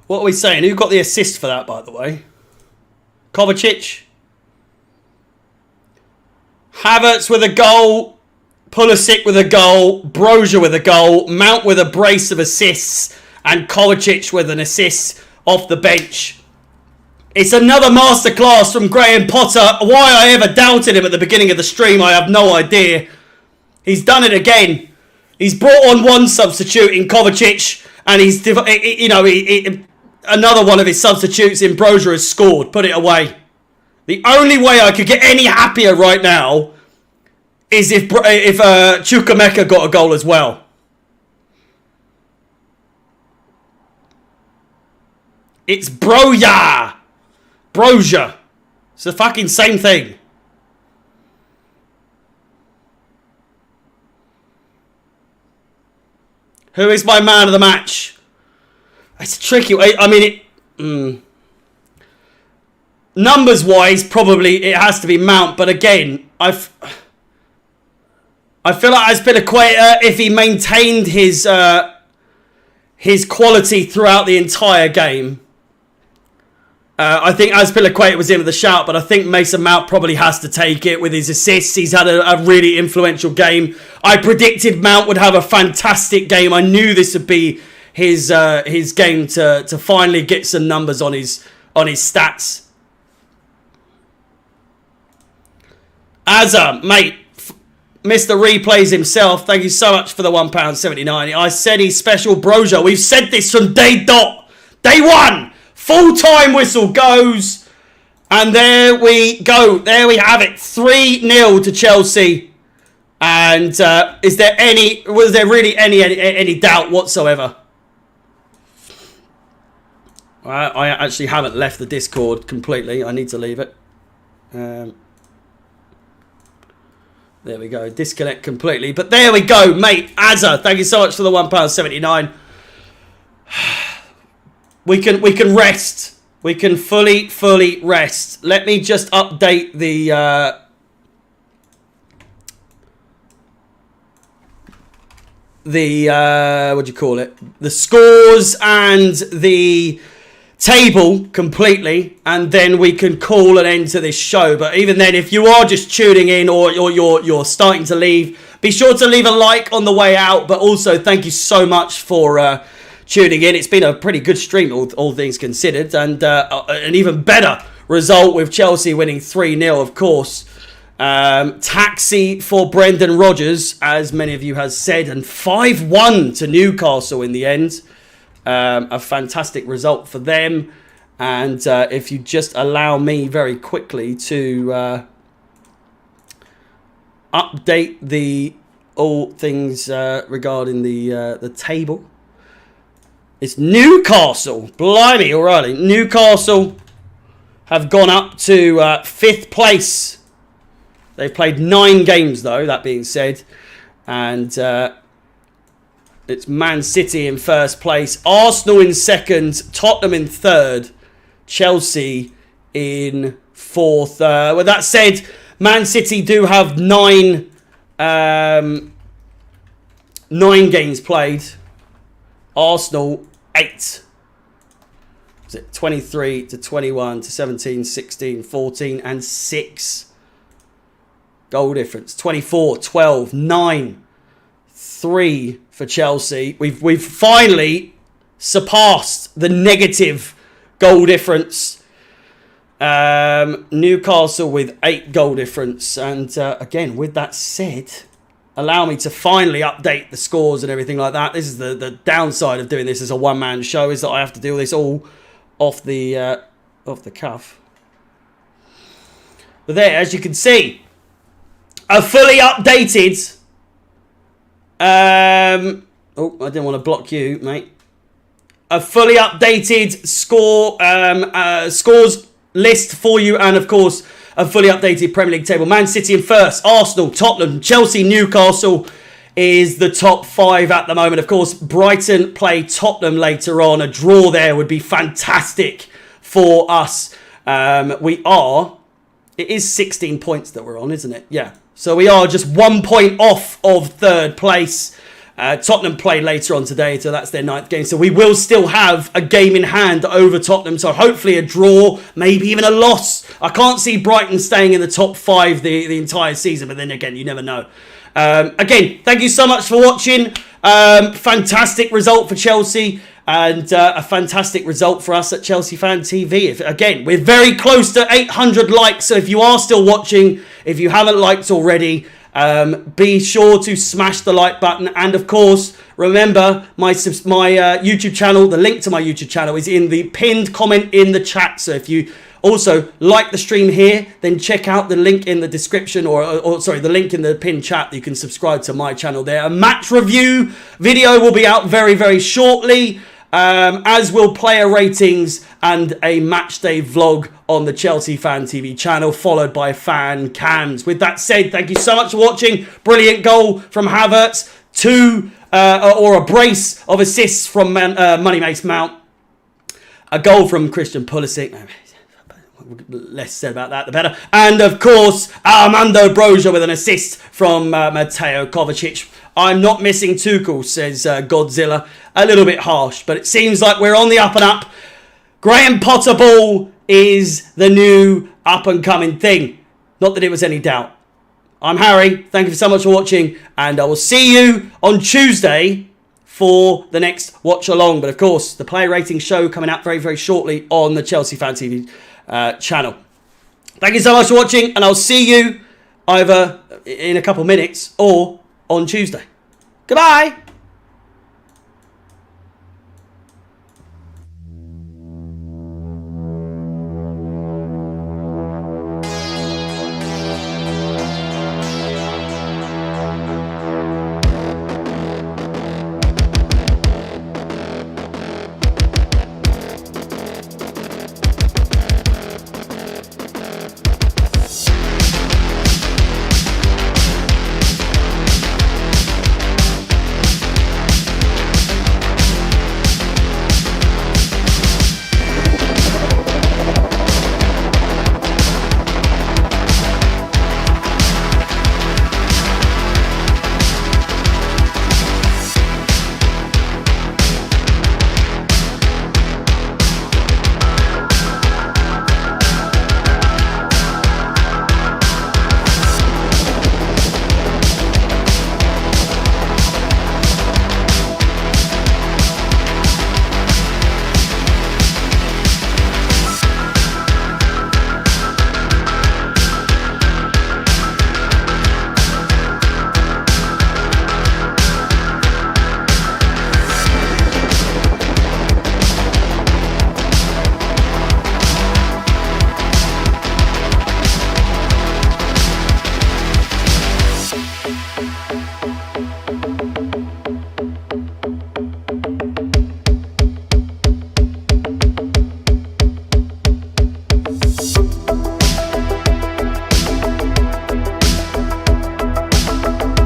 What are we saying? Who got the assist for that, by the way? Kovacic. Havertz with a goal. Pulisic with a goal. Brozier with a goal. Mount with a brace of assists. And Kovacic with an assist off the bench. It's another masterclass from Graham Potter. Why I ever doubted him at the beginning of the stream, I have no idea. He's done it again. He's brought on one substitute in Kovacic. And he's, another one of his substitutes in Brozier has scored. Put it away. The only way I could get any happier right now is if Chukwuemeka got a goal as well. It's Brozier. It's the fucking same thing. Who is my man of the match? It's tricky. I mean, numbers-wise, probably it has to be Mount. But again, I feel like Azpilicueta, if he maintained his quality throughout the entire game, I think Azpilicueta was in with the shout. But I think Mason Mount probably has to take it with his assists. He's had a really influential game. I predicted Mount would have a fantastic game. I knew this would be his game to finally get some numbers on his stats. Azza, mate, Mr. Replays himself, thank you so much for the £1.79. I said he's special, Brozier. We've said this from day one. Full-time whistle goes. And there we go. There we have it. 3-0 to Chelsea. And was there really any doubt whatsoever? I actually haven't left the Discord completely. I need to leave it. There we go. Disconnect completely. But there we go, mate. Azza, thank you so much for the £1.79. We can rest. We can fully rest. Let me just update the what do you call it? The scores and the table completely, and then we can call an end to this show. But even then, if you are just tuning in or you're starting to leave, be sure to leave a like on the way out. But also, thank you so much for tuning in. It's been a pretty good stream, all things considered, and an even better result with Chelsea winning 3-0, of course. Taxi for Brendan Rodgers, as many of you have said, and 5-1 to Newcastle in the end. A fantastic result for them. And if you just allow me very quickly to update the all things regarding the table. It's Newcastle. Blimey, alrighty. Newcastle have gone up to 5th place. They've played 9 games, though, that being said. And it's Man City in 1st place. Arsenal in 2nd. Tottenham in 3rd. Chelsea in 4th. With that said, Man City do have 9 games played. Arsenal, 8. Is it 23 to 21 to 17, 16, 14 and 6. Goal difference. 24, 12, 9, 3 for Chelsea. We've finally surpassed the negative goal difference. Newcastle with 8 goal difference. And again, with that said, allow me to finally update the scores and everything like that. This is the downside of doing this as a one-man show, is that I have to do this all off the off the cuff. But there, as you can see, a fully updated... oh, I didn't want to block you, mate. A fully updated scores list for you, and of course, a fully updated Premier League table. Man City in first, Arsenal, Tottenham, Chelsea, Newcastle is the top 5 at the moment. Of course, Brighton play Tottenham later on. A draw there would be fantastic for us. It is 16 points that we're on, isn't it? Yeah. So we are just 1 point off of third place. Tottenham play later on today, so that's their 9th game. So we will still have a game in hand over Tottenham. So hopefully a draw, maybe even a loss. I can't see Brighton staying in the top 5 the entire season, but then again, you never know. Again, thank you so much for watching. Fantastic result for Chelsea. And a fantastic result for us at Chelsea Fan TV. Again, we're very close to 800 likes. So if you are still watching, if you haven't liked already, be sure to smash the like button. And of course, remember my YouTube channel. The link to my YouTube channel is in the pinned comment in the chat. So if you also like the stream here, then check out the link in the description or sorry, the link in the pinned chat. You can subscribe to my channel there. A match review video will be out very, very shortly. As will player ratings and a match day vlog on the Chelsea Fan TV channel, followed by fan cams. With that said, thank you so much for watching. Brilliant goal from Havertz, a brace of assists from Money Mace Mount, a goal from Christian Pulisic. Less said about that, the better. And of course, Armando Broja with an assist from Mateo Kovacic. I'm not missing Tuchel, says Godzilla. A little bit harsh, but it seems like we're on the up and up. Graham Potter ball is the new up and coming thing. Not that it was any doubt. I'm Harry. Thank you so much for watching, and I will see you on Tuesday for the next watch along. But of course, the player rating show coming out very, very shortly on the Chelsea Fan TV channel. Thank you so much for watching, and I'll see you either in a couple of minutes or on Tuesday. Goodbye.